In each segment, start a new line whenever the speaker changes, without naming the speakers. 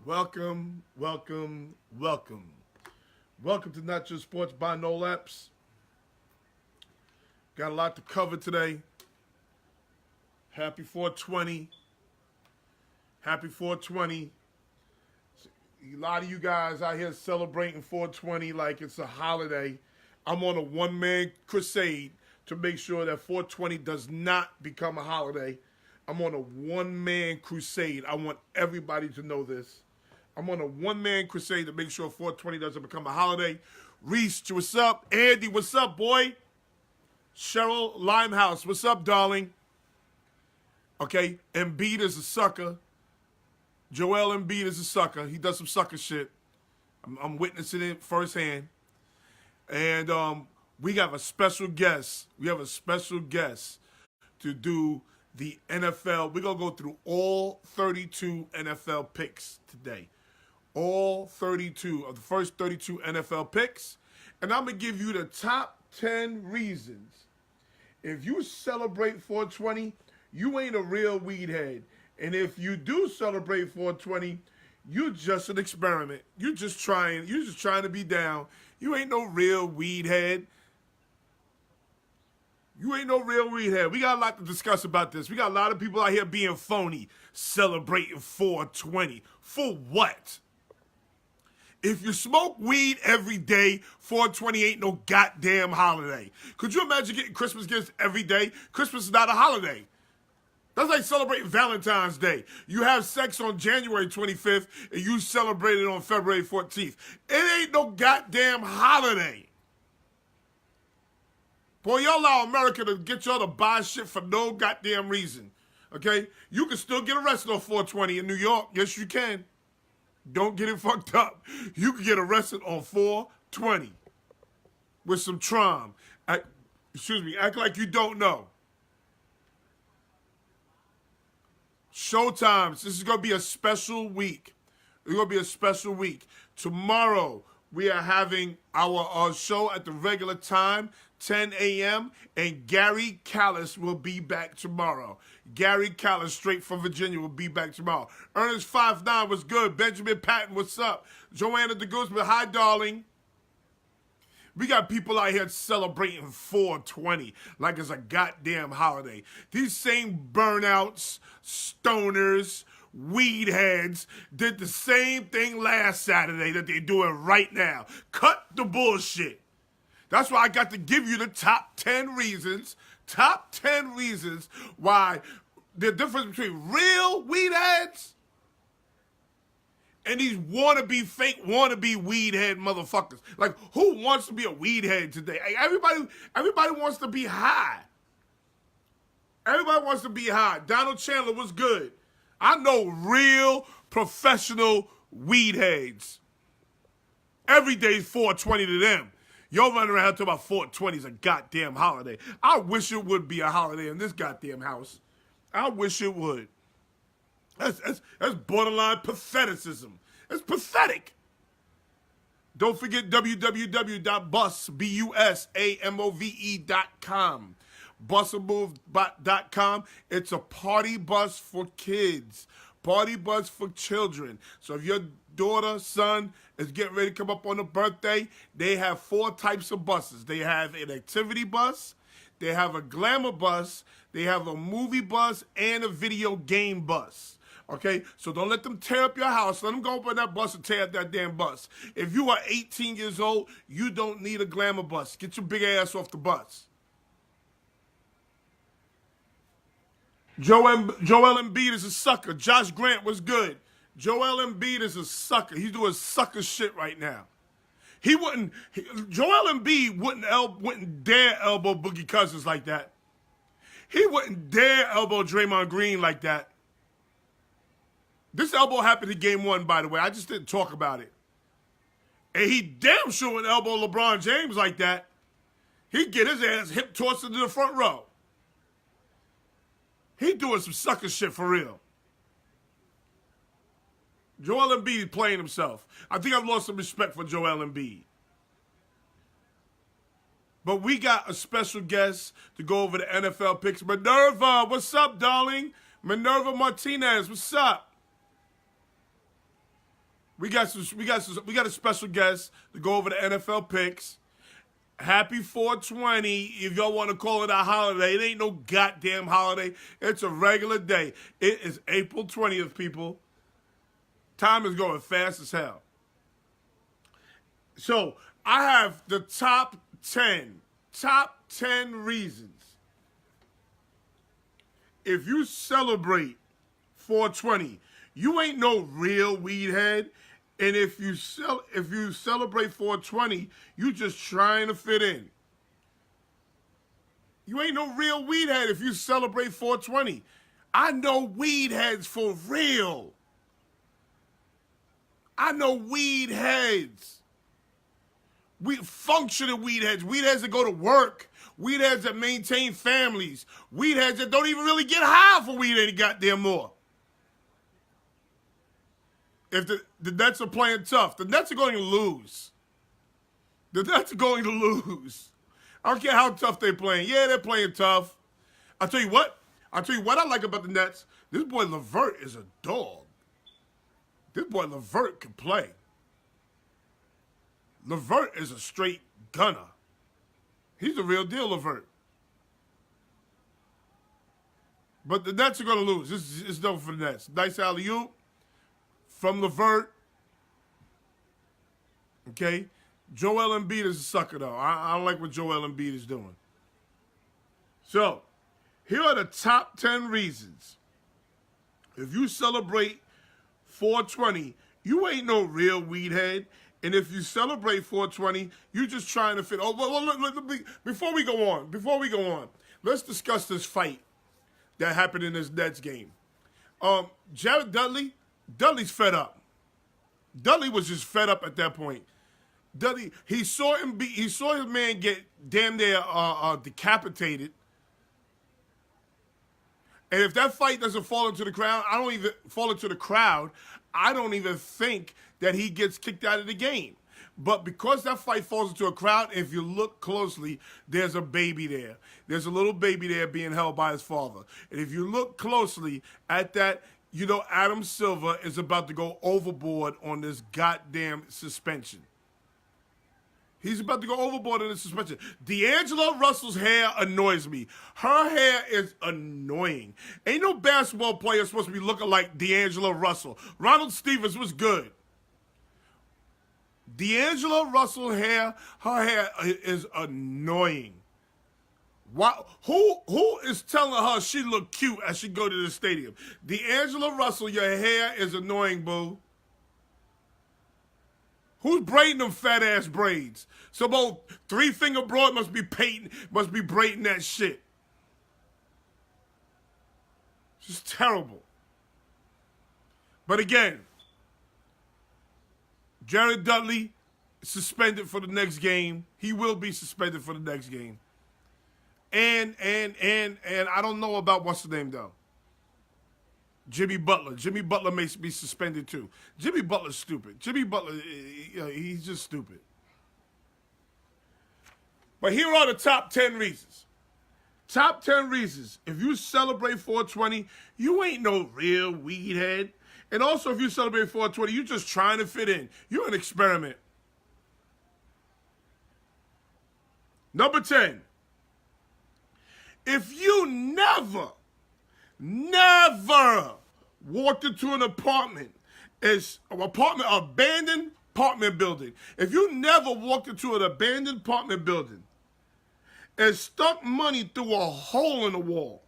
Welcome, welcome, welcome. Welcome to Not Just Sports by NOLAN. Got a lot to cover today. Happy 420. Happy 420. A lot of you guys out here celebrating 420 like it's a holiday. I'm on a one-man crusade to make sure that 420 does not become a holiday. I'm on a one-man crusade. I want everybody to know this. I'm on a one-man crusade to make sure 420 doesn't become a holiday. Reese, what's up? Andy, what's up, boy? Cheryl Limehouse, what's up, darling? Okay, Embiid is a sucker. Joel Embiid is a sucker. He does some sucker shit. I'm witnessing it firsthand. And we have a special guest. We have a special guest to do the NFL. We're going to go through all 32 NFL picks today. All 32 of the first 32 NFL picks. And I'm going to give you the top 10 reasons. If you celebrate 420, you ain't a real weed head. And if you do celebrate 420, you're just an experiment. You're just trying to be down. You ain't no real weed head. You ain't no real weed head. We got a lot to discuss about this. We got a lot of people out here being phony, celebrating 420. For what? If you smoke weed every day, 420 ain't no goddamn holiday. Could you imagine getting Christmas gifts every day? Christmas is not a holiday. That's like celebrating Valentine's Day. You have sex on January 25th and you celebrate it on February 14th. It ain't no goddamn holiday. Boy, y'all allow America to get y'all to buy shit for no goddamn reason. Okay? You can still get arrested on 420 in New York. Yes, you can. Don't get it fucked up. You can get arrested on 420 with some trom. Act like you don't know. Showtimes. This is going to be a special week. It's going to be a special week. Tomorrow, we are having our show at the regular time, 10 a.m., and Gary Callis will be back tomorrow. Gary Callis, straight from Virginia, will be back tomorrow. Ernest 59 was good. Benjamin Patton, what's up? Joanna de Guzman, hi, darling. We got people out here celebrating 420 like it's a goddamn holiday. These same burnouts, stoners, weed heads did the same thing last Saturday that they're doing right now. Cut the bullshit. That's why I got to give you the top 10 reasons why the difference between real weed heads and these fake wannabe weed head motherfuckers. Like, who wants to be a weed head today? Everybody wants to be high. Everybody wants to be high. Donald Chandler was good. I know real professional weed heads. Every day's 420 to them. Y'all running around talking about 420 is a goddamn holiday. I wish it would be a holiday in this goddamn house. I wish it would. That's borderline patheticism. It's pathetic. Don't forget www.busamove.com. Busamove.com. It's a party bus for kids. Party bus for children. So if your daughter, son is getting ready to come up on a birthday, they have 4 types of buses. They have an activity bus, they have a glamour bus, they have a movie bus, and a video game bus. Okay, so don't let them tear up your house. Let them go up on that bus and tear up that damn bus. If you are 18 years old, you don't need a glamour bus. Get your big ass off the bus. Joel Embiid is a sucker. Josh Grant was good. Joel Embiid is a sucker. He's doing sucker shit right now. Joel Embiid wouldn't dare elbow Boogie Cousins like that. He wouldn't dare elbow Draymond Green like that. This elbow happened in game 1, by the way. I just didn't talk about it. And he damn sure would elbow LeBron James like that. He'd get his ass hip tossed into the front row. He doing some sucker shit for real. Joel Embiid playing himself. I think I've lost some respect for Joel Embiid. But we got a special guest to go over the NFL picks. Minerva, what's up, darling? Minerva Martinez, what's up? We got a special guest to go over the NFL picks. Happy 420. If y'all want to call it a holiday, it ain't no goddamn holiday. It's a regular day. It is April 20th, people. Time is going fast as hell. So I have the top 10 reasons. If you celebrate 420, you ain't no real weed head. And if you celebrate 420, you just trying to fit in. You ain't no real weed head if you celebrate 420. I know weed heads for real. I know weed heads. Functioning weed heads. Weed heads that go to work. Weed heads that maintain families. Weed heads that don't even really get high for weed any goddamn more. If the Nets are playing tough, the Nets are going to lose. The Nets are going to lose. I don't care how tough they're playing. Yeah, they're playing tough. I'll tell you what I like about the Nets. This boy LeVert is a dog. This boy LeVert can play. LeVert is a straight gunner. He's the real deal, LeVert. But the Nets are going to lose. This is no for the Nets. Nice alley-oop from LeVert. Okay? Joel Embiid is a sucker, though. I don't like what Joel Embiid is doing. So, here are the top 10 reasons. If you celebrate 420, you ain't no real weed head. And if you celebrate 420, you just trying to fit. Oh, well, look, before we go on, let's discuss this fight that happened in this Nets game. Jared Dudley's fed up. Dudley was just fed up at that point. Dudley, he saw his man get damn near decapitated. And if that fight doesn't fall into the crowd, I don't even think that he gets kicked out of the game. But because that fight falls into a crowd, if you look closely, there's a baby there. There's a little baby there being held by his father. And if you look closely at that, you know Adam Silver is about to go overboard on this goddamn suspension. He's about to go overboard on this suspension. D'Angelo Russell's hair annoys me. Her hair is annoying. Ain't no basketball player supposed to be looking like D'Angelo Russell. Ronald Stevens was good. D'Angelo Russell's hair, her hair is annoying. Why, who is telling her she look cute as she go to the stadium? D'Angelo Russell, your hair is annoying, boo. Who's braiding them fat ass braids? Some old 3-finger broad must be braiding that shit. It's just terrible. But again, Jared Dudley suspended for the next game. He will be suspended for the next game. And I don't know about what's the name though. Jimmy Butler. Jimmy Butler may be suspended too. Jimmy Butler's stupid. Jimmy Butler, he's just stupid. But here are the top 10 reasons. Top 10 reasons. If you celebrate 420, you ain't no real weed head. And also, if you celebrate 420, you're just trying to fit in. You're an experiment. Number 10. If you never walked into an abandoned apartment building. If you never walked into an abandoned apartment building and stuck money through a hole in the wall,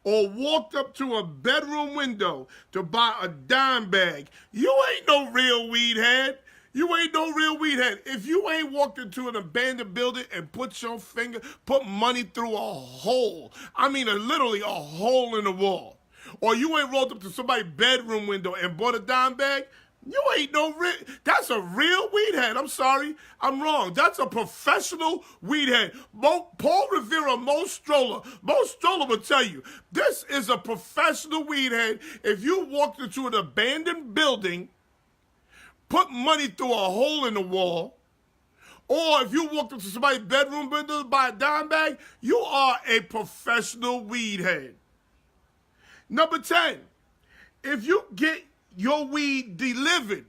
or walked up to a bedroom window to buy a dime bag, you ain't no real weed head. You ain't no real weed head. If you ain't walked into an abandoned building and put money through a hole, I mean literally a hole in the wall, or you ain't rolled up to somebody's bedroom window and bought a dime bag, you ain't no real, that's a real weed head. I'm sorry, I'm wrong. That's a professional weed head. Paul Revere, Mo Stroller will tell you, this is a professional weed head. If you walked into an abandoned building, put money through a hole in the wall, or if you walked into somebody's bedroom window to buy a dime bag, you are a professional weed head. Number 10, if you get your weed delivered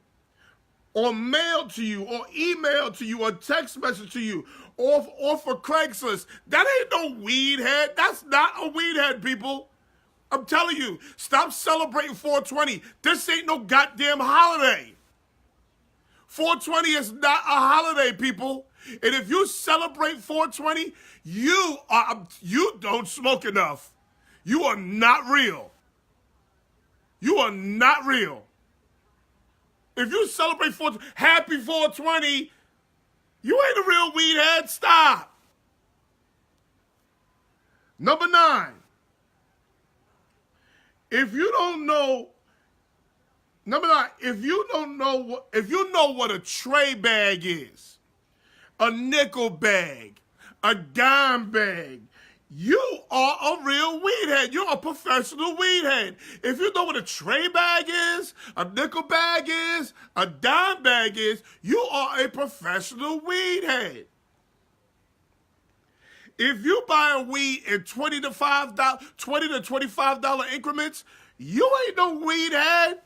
or mail to you, or email to you, or text message to you, or for Craigslist. That ain't no weed head. That's not a weed head, people. I'm telling you, stop celebrating 420. This ain't no goddamn holiday. 420 is not a holiday, people. And if you celebrate 420, you don't smoke enough. You are not real. You are not real. If you celebrate happy 420, you ain't a real weed head. Stop. Number 9. If you know what a tray bag is, a nickel bag, a dime bag, you are a real weed head. You're a professional weed head. If you know what a tray bag is, a nickel bag is, a dime bag is, you are a professional weed head. If you buy weed in $20 to $25 increments, you ain't no weed head.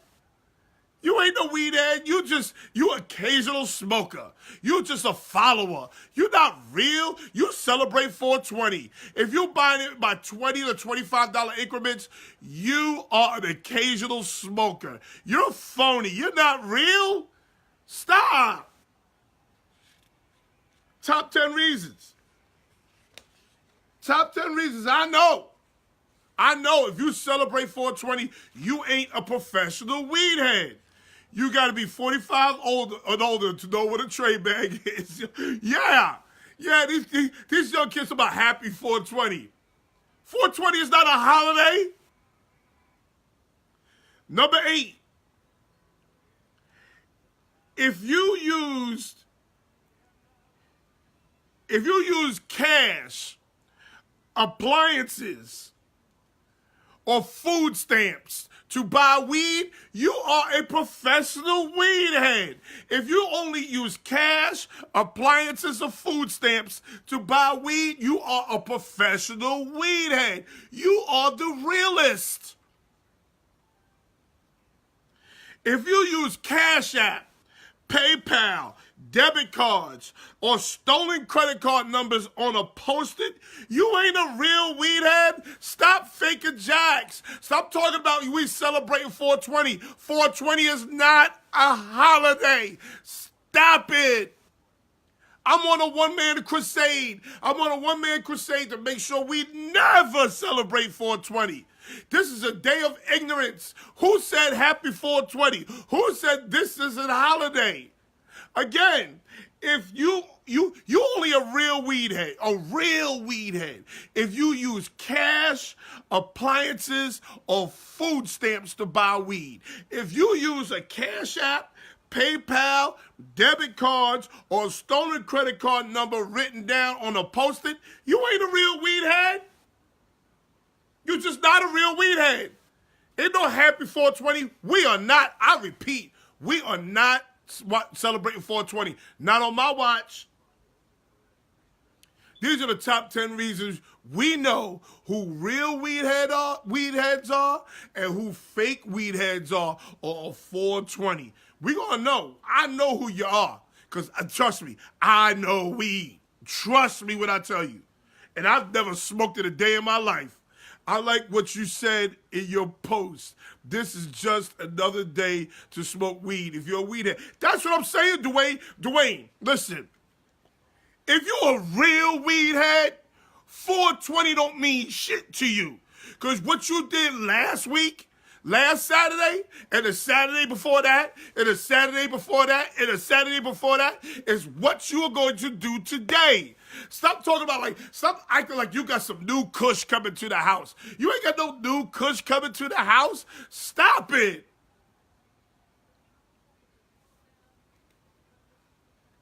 You ain't no weed head. You occasional smoker. You just a follower. You not real. You celebrate 420. If you buying it by $20 to $25 increments, you are an occasional smoker. You're phony. You're not real. Stop. Top 10 reasons. Top 10 reasons. I know if you celebrate 420, you ain't a professional weed head. You got to be 45 and older to know what a tray bag is. Yeah, these young kids are about happy 420. 420 is not a holiday. Number 8. If you use cash, appliances, or food stamps to buy weed, you are a professional weed head. If you only use cash, appliances, or food stamps to buy weed, you are a professional weed head. You are the realist. If you use Cash App, PayPal, debit cards, or stolen credit card numbers on a Post-it, you ain't a real weed head. Stop faking jacks. Stop talking about we celebrating 420. 420 is not a holiday. Stop it. I'm on a one-man crusade. I'm on a one-man crusade to make sure we never celebrate 420. This is a day of ignorance. Who said happy 420? Who said this is a holiday? Again, if you only a real weed head, if you use cash, appliances, or food stamps to buy weed. If you use a Cash App, PayPal, debit cards, or a stolen credit card number written down on a Post-it, you ain't a real weed head. You're just not a real weed head. Ain't no happy 420. We are not, I repeat, we are not celebrating 420. Not on my watch. These are the top 10 reasons we know who real weed heads are and who fake weed heads are on 420. We're going to know. I know who you are. Because trust me, I know weed. Trust me when I tell you. And I've never smoked it a day in my life. I like what you said in your post. This is just another day to smoke weed. If you're a weed head. That's what I'm saying, Dwayne. Dwayne, listen. If you're a real weed head, 420 don't mean shit to you. Because what you did last week, last Saturday, and the Saturday before that, and the Saturday before that, and the Saturday before that, is what you are going to do today. Stop talking about stop acting like you got some new kush coming to the house. You ain't got no new kush coming to the house. Stop it.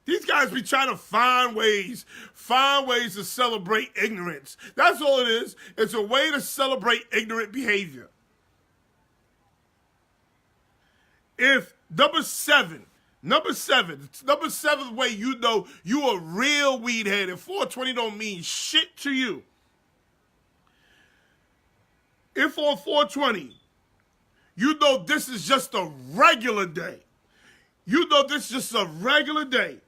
These guys be trying to find ways to celebrate ignorance. That's all it is. It's a way to celebrate ignorant behavior. If number seventh way you know you a real weed head and 420 don't mean shit to you. If on 420 you know this is just a regular day, You know this is just a regular day,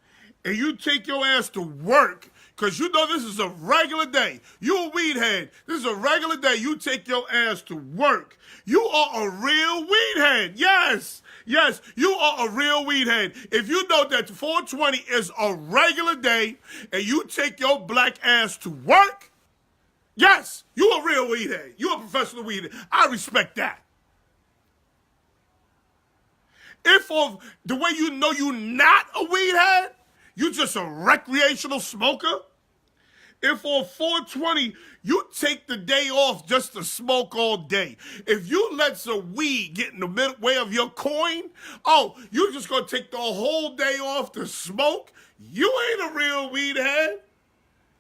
and you take your ass to work because you know this is a regular day. You a weed head. This is a regular day. You take your ass to work. You are a real weed head. Yes. Yes, you are a real weed head. If you know that 420 is a regular day and you take your black ass to work, yes, you a real weed head. You a professional weed head. I respect that. If of the way you know you not a weed head, you just a recreational smoker. If on 420 you take the day off just to smoke all day, if you let some weed get in the midway of your coin, oh, you just gonna take the whole day off to smoke? You ain't a real weed head.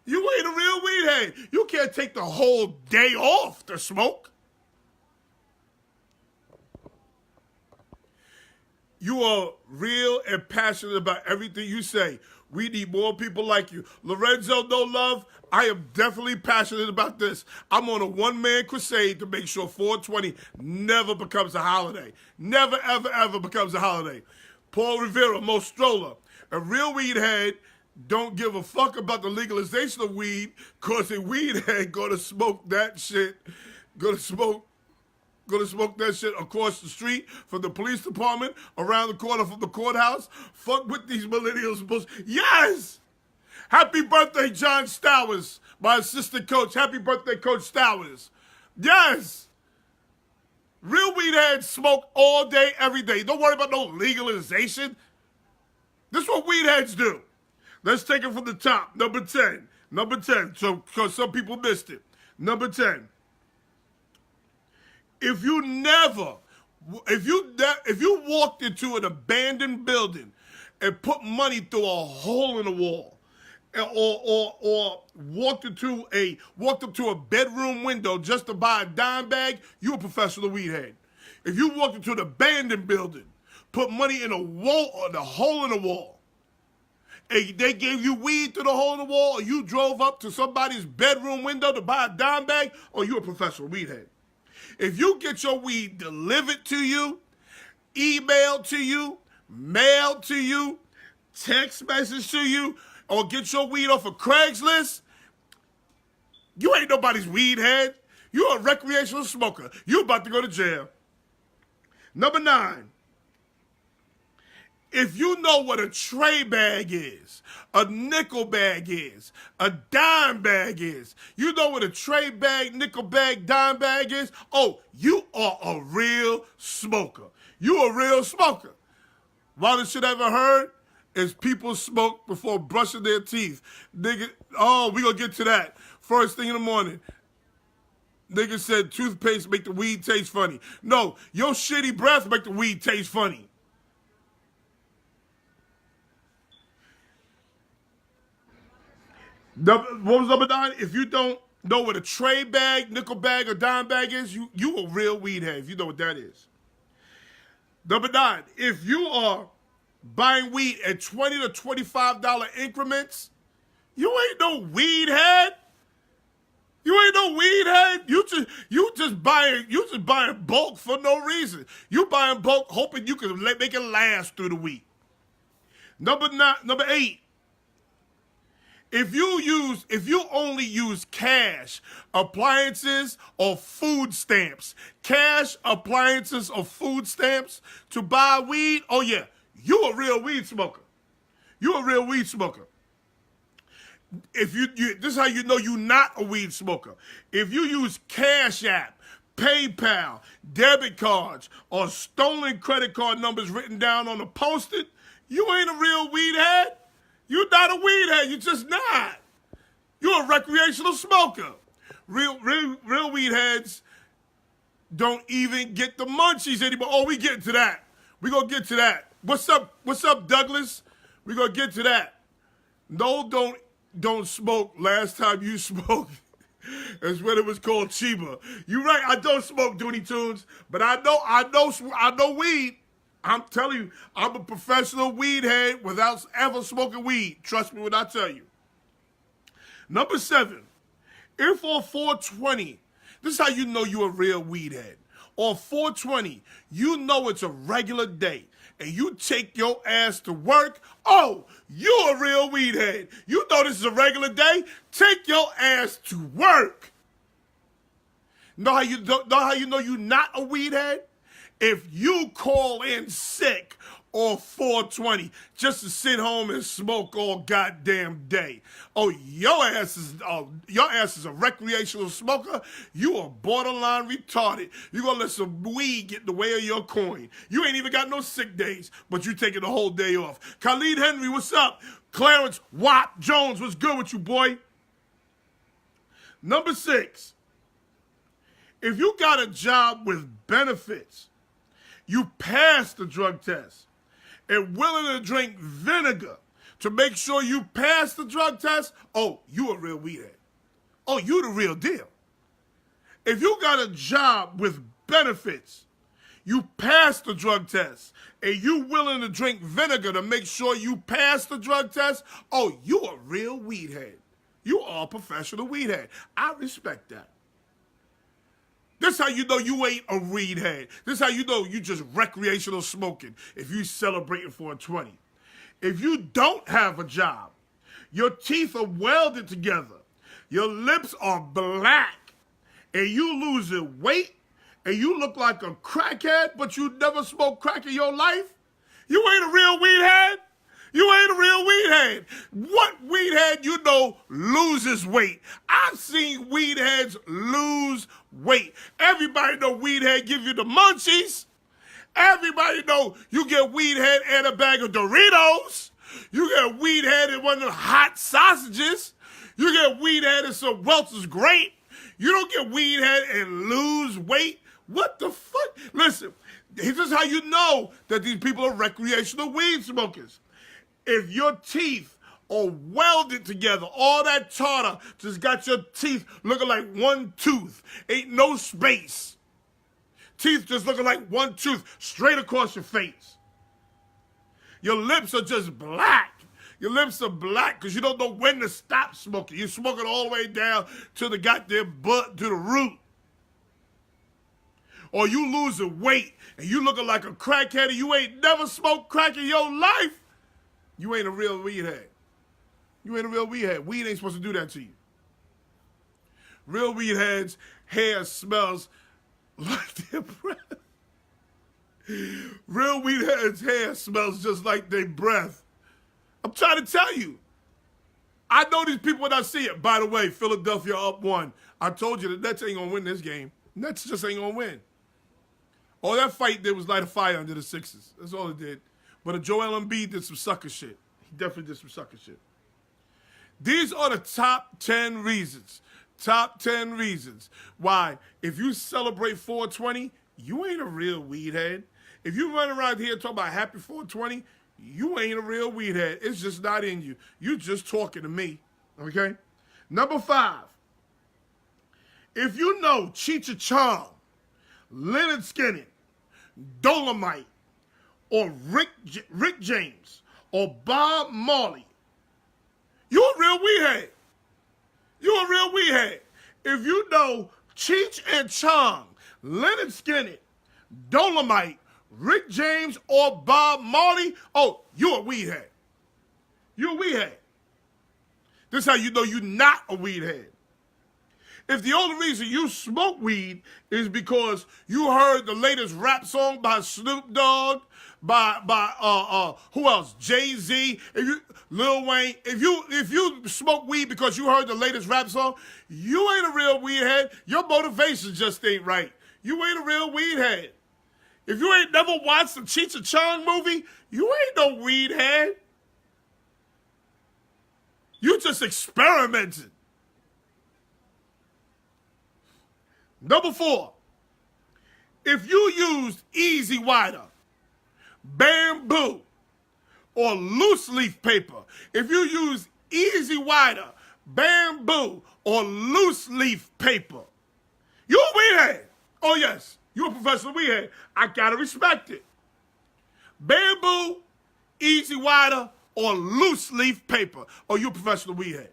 You ain't a real weed head. You can't take the whole day off to smoke. You are real and passionate about everything you say. We need more people like you. Lorenzo, no love. I am definitely passionate about this. I'm on a one-man crusade to make sure 420 never becomes a holiday. Never, ever, ever becomes a holiday. Paul Rivera, Mo Stroller. A real weed head don't give a fuck about the legalization of weed because a weed head gonna smoke that shit. Gonna smoke that shit across the street from the police department, around the corner from the courthouse. Fuck with these millennials. Yes! Happy birthday, John Stowers, my assistant coach. Happy birthday, Coach Stowers. Yes! Real weed heads smoke all day, every day. Don't worry about no legalization. This is what weed heads do. Let's take it from the top. Number 10. Number 10, so because some people missed it. Number 10. If you walked into an abandoned building and put money through a hole in the wall, or walked up to a bedroom window just to buy a dime bag, you a professional weed head. If you walked into an abandoned building, put money in a wall or the hole in the wall, and they gave you weed through the hole in the wall, or you drove up to somebody's bedroom window to buy a dime bag, or you a professional weed head. If you get your weed delivered to you, emailed to you, mailed to you, text message to you, or get your weed off of Craigslist, you ain't nobody's weed head. You're a recreational smoker. You about to go to jail. Number 9. If you know what a tray bag is, a nickel bag is, a dime bag is, you know what a tray bag, nickel bag, dime bag is, oh, you are a real smoker. You a real smoker. Wildest shit I ever heard is people smoke before brushing their teeth. Nigga, oh, we gonna get to that. First thing in the morning. Nigga said toothpaste make the weed taste funny. No, your shitty breath make the weed taste funny. What was number 9? If you don't know what a tray bag, nickel bag, or dime bag is, you a real weed head if you know what that is. Number 9, if you are buying weed at $20 to $25 increments, you ain't no weed head. You ain't no weed head. You just buying bulk for no reason. You buying bulk hoping you can make it last through the week. Number 8. If you only use cash, appliances, or food stamps, cash, appliances, or food stamps to buy weed, oh yeah, you a real weed smoker. You a real weed smoker. If this is how you know you not a weed smoker. If you use Cash App, PayPal, debit cards, or stolen credit card numbers written down on a post-it, you ain't a real weed head. You're not a weed head. You're just not. You're a recreational smoker. Real weed heads don't even get the munchies anymore. Oh, we getting to that. We gonna get to that. What's up, Douglas? We gonna get to that. No, don't smoke. Last time you smoked is when it was called Chiba. You're right. I don't smoke Dooney Tunes, but I know weed. I'm telling you, I'm a professional weed head without ever smoking weed. Trust me when I tell you. Number 7, if on 420, this is how you know you're a real weed head. On 420, you know it's a regular day, and you take your ass to work, oh, you a real weed head. You know this is a regular day? Take your ass to work. Know how you know you're not a weed head? If you call in sick on 420 just to sit home and smoke all goddamn day. Oh, your ass is a recreational smoker. You are borderline retarded. You gonna let some weed get in the way of your coin. You ain't even got no sick days, but you taking the whole day off. Khalid Henry, what's up? Clarence Watt Jones, what's good with you, boy? Number 6, if you got a job with benefits, you pass the drug test, and willing to drink vinegar to make sure you pass the drug test, oh, you a real weed head. Oh, you the real deal. If you got a job with benefits, you pass the drug test, and you willing to drink vinegar to make sure you pass the drug test, oh, you a real weed head. You are a professional weed head. I respect that. This how you know you ain't a weed head. This how you know you just recreational smoking if you celebrating 420. If you don't have a job, your teeth are welded together, your lips are black, and you losing weight, and you look like a crackhead, but you never smoked crack in your life, you ain't a real weed head. You ain't a real weed head. What weed head you know loses weight? I've seen weed heads lose weight. Everybody know weed head give you the munchies. Everybody know you get weed head and a bag of Doritos. You get weed head and one of the hot sausages. You get weed head and some Welch's grape. You don't get weed head and lose weight. What the fuck? Listen, this is how you know that these people are recreational weed smokers. If your teeth are welded together, all that tartar just got your teeth looking like one tooth. Ain't no space. Teeth just looking like one tooth straight across your face. Your lips are just black. Your lips are black because you don't know when to stop smoking. You're smoking all the way down to the goddamn butt, to the root. Or you losing weight and you looking like a crackhead and you ain't never smoked crack in your life. You ain't a real weed head. You ain't a real weed head. Weed ain't supposed to do that to you. Real weed heads' hair smells like their breath. Real weed heads' hair smells just like their breath. I'm trying to tell you. I know these people when I see it. By the way, Philadelphia up 1. I told you the Nets ain't going to win this game. Nets just ain't going to win. All that fight did was light a fire under the Sixers. That's all it did. But Joel Embiid did some sucker shit. He definitely did some sucker shit. These are the top 10 reasons. Top 10 reasons why if you celebrate 420, you ain't a real weed head. If you run around here talking about happy 420, you ain't a real weed head. It's just not in you. You just talking to me. Okay? Number 5. If you know Cheech Chong, Leonard Skinner, Dolomite, or Rick James, or Bob Marley, you a real weed head. You a real weed head. If you know Cheech and Chong, Leonard Skinner, Dolomite, Rick James, or Bob Marley, oh, you a weed head. You a weed head. This is how you know you're not a weed head. If the only reason you smoke weed is because you heard the latest rap song by Snoop Dogg, by who else? Jay-Z, Lil Wayne. If you smoke weed because you heard the latest rap song, you ain't a real weed head. Your motivation just ain't right. You ain't a real weed head. If you ain't never watched the Cheech and Chong movie, you ain't no weed head. You just experimented. Number 4, if you used Easy Wider, bamboo, or loose leaf paper, if you use Easy Wider, bamboo, or loose leaf paper, you a weed head. Oh yes, you a professional weed head. I gotta respect it. Bamboo, Easy Wider, or loose leaf paper, or you a professional weed head.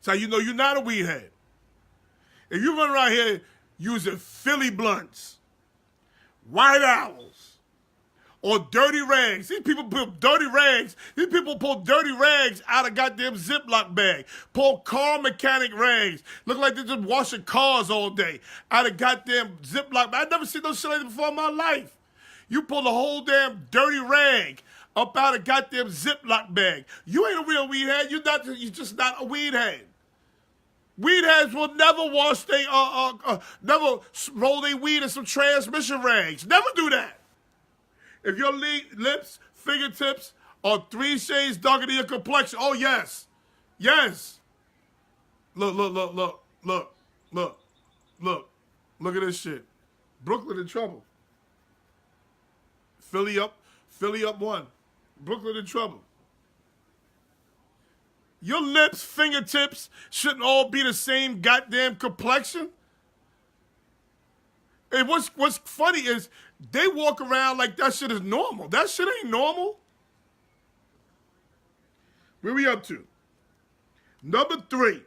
So you know you're not a weed head. If you run around here using Philly blunts, White Owls, or dirty rags. These people put dirty rags. These people pull dirty rags out of goddamn Ziploc bag. Pull car mechanic rags. Look like they're just washing cars all day out of goddamn Ziploc bag. I've never seen no shit like that before in my life. You pull the whole damn dirty rag up out of goddamn Ziploc bag. You ain't a real weed head. You're just not a weed head. Weed heads will never wash never roll their weed in some transmission rags. Never do that. If your lips, fingertips are 3 shades darker than your complexion, oh yes, yes. Look at this shit. Brooklyn in trouble. Philly up 1. Brooklyn in trouble. Your lips, fingertips shouldn't all be the same goddamn complexion. And what's funny is they walk around like that shit is normal. That shit ain't normal. Where we up to? Number 3.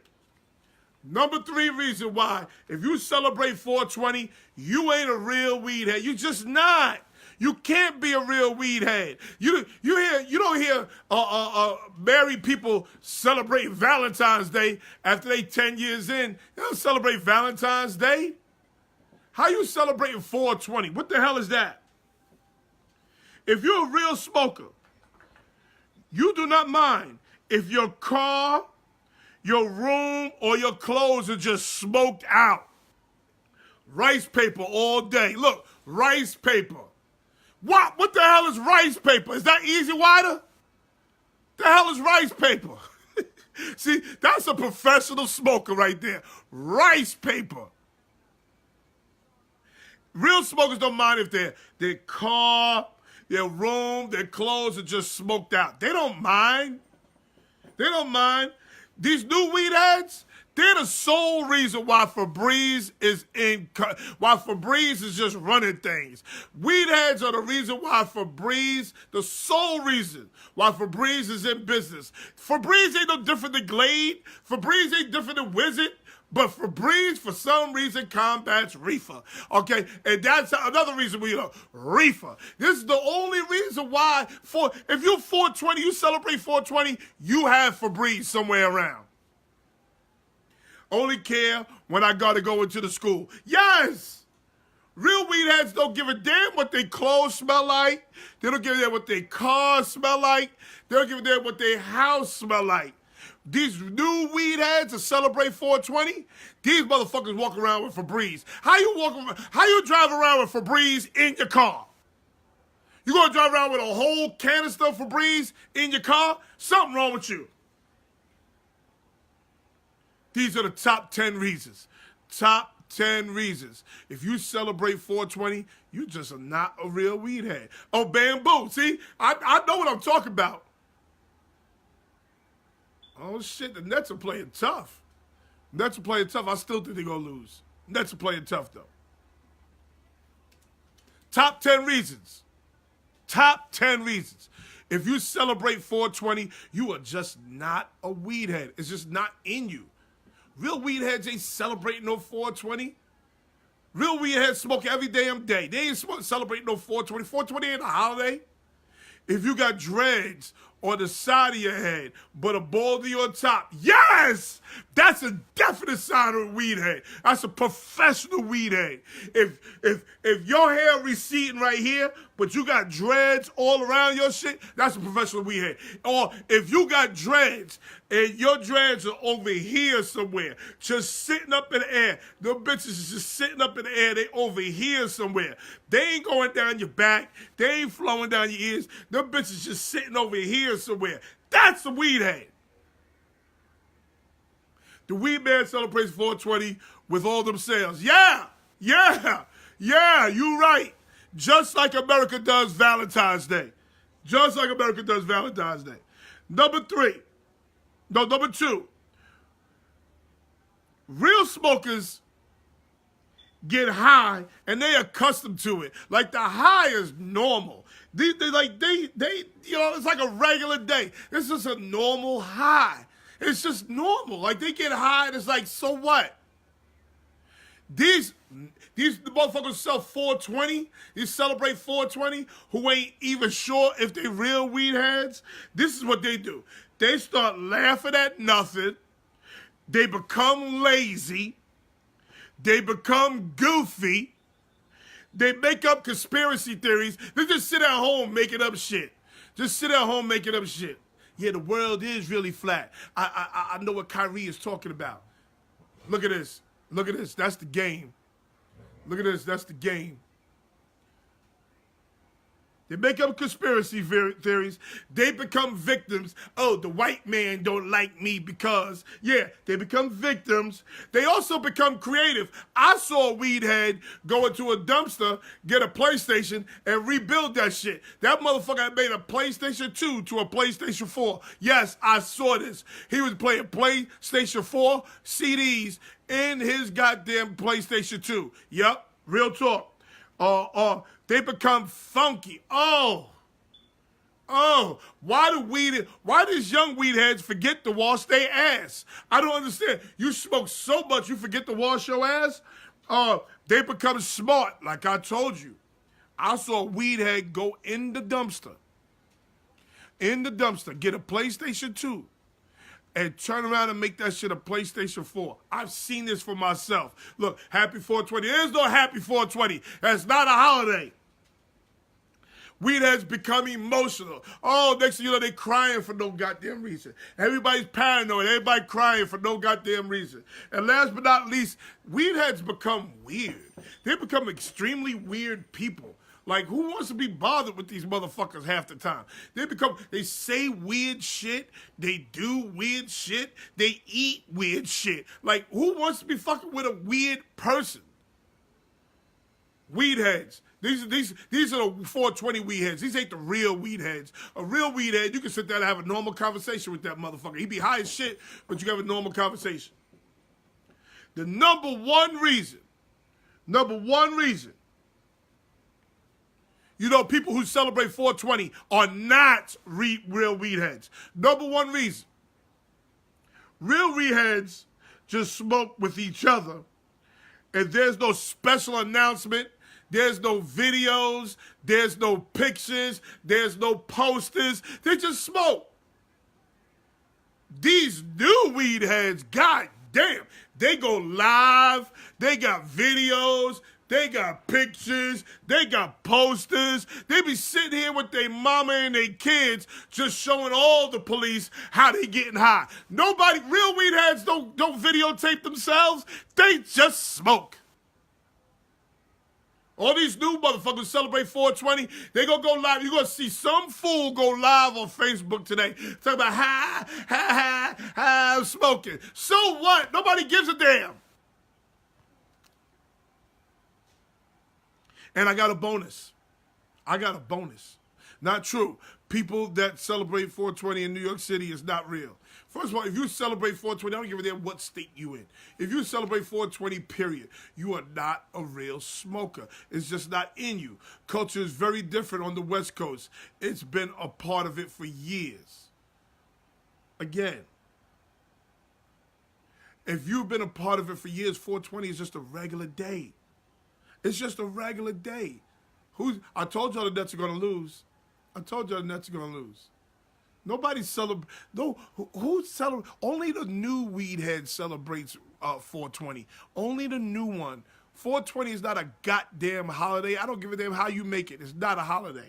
Number 3 reason why, if you celebrate 420, you ain't a real weed head. You just not. You can't be a real weed head. You don't hear married people celebrate Valentine's Day after they 10 years in. They don't celebrate Valentine's Day. How you celebrating 420? What the hell is that? If you're a real smoker, you do not mind if your car, your room, or your clothes are just smoked out. Rice paper all day. Look, rice paper. What the hell is rice paper? Is that Easy Wider? The hell is rice paper? See, that's a professional smoker right there. Rice paper. Real smokers don't mind if their car, their room, their clothes are just smoked out. They don't mind. They don't mind. These new weed heads, they're the sole reason why Febreze is just running things. Weed heads are the reason why Febreze, the sole reason why Febreze is in business. Febreze ain't no different than Glade. Febreze ain't different than Wizard. But Febreze, for some reason, combats reefer. Okay? And that's another reason we reefer. This is the only reason why, if you're 420, you celebrate 420, you have Febreze somewhere around. Only care when I gotta go into the school. Yes! Real weed heads don't give a damn what their clothes smell like. They don't give a damn what their cars smell like. They don't give a damn what their house smell like. These new weed heads that celebrate 420, these motherfuckers walk around with Febreze. How you drive around with Febreze in your car? You gonna drive around with a whole canister of Febreze in your car? Something wrong with you. These are the top 10 reasons. Top 10 reasons. If you celebrate 420, you just are not a real weed head. Oh, bamboo. See, I know what I'm talking about. Oh, shit, the Nets are playing tough. Nets are playing tough. I still think they're going to lose. Nets are playing tough, though. Top 10 reasons. Top 10 reasons. If you celebrate 420, you are just not a weed head. It's just not in you. Real weed heads ain't celebrating no 420. Real weed heads smoke every damn day. They ain't celebrating no 420. 420 ain't a holiday. If you got dreads on the side of your head, but a baldy on top, yes! That's a definite sign of a weed head. That's a professional weed head. If your hair receding right here, but you got dreads all around your shit, that's a professional weed head. Or if you got dreads, and your dreads are over here somewhere, just sitting up in the air. Them bitches is just sitting up in the air. They over here somewhere. They ain't going down your back. They ain't flowing down your ears. Them bitches just sitting over here somewhere. That's a weed head. The weed man celebrates 420 with all them sales. Yeah, you right. Just like America does Valentine's Day. Just like America does Valentine's Day. Number 2. Real smokers get high and they accustomed to it. Like the high is normal. They it's like a regular day. It's just a normal high. It's just normal. Like they get high and it's like, so what? These motherfuckers sell 420. These celebrate 420 who ain't even sure if they real weed heads. This is what they do. They start laughing at nothing. They become lazy. They become goofy. They make up conspiracy theories. They just sit at home making up shit. Just sit at home making up shit. Yeah, the world is really flat. I know what Kyrie is talking about. Look at this. Look at this. That's the game. Look at this. That's the game. They make up conspiracy theories. They become victims. Oh, the white man don't like me because, yeah, they become victims. They also become creative. I saw a weed head go into a dumpster, get a PlayStation, and rebuild that shit. That motherfucker made a PlayStation 2 to a PlayStation 4. Yes, I saw this. He was playing PlayStation 4 CDs in his goddamn PlayStation 2. Yup, real talk. They become funky. Oh, why does young weed heads forget to wash their ass? I don't understand. You smoke so much you forget to wash your ass? They become smart, like I told you. I saw a weed head go in the dumpster, get a PlayStation 2, and turn around and make that shit a PlayStation 4. I've seen this for myself. Look, happy 420. There's no happy 420. That's not a holiday. Weed heads become emotional. Oh, next thing you know, they crying for no goddamn reason. Everybody's paranoid. Everybody crying for no goddamn reason. And last but not least, weed heads become weird. They become extremely weird people. Like, who wants to be bothered with these motherfuckers half the time? They say weird shit, they do weird shit, they eat weird shit. Like, who wants to be fucking with a weird person? Weed heads. These are the 420 weed heads. These ain't the real weed heads. A real weed head, you can sit there and have a normal conversation with that motherfucker. He be high as shit, but you can have a normal conversation. The number one reason, you know, people who celebrate 420 are not real weed heads. Number one reason. Real weed heads just smoke with each other, and there's no special announcement, there's no videos, there's no pictures, there's no posters. They just smoke. These new weed heads, god damn, they go live, they got videos, they got pictures, they got posters. They be sitting here with their mama and their kids just showing all the police how they getting high. Nobody, real weed heads don't videotape themselves. They just smoke. All these new motherfuckers celebrate 420. They gonna go live. You're gonna see some fool go live on Facebook today talking about I'm smoking. So what? Nobody gives a damn. And I got a bonus. Not true. People that celebrate 420 in New York City is not real. First of all, if you celebrate 420, I don't give a damn what state you in. If you celebrate 420, period, you are not a real smoker. It's just not in you. Culture is very different on the West Coast. It's been a part of it for years. Again, if you've been a part of it for years, 420 is just a regular day. It's just a regular day. I told y'all the Nets are going to lose. Nobody celebrates. No, who celebrates? Only the new weed head celebrates 420. Only the new one. 420 is not a goddamn holiday. I don't give a damn how you make it. It's not a holiday.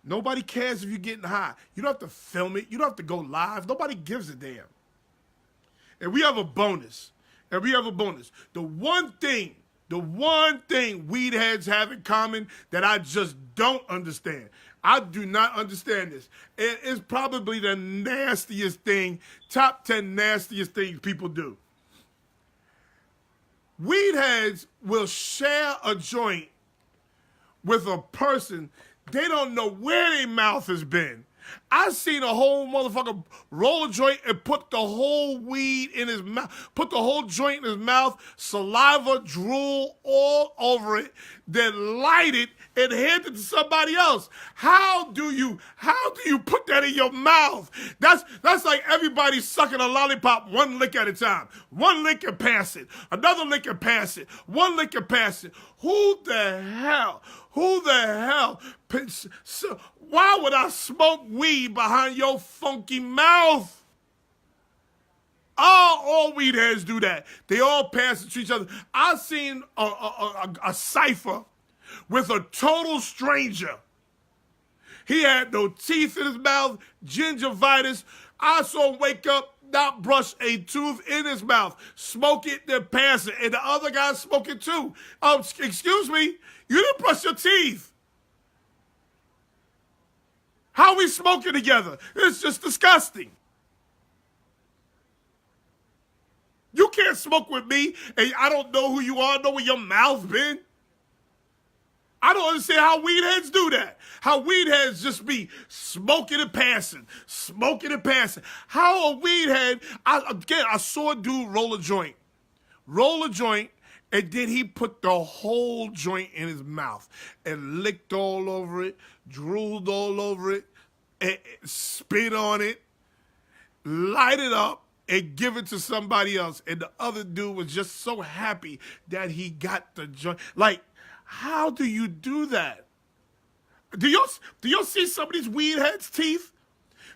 Nobody cares if you're getting high. You don't have to film it. You don't have to go live. Nobody gives a damn. And we have a bonus. The one thing weed heads have in common that I just don't understand. I do not understand this. It's probably the nastiest thing, top 10 nastiest things people do. Weed heads will share a joint with a person they don't know where their mouth has been. I seen a whole motherfucker roll a joint and put the whole weed in his mouth, put the whole joint in his mouth, saliva, drool all over it, then light it and hand it to somebody else. How do you put that in your mouth? That's like everybody sucking a lollipop one lick at a time. One lick and pass it. Another lick and pass it. One lick and pass it. Who the hell? Why would I smoke weed behind your funky mouth? All weed heads do that. They all pass it to each other. I seen a cipher with a total stranger. He had no teeth in his mouth, gingivitis. I saw him wake up, not brush a tooth in his mouth, smoke it, then pass it. And the other guy smoke it too. Excuse me, you didn't brush your teeth. How are we smoking together? It's just disgusting. You can't smoke with me, and I don't know who you are, know where your mouth been. I don't understand how weed heads do that. How weed heads just be smoking and passing, smoking and passing. How a weed head, I saw a dude roll a joint, and then he put the whole joint in his mouth and licked all over it, drooled all over it, and spit on it, light it up, and give it to somebody else. And the other dude was just so happy that he got the joint. Like, how do you do that? Do y'all see some of these weed heads' teeth?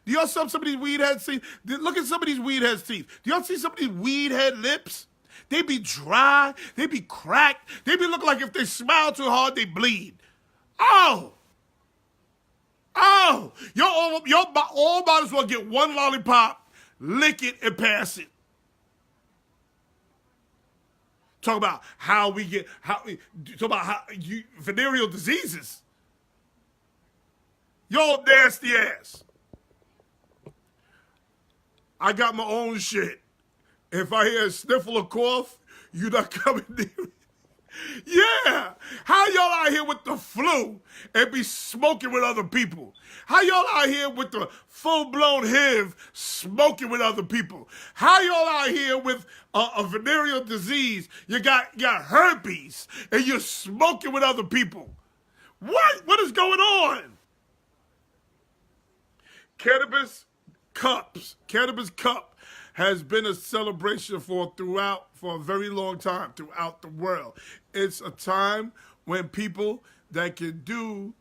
Do y'all see some of these weed heads' teeth? Look at some of these weed heads' teeth. Do y'all see some of these weed head lips? They be dry. They be cracked. They be looking like if they smile too hard, they bleed. Oh! Y'all all might as well get one lollipop, lick it, and pass it. Talk about venereal diseases. Y'all nasty ass. I got my own shit. If I hear a sniffle or cough, you not coming near me. Yeah. How y'all out here with the flu and be smoking with other people? How y'all out here with the full-blown HIV smoking with other people? How y'all out here with a venereal disease? You got herpes and you're smoking with other people. What is going on? Cannabis cup has been a celebration for a very long time throughout the world. It's a time when people that can do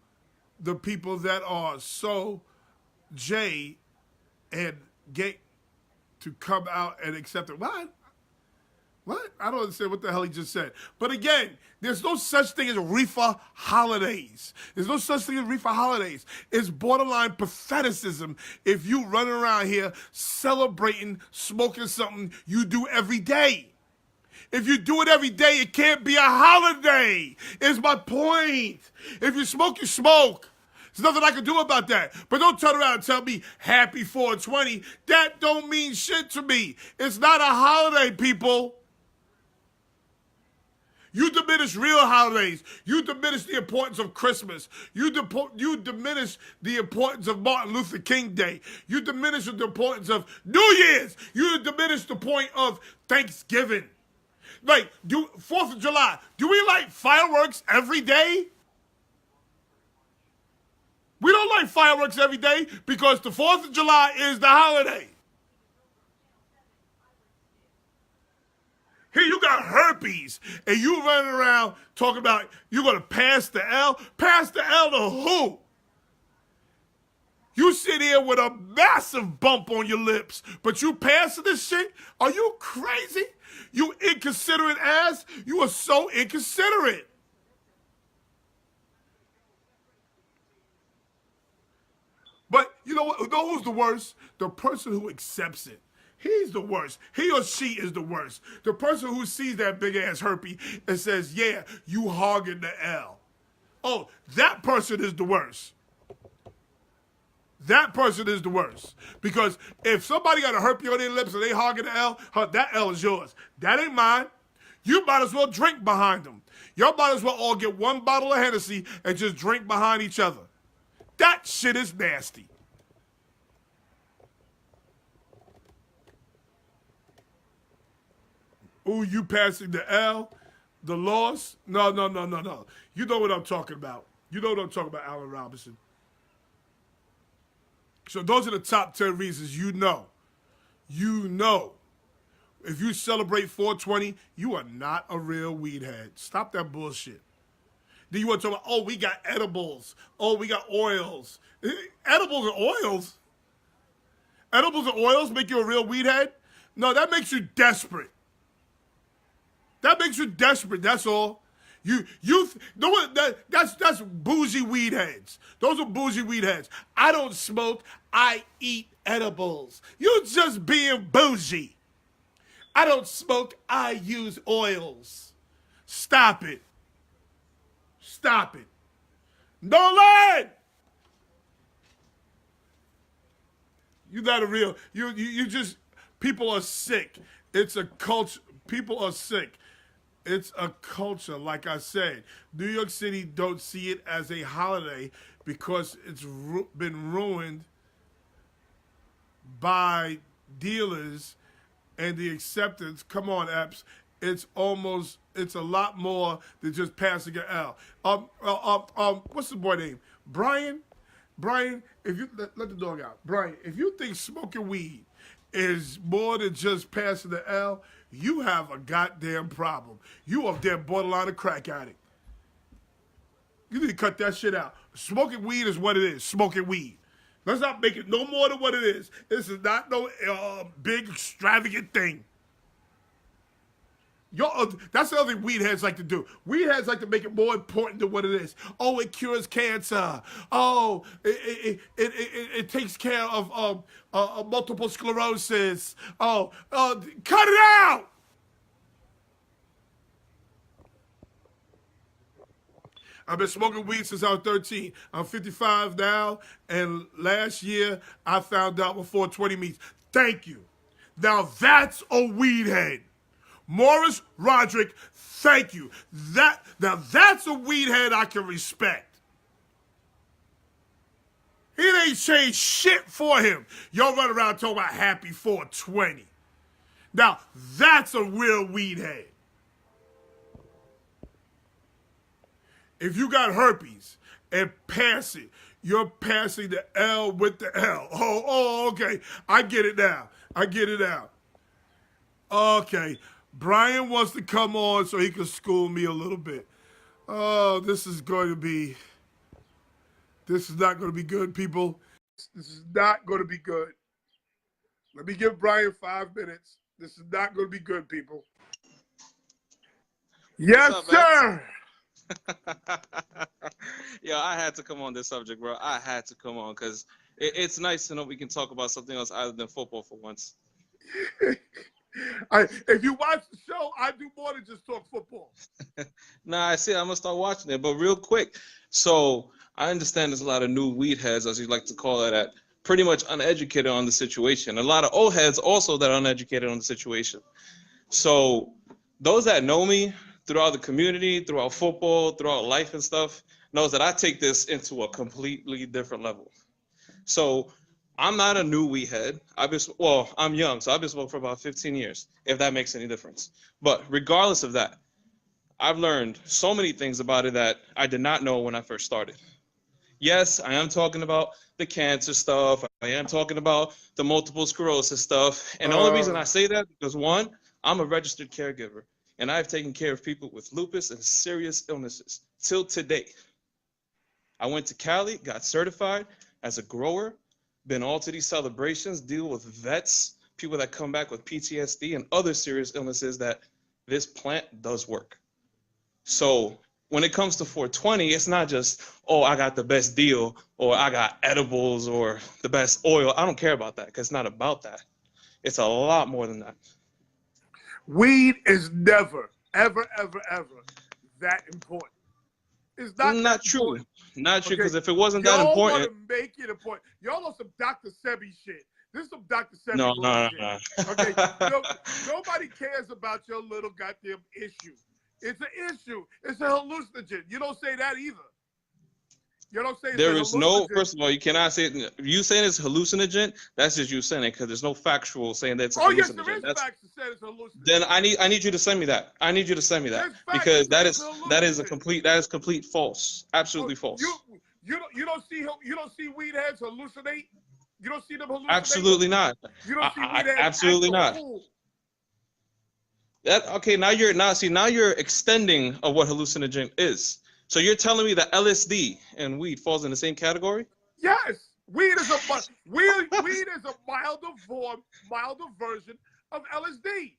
the people that are so J and gay to come out and accept it. What? I don't understand what the hell he just said. But again, there's no such thing as reefer holidays. There's no such thing as reefer holidays. It's borderline patheticism if you run around here celebrating, smoking something you do every day. If you do it every day, it can't be a holiday, is my point. If you smoke, you smoke. There's nothing I can do about that. But don't turn around and tell me happy 420. That don't mean shit to me. It's not a holiday, people. You diminish real holidays. You diminish the importance of Christmas. You diminish the importance of Martin Luther King Day. You diminish the importance of New Year's. You diminish the point of Thanksgiving. Like, 4th of July, do we light fireworks every day? We don't light fireworks every day because the 4th of July is the holiday. Here you got herpes, and you running around talking about you're going to pass the L? Pass the L to who? You sit here with a massive bump on your lips, but you passing this shit? Are you crazy? You inconsiderate ass. You are so inconsiderate. But you know what? You know who's the worst? The person who accepts it. He's the worst. He or she is the worst. The person who sees that big ass herpes and says, yeah, you hogging the L. Oh, that person is the worst. That person is the worst. Because if somebody got a herpes on their lips and they hogging the L, that L is yours. That ain't mine. You might as well drink behind them. Y'all might as well all get one bottle of Hennessy and just drink behind each other. That shit is nasty. Ooh, you passing the L, the loss? No, no, no, no, no. You know what I'm talking about. You know what I'm talking about, Allen Robinson. So those are the top 10 reasons you know. You know. If you celebrate 420, you are not a real weed head. Stop that bullshit. Then you want to talk about, oh, we got edibles. Oh, we got oils. Edibles and oils? Edibles and oils make you a real weed head? No, that makes you desperate. That makes you desperate. That's all. That's bougie weed heads. Those are bougie weed heads. I don't smoke. I eat edibles. You're just being bougie. I don't smoke. I use oils. Stop it. Stop it. NOLAN! You're not a real. You just. People are sick. It's a culture. People are sick. It's a culture, like I said. New York City don't see it as a holiday because it's been ruined by dealers and the acceptance. Come on, Epps. It's a lot more than just passing an L. What's the boy name? Brian? Brian, if you, let the dog out. Brian, if you think smoking weed is more than just passing the L, you have a goddamn problem. You are damn borderline a crack addict. You need to cut that shit out. Smoking weed is what it is. Smoking weed. Let's not make it no more than what it is. This is not no big extravagant thing. That's the other thing weed heads like to do. Weed heads like to make it more important than what it is. Oh, it cures cancer. Oh, it takes care of multiple sclerosis. Oh, cut it out! I've been smoking weed since I was 13. I'm 55 now, and last year I found out what 420 means. Thank you. Now that's a weed head. Morris Roderick, thank you. Now that's a weed head I can respect. It ain't changed shit for him. Y'all run around talking about happy 420. Now that's a real weed head. If you got herpes and pass it, you're passing the L with the L. Oh, okay. I get it now. Okay. Brian wants to come on so he can school me a little bit. Oh, this is not going to be good, people. This is not going to be good. Let me give Brian 5 minutes. This is not going to be good, people. Yes,
up,
sir.
Yo, I had to come on this subject, bro. I had to come on because it's nice to know we can talk about something else other than football for once.
If you watch the show, I do more than just talk football.
Nah, I see. I'm gonna start watching it, but real quick. So I understand there's a lot of new weed heads, as you like to call it, that pretty much uneducated on the situation. A lot of old heads also that are uneducated on the situation. So those that know me throughout the community, throughout football, throughout life and stuff, knows that I take this into a completely different level. So I'm not a new weed head. I'm young, so I've been smoking for about 15 years, if that makes any difference. But regardless of that, I've learned so many things about it that I did not know when I first started. Yes, I am talking about the cancer stuff. I am talking about the multiple sclerosis stuff. And the only reason I say that because, one, I'm a registered caregiver, and I've taken care of people with lupus and serious illnesses till today. I went to Cali, got certified as a grower, been all to these celebrations, deal with vets, people that come back with PTSD and other serious illnesses that this plant does work. So when it comes to 420, it's not just, oh, I got the best deal or I got edibles or the best oil. I don't care about that because it's not about that. It's a lot more than that.
Weed is never, ever, ever, ever that important. It's not
true.
Important.
Not true, because if it wasn't that important.
Y'all want to make it important. Y'all on some Dr. Sebi shit. This is some Dr. Sebi
No.
shit. Okay? Nobody cares about your little goddamn issue. It's an issue. It's a hallucinogen. You don't say that either. You don't say it's a
There is no,
hallucinogen.
first of all, you cannot say it. You saying it's hallucinogen, that's just you saying it because there's no factual saying that it's a
Oh yes, there
hallucinogen.
is
That's
facts that said it's a
then
hallucinogen.
I need you to send me that. I need you to send me that
There's facts
because
that say it's a
that is
hallucinogen.
complete false.
Oh,
Absolutely
you
false.
you don't see weed heads hallucinate. You don't see them hallucinate.
Absolutely not.
You don't see weed heads act
Absolutely
a
not.
fool.
That okay, now you're extending of what hallucinogen is. So you're telling me that LSD and weed falls in the same category?
Yes, weed is a milder version of LSD.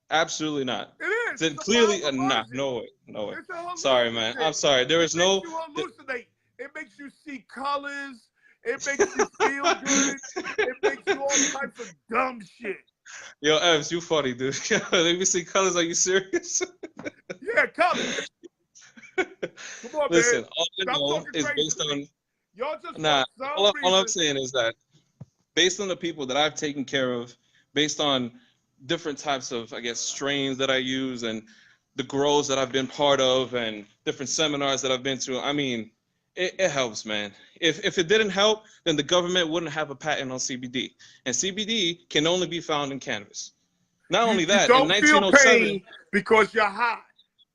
Absolutely not.
It is.
Then
It's a
clearly,
milder
nah,
version.
no way, no way.
It's a
Sorry, man. I'm
hallucinogen.
sorry. There
It
is
makes
no.
you hallucinate. It makes you see colors. It makes you feel good. It makes you all types of dumb shit.
Yo, Evs, you funny, dude. Let me see colors. Are you serious?
Yeah, colors. Come on, man.
Listen, all I
Stop
know
talking
is
crazy
based
to me.
on
Y'all just for
nah.
some
All I'm
reason.
saying is that based on the people that I've taken care of, based on different types of, I guess, strains that I use and the grows that I've been part of and different seminars that I've been to, I mean, it helps, man. If it didn't help, then the government wouldn't have a patent on CBD. And CBD can only be found in cannabis. Not only
You
that, in
don't feel
1907,
pain because you're high.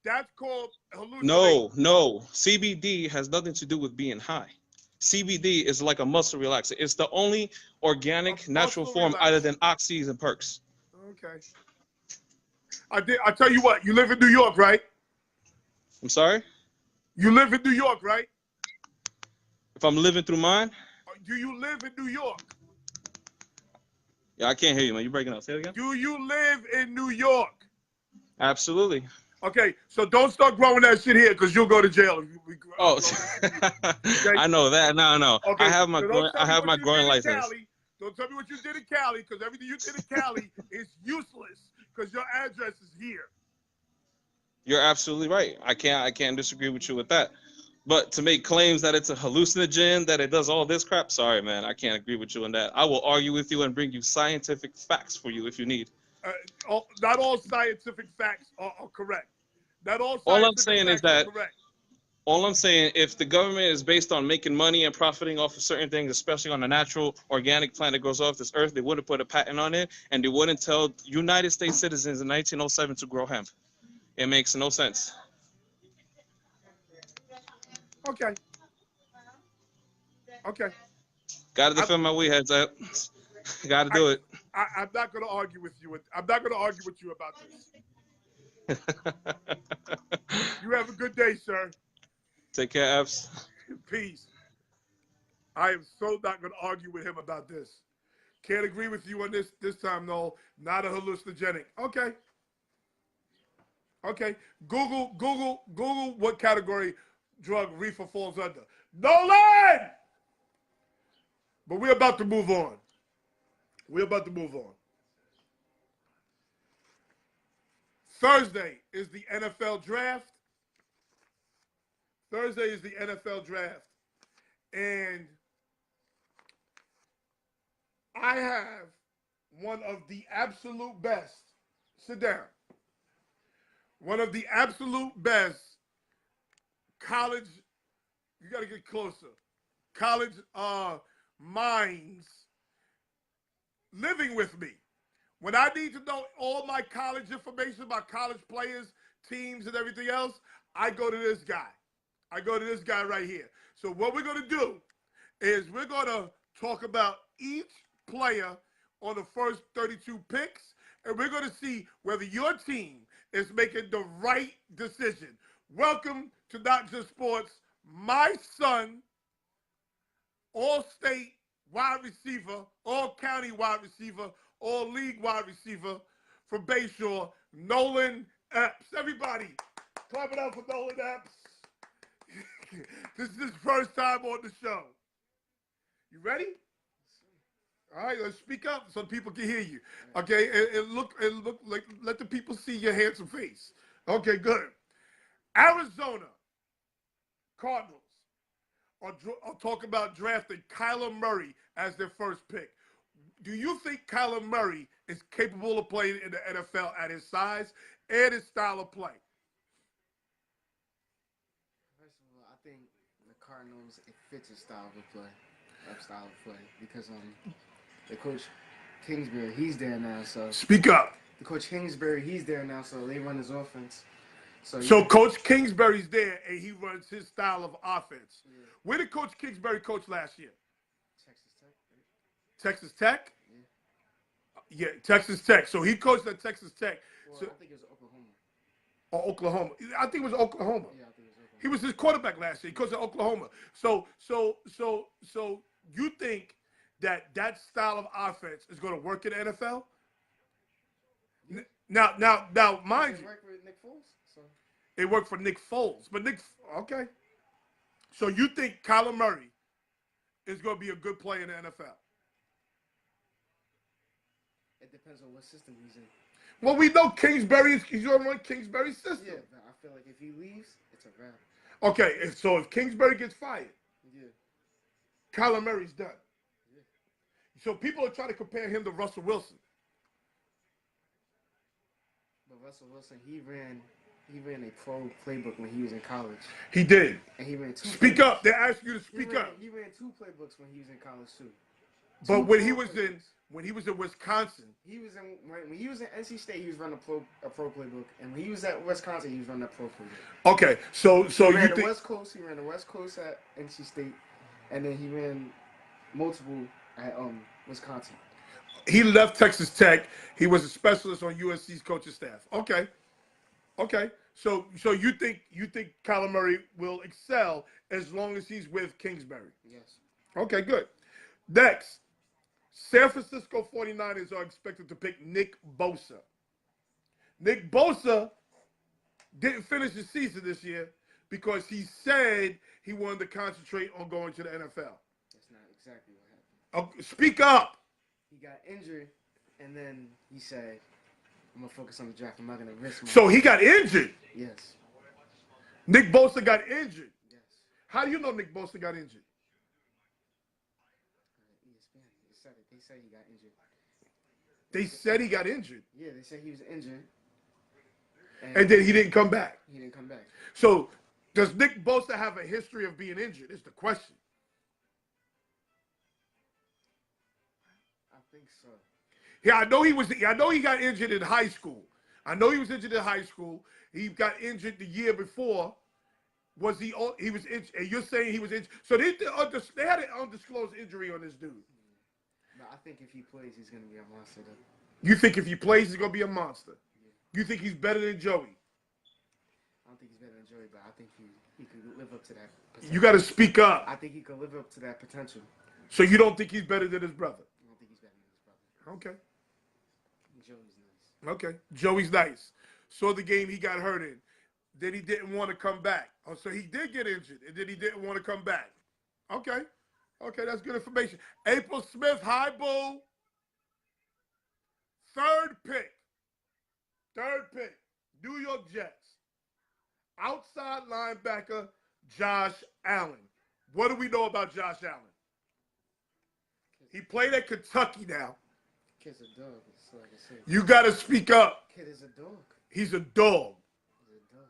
That's called hallucinate.
no, CBD has nothing to do with being high. CBD is like a muscle relaxer. It's the only
A
organic natural
muscle
form other
relaxer.
than oxys and perks.
Okay. I tell you what. You live in New York, right?
I'm sorry?
You live in New York, right?
If I'm living through mine?
Do you live in New York?
Yeah, I can't hear you, man. You breaking up. Say it again?
Do you live in New York?
Absolutely.
Okay, so don't start growing that shit here because you'll go to jail.
Oh,
Okay?
I know that. No.
Okay, so don't
I
tell me
have
what
my
you
growing
did in
license.
Cali. Don't tell me what you did in Cali because everything you did in Cali is useless because your address is here.
You're absolutely right. I can't disagree with you with that. But to make claims that it's a hallucinogen, that it does all this crap, sorry, man, I can't agree with you on that. I will argue with you and bring you scientific facts for you if you need.
Not all scientific facts are correct. Not all
All I'm
scientific
saying is
facts are
that
correct.
all I'm saying, if the government is based on making money and profiting off of certain things, especially on a natural organic plant that grows off this earth, they wouldn't put a patent on it, and they wouldn't tell United States citizens in 1907 to grow hemp. It makes no sense.
Okay. Okay.
Got to
I,
defend my weed heads out. Got to
I,
do it.
I'm not going to argue with you. I'm not going to argue with you about this. You have a good day, sir.
Take care, Fs.
Peace. I am so not going to argue with him about this. Can't agree with you on this time, no. Not a hallucinogenic. Okay. Okay. Google what category drug reefer falls under. NOLAN! But we're about to move on. We're about to move on. Thursday is the NFL draft. Thursday is the NFL draft. And I have one of the absolute best. Sit down. One of the absolute best college, you got to get closer, college minds living with me. When I need to know all my college information about college players, teams, and everything else, I go to this guy. I go to this guy right here. So what we're going to do is we're going to talk about each player on the first 32 picks, and we're going to see whether your team is making the right decision. Welcome to Not Just Sports. My son, all-state wide receiver, all-county wide receiver, all-league wide receiver from Bayshore, Nolan Epps. Everybody, clap it up for Nolan Epps. This is his first time on the show. You ready? All right, let's speak up so people can hear you. Okay, and look like, let the people see your handsome face. Okay, good. Arizona Cardinals are talking about drafting Kyler Murray as their first pick. Do you think Kyler Murray is capable of playing in the NFL at his size and his style of play?
First of all, I think the Cardinals, it fits his style of play, because the coach Kingsbury, he's there now, so
Speak up.
the coach Kingsbury, he's there now, so they run his offense. So
So Coach Kingsbury's there, and he runs his style of offense.
Yeah.
Where did Coach Kingsbury coach last year?
Texas Tech. Right?
Texas Tech?
Yeah.
Yeah, Texas Tech. So he coached at Texas Tech.
Well,
So,
I think it was Oklahoma.
or Oklahoma. I think it was Oklahoma.
Yeah, I think it was Oklahoma.
He was his quarterback last year. He coached at Oklahoma. So you think that style of offense is going to work in the NFL?
Yeah.
Now, mind
It
you,
worked with Nick Foles, so
it worked for Nick Foles. But okay. So you think Kyler Murray is going to be a good player in the NFL?
it depends on what system he's in.
Well, we know he's going to run Kingsbury's system.
Yeah, but I feel like if he leaves, it's a wrap.
Okay, so if Kingsbury gets fired,
Yeah.
Kyler Murray's done.
Yeah.
So people are trying to compare him to Russell Wilson.
But Russell Wilson, he ran a pro playbook when he was in college.
He did.
And he ran two.
Speak
playbooks.
up. They're asking you to speak up.
He ran two playbooks when he was in college too.
But when he was in Wisconsin,
he was in when he was in NC State, he was running a pro playbook, and when he was at Wisconsin, he was running a pro playbook.
okay. So
He ran
you
the
think
West Coast. He ran the West Coast at NC State, and then he ran multiple at Wisconsin.
he left Texas Tech? He was a specialist on USC's coaching staff. Okay. So you think Kyler Murray will excel as long as he's with Kingsbury?
Yes.
Okay, good. Next, San Francisco 49ers are expected to pick Nick Bosa. Nick Bosa didn't finish the season this year because he said he wanted to concentrate on going to the NFL.
That's not exactly what happened.
Okay, speak up.
He got injured, and then he said, "I'm gonna focus on the draft. I'm not gonna risk my."
So he got injured.
Yes.
Nick Bosa got injured.
Yes.
How do you know Nick Bosa got injured?
ESPN. They said it. They said he got injured.
They said he got injured.
Yeah, they said he was injured.
And then he didn't come back.
He didn't come back.
So does Nick Bosa have a history of being injured? Is the question.
I think so.
Yeah, I know he got injured in high school. I know he was injured in high school. He got injured the year before. He was injured, and you're saying he was injured. So they had an undisclosed injury on this dude.
But I think if he plays, he's gonna be a monster. Though.
You think if he plays, he's gonna be a monster? Yeah. You think he's better than Joey?
I don't think he's better than Joey, but I think he could live up to that potential.
You got to speak up.
I think he could live up to that potential.
So you don't think he's better than his brother?
I don't think he's better than his brother.
Okay.
Joey's nice.
Okay. Joey's nice. Saw the game he got hurt in. Then he didn't want to come back. Oh, so he did get injured, and then he didn't want to come back. Okay. Okay, that's good information. April Smith, hi, boo. Third pick. New York Jets. Outside linebacker, Josh Allen. What do we know about Josh Allen? He played at Kentucky now.
Kid's a dog. That's like I said.
You got to speak up.
Kid is a dog.
He's a dog.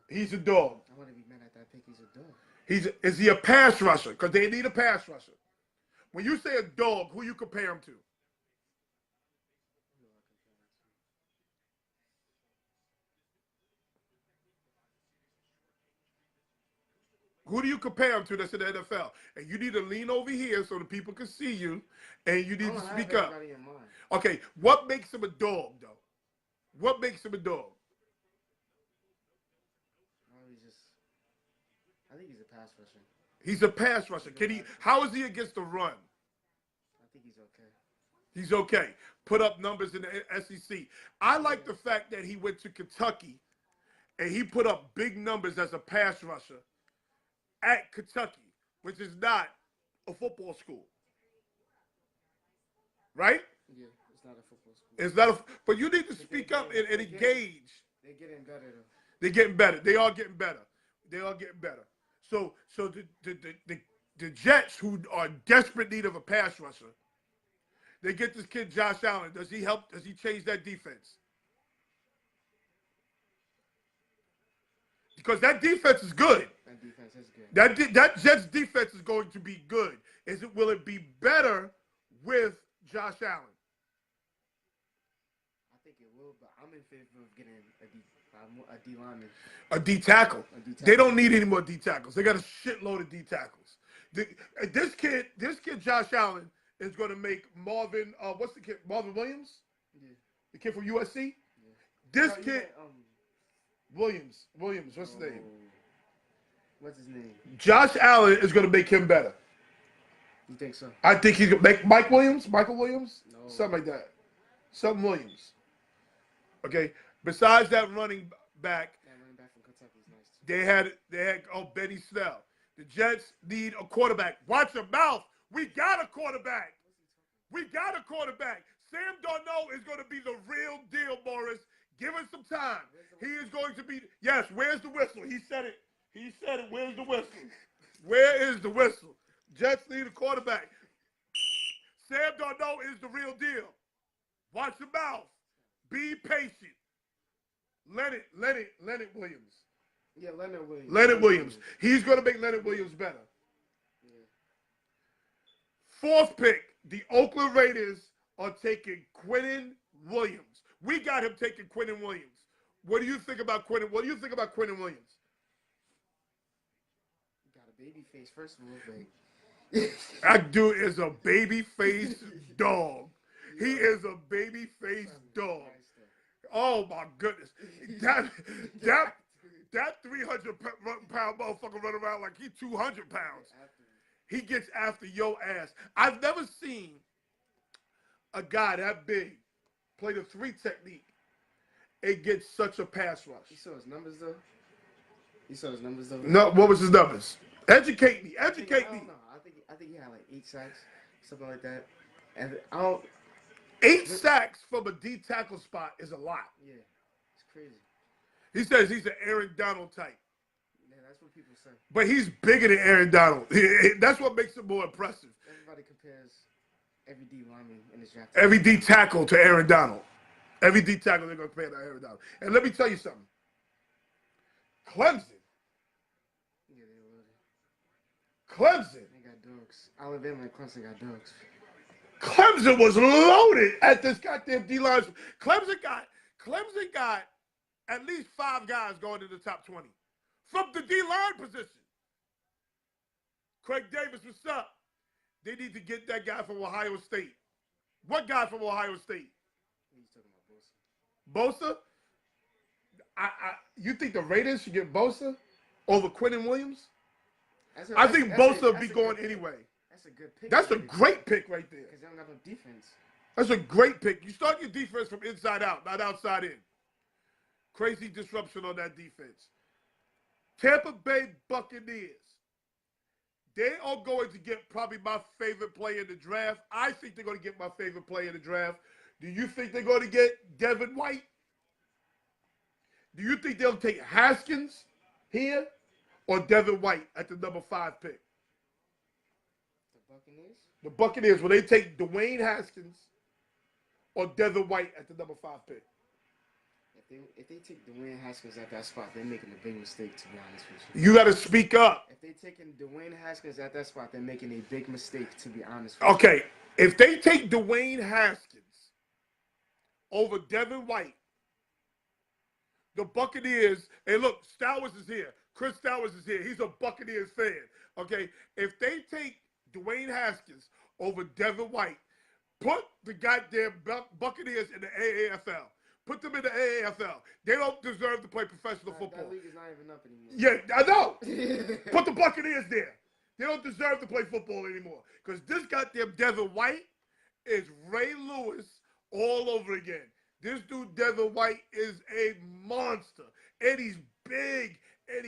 He's a dog.
I want to be mad at that pick. He's a dog.
Is he a pass rusher? Because they need a pass rusher. When you say a dog, who you compare him to? Who do you compare him to that's in the NFL? And you need to lean over here so the people can see you, and you need to speak up. Okay, what makes him a dog, though? What makes him a dog?
I think he's a pass rusher.
He's a pass rusher. How is he against the run?
I think he's okay.
He's okay. Put up numbers in the SEC. I like the fact that he went to Kentucky and he put up big numbers as a pass rusher at Kentucky, which is not a football school. Right?
Yeah, it's not a football school.
But you need to speak up and engage.
They're getting better, though.
They're getting better. They are getting better. So the Jets, who are in desperate need of a pass rusher, they get this kid Josh Allen. Does he help? Does he change that defense? Because that defense is good.
That defense is good.
That Jets defense is going to be good. Will it be better with Josh Allen?
I think it will, but I'm in favor of getting a D lineman.
A D tackle. They don't need any more D tackles. They got a shitload of D tackles. This kid, Josh Allen, is going to make Marvin. What's the kid? Marvin Williams.
Yeah.
The kid from USC.
Yeah.
This kid. Williams. What's his name?
What's his name?
Josh Allen is going to make him better.
You think so?
I think he's going to make Michael Williams,
No.
something like that. Something Williams. Okay. Besides that running back,
That running back from Kentucky is nice too.
they had Benny Snell. The Jets need a quarterback. Watch your mouth. We got a quarterback. Sam Darnold is going to be the real deal, Morris. Give us some time. He is going to be. Yes. Where's the whistle? He said it. Where's the whistle? Where is the whistle? Jets need a quarterback. Sam Darnold is the real deal. Watch your mouth. Be patient. Leonard Williams.
Yeah,
Leonard Williams. He's going to make Leonard Williams better.
Yeah.
Fourth pick, the Oakland Raiders are taking Quinnen Williams. We got him taking Quinnen Williams. What do you think about Quinnen? What do you think about Quinnen Williams?
You got a baby face, first of all, babe.
That dude is a baby-faced dog. He is a baby-faced dog. Oh my goodness. That 300-pound motherfucker run around like he's 200 pounds. He gets after your ass. I've never seen a guy that big play the 3 technique and get such a pass rush.
You saw his numbers though?
No, what was his numbers? Educate me.
I don't know. I think he had like 8 sacks, something like that. And I don't.
8 sacks from a D tackle spot is a lot.
Yeah, it's crazy.
He says he's an Aaron Donald type.
Yeah, that's what people say.
But he's bigger than Aaron Donald. That's what makes him more impressive.
Everybody compares every D lineman in this draft.
Every D tackle to Aaron Donald. Every D tackle they're going to compare to Aaron Donald. And let me tell you something. Clemson.
Yeah, they loaded.
Clemson.
They got dogs. Alabama and Clemson got dogs.
Clemson was loaded at this goddamn D-line. Clemson got at least 5 guys going to the top 20 from the D-line position. Craig Davis, what's up? They need to get that guy from Ohio State. What guy from Ohio State?
What are you talking about,
Bosa? You think the Raiders should get Bosa over Quinnen Williams? I think Bosa would be going anyway.
That's a good pick.
That's a great pick right there.
Because they don't got no defense.
That's a great pick. You start your defense from inside out, not outside in. Crazy disruption on that defense. Tampa Bay Buccaneers. They are going to get probably my favorite player in the draft. I think they're going to get my favorite player in the draft. Do you think they're going to get Devin White? Do you think they'll take Haskins here or Devin White at the number 5 pick? The Buccaneers, will they take Dwayne Haskins or Devin White at the number 5 pick?
If they take Dwayne Haskins at that spot, they're making a big mistake, to be honest with you.
You got to speak up.
If they're taking Dwayne Haskins at that spot, they're making a big mistake, to be honest with you.
Okay, if they take Dwayne Haskins over Devin White, the Buccaneers, and look, Stowers is here. Chris Stowers is here. He's a Buccaneers fan. Okay, if they take Dwayne Haskins over Devin White, put the goddamn Buccaneers in the AAFL. Put them in the AAFL. They don't deserve to play professional football.
That league is not even up anymore.
Yeah, I know. Put the Buccaneers there. They don't deserve to play football anymore. Because this goddamn Devin White is Ray Lewis all over again. This dude, Devin White, is a monster. And he's big. And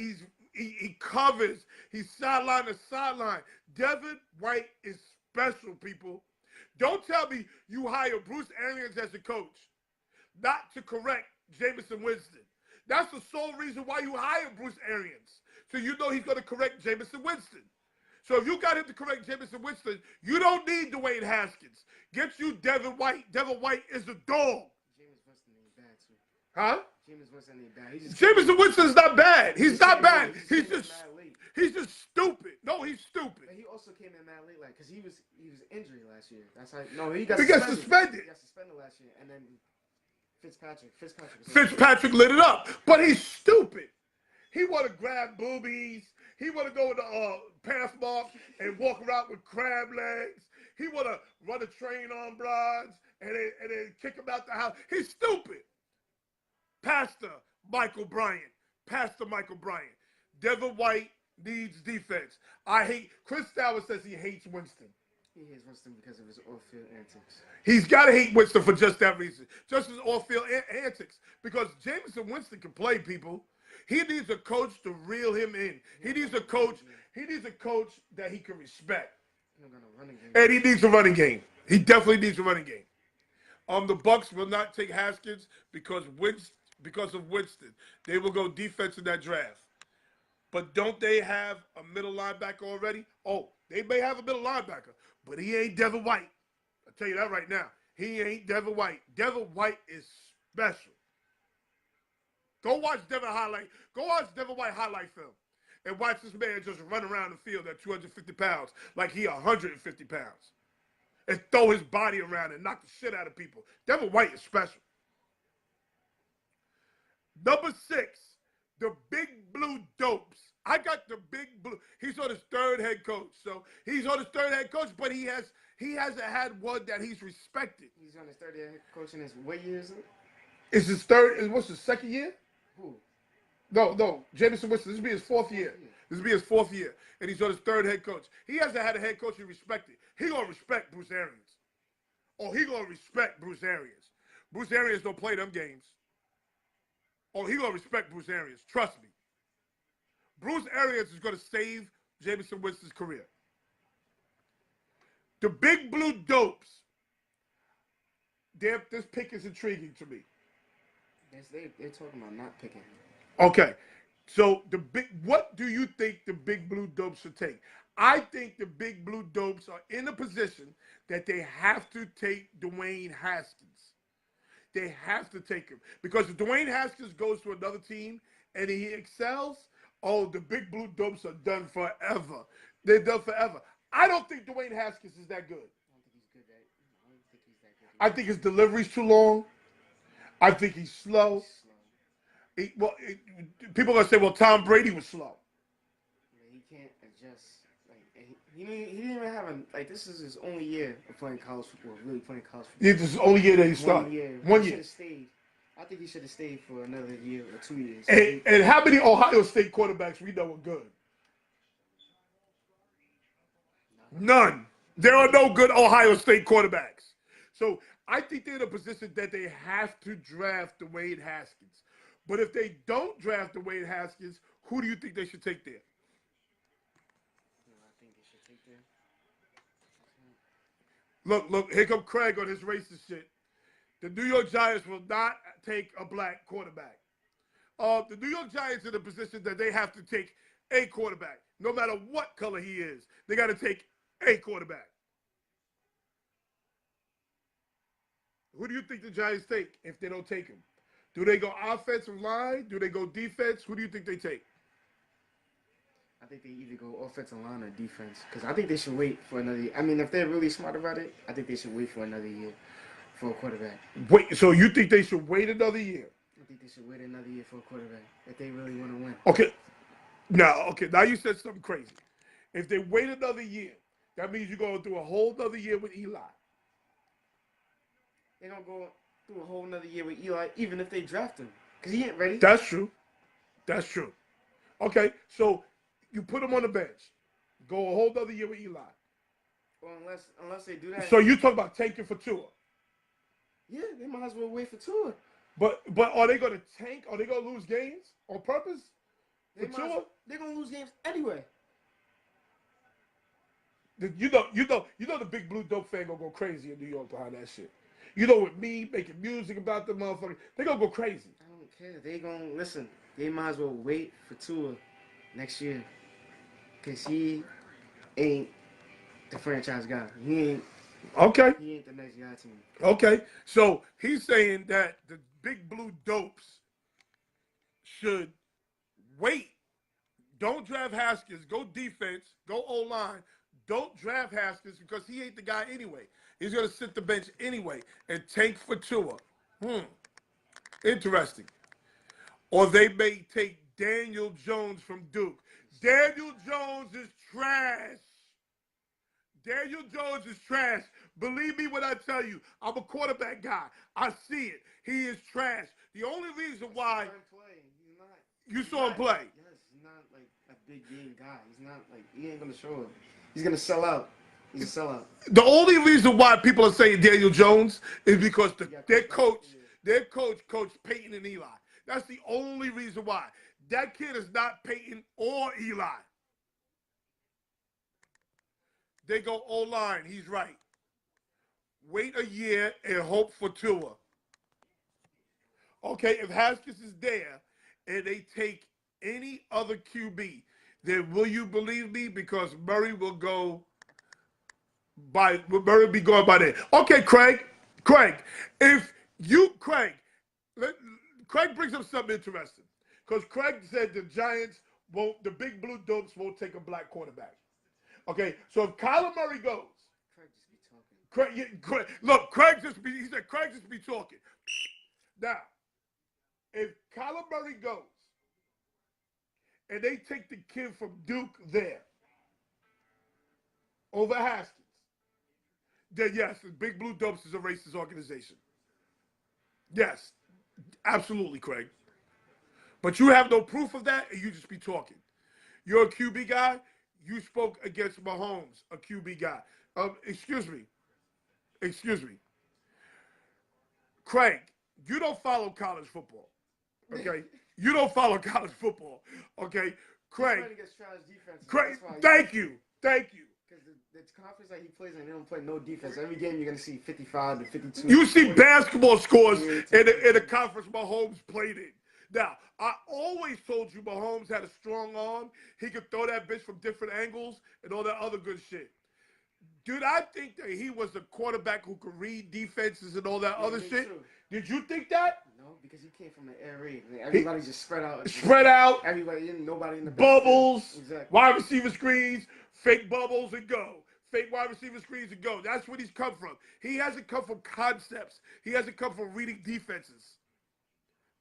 he covers. He's sideline to sideline. Devin White is special, people. Don't tell me you hire Bruce Arians as a coach not to correct Jameson Winston. That's the sole reason why you hire Bruce Arians. So you know he's going to correct Jameson Winston. So if you got him to correct Jameson Winston, you don't need Dwayne Haskins. Get you Devin White. Devin White is a dog.
Jameson Winston ain't bad, too.
Huh?
Jameson Winston ain't bad.
Jameson Winston's not bad. He's not bad. He's just stupid. No, he's stupid.
But he also came in mad late, like, because he was injured last year. That's how. No, he got
He got suspended.
He got suspended last year, and then Fitzpatrick was
Fitzpatrick lit it up, but he's stupid. He want to grab boobies. He want to go to Pathmark and walk around with crab legs. He want to run a train on broads and then kick him out the house. He's stupid. Pastor Michael Bryant. Devin White needs defense. Chris Stowers says he hates Winston.
He hates Winston because of his off-field antics.
He's got to hate Winston for just that reason. Just his off-field antics. Because Jameson Winston can play, people. He needs a coach to reel him in. He needs a coach that he can respect. And he needs a running game. He definitely needs a running game. The Bucs will not take Haskins because of Winston. They will go defense in that draft. But don't they have a middle linebacker already? Oh, they may have a middle linebacker, but he ain't Devin White. I'll tell you that right now. He ain't Devin White. Devin White is special. Go watch Devin White highlight film and watch this man just run around the field at 250 pounds like he 150 pounds and throw his body around and knock the shit out of people. Devin White is special. Number 6, the Big Blue Dopes. I got the Big Blue. He's on his 3rd head coach. So he's on his 3rd head coach, but he hasn't had one that he's respected.
He's on his 3rd head coach in his what year is it?
It's his 3rd. What's his 2nd year?
Who?
No. Jameson Winston. This will be his 4th year. This will be his 4th year. And he's on his 3rd head coach. He hasn't had a head coach he respected. He going to respect Bruce Arians. Oh, he going to respect Bruce Arians. Bruce Arians don't play them games. Oh, he going to respect Bruce Arians. Trust me. Bruce Arians is going to save Jameson Winston's career. The Big Blue Dopes. This pick is intriguing to me.
Yes, they're talking about not picking him.
Okay. So what do you think the Big Blue Dopes should take? I think the Big Blue Dopes are in a position that they have to take Dwayne Haskins. They have to take him. Because if Dwayne Haskins goes to another team and he excels, the Big Blue Dopes are done forever. They're done forever. I don't think Dwayne Haskins is that good. I think his delivery's too long. I think he's slow. People are going to say, well, Tom Brady was slow.
He can't adjust. He didn't even have this is his only year of playing college football, really playing college football.
Yeah, this is the only year that he started. 1 year.
He should have stayed. I think he should have stayed for another year or 2 years.
And how many Ohio State quarterbacks we know are good? None. There are no good Ohio State quarterbacks. So I think they're in a position that they have to draft Dwayne Haskins. But if they don't draft Dwayne Haskins, who do you think they should take there?
I think they should take there.
Look, here come Craig on his racist shit. The New York Giants will not take a black quarterback. The New York Giants are in a position that they have to take a quarterback, no matter what color he is. They got to take a quarterback. Who do you think the Giants take if they don't take him? Do they go offensive line? Do they go defense? Who do you think they take?
I think they either go offensive line or defense. Because I think they should wait for another year. I mean, if they're really smart about it, I think they should wait for another year for a quarterback.
Wait, so you think they should wait another year?
I think they should wait another year for a quarterback if they really want to win.
Okay. Now you said something crazy. If they wait another year, that means you're going through a whole other year with Eli.
They're going to go through a whole another year with Eli, even if they draft him. Because he ain't ready.
That's true. Okay, so you put him on the bench. Go a whole other year with Eli.
Well, unless they do that.
So you talk about tanking for Tua.
Yeah, they might as well wait for Tua.
But are they going to tank? Are they going to lose games on purpose?
They're going to lose games anyway.
You know the Big Blue Dope fan going to go crazy in New York behind that shit. You know, with me making music about the motherfucker, they going to go crazy.
I don't care. They going to listen. They might as well wait for Tua next year. Because he ain't the franchise guy. He ain't the next guy to me.
Okay. So he's saying that the Big Blue Dopes should wait. Don't draft Haskins. Go defense. Go O-line. Don't draft Haskins because he ain't the guy anyway. He's going to sit the bench anyway and tank for Tua. Interesting. Or they may take Daniel Jones from Duke. Daniel Jones is trash. Daniel Jones is trash. Believe me when I tell you, I'm a quarterback guy. I see it. He is trash. The only reason why you saw him play.
Yes, he's not like a big game guy. He's not like he ain't gonna show him. He's gonna sell out. He's a sellout.
The only reason why people are saying Daniel Jones is because their coach coached Peyton and Eli. That's the only reason why. That kid is not Peyton or Eli. They go O-line. He's right. Wait a year and hope for Tua. Okay, if Haskins is there and they take any other QB, then will you believe me? Because Murray will go by. Murray will be going by there. Okay, Craig, if you Craig brings up something interesting because Craig said the Giants won't, the big blue dopes won't take a black quarterback. Okay, so if Kyler Murray goes, Craig he said Craig just be talking. Now, if Kyler Murray goes and they take the kid from Duke there over Haskins, then yes, the Big Blue Dopes is a racist organization. Yes, absolutely, Craig. But you have no proof of that, and you just be talking. You're a QB guy. You spoke against Mahomes, a QB guy. Excuse me. Craig, you don't follow college football. Okay? You don't follow college football. Okay? Craig. Craig, thank you.
Because the conference that he plays in, they don't play no defense. Every game you're going to see 55 to 52.
You see basketball scores in the conference Mahomes played in. Now, I always told you Mahomes had a strong arm. He could throw that bitch from different angles and all that other good shit. Did I think that he was a quarterback who could read defenses and all that other shit?
Too.
Did you think that?
No, because he came from the air raid. Everybody just spread out. Everybody, nobody in the
bubbles,
exactly.
Wide receiver screens, fake bubbles and go. Fake wide receiver screens and go. That's where he's come from. He hasn't come from concepts. He hasn't come from reading defenses.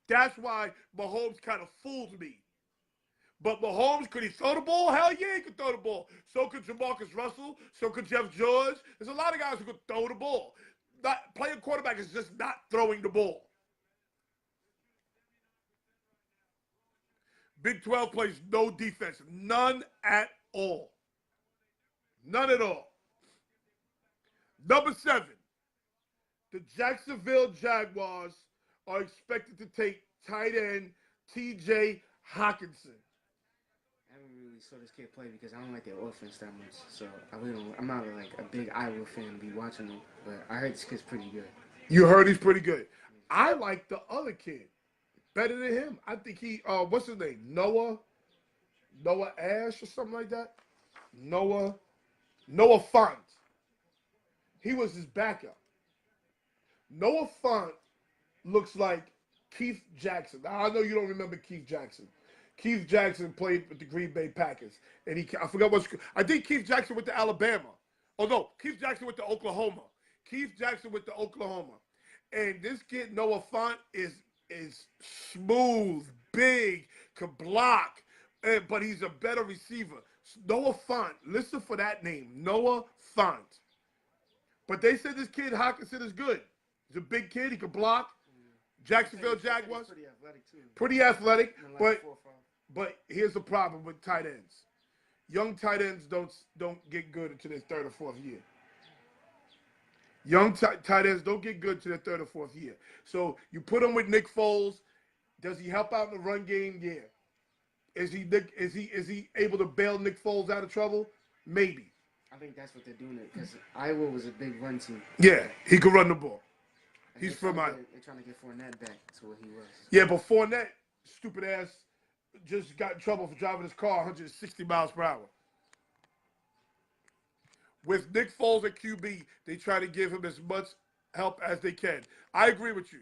That's why Mahomes kind of fooled me. But Mahomes, could he throw the ball? Hell yeah, he could throw the ball. So could Jamarcus Russell. So could Jeff George. There's a lot of guys who could throw the ball. Playing quarterback is just not throwing the ball. Big 12 plays no defense. None at all. None at all. Number 7, the Jacksonville Jaguars are expected to take tight end T.J. Hockenson.
I haven't really saw this kid play because I don't like their offense that much. So I'm not like a big Iowa fan to be watching them, but I heard this kid's pretty good.
You heard he's pretty good. I like the other kid better than him. I think he, what's his name? Noah Ash or something like that? Noah Font. He was his backup. Noah Font looks like Keith Jackson. Now, I know you don't remember Keith Jackson. Keith Jackson played with the Green Bay Packers. And I forgot what school. I think Keith Jackson went to Alabama. Oh, no. Keith Jackson went to Oklahoma. And this kid, Noah Font, is smooth, big, could block, but he's a better receiver. Noah Font. Listen for that name. Noah Font. But they said this kid, Hockenson, is good. He's a big kid. He could block. Jacksonville Jaguars.
Pretty athletic, too.
Pretty athletic,
like
but here's the problem with tight ends. Young tight ends don't get good until their third or fourth year. Young tight ends don't get good to their third or fourth year. So you put him with Nick Foles. Does he help out in the run game? Yeah. Is he able to bail Nick Foles out of trouble? Maybe.
I think that's what they're doing because Iowa was a big run team.
Yeah, he could run the ball. He's from Iowa.
They're trying to get Fournette back to what he was.
Yeah, but Fournette, stupid ass, just got in trouble for driving his car 160 miles per hour. With Nick Foles at QB, they try to give him as much help as they can. I agree with you.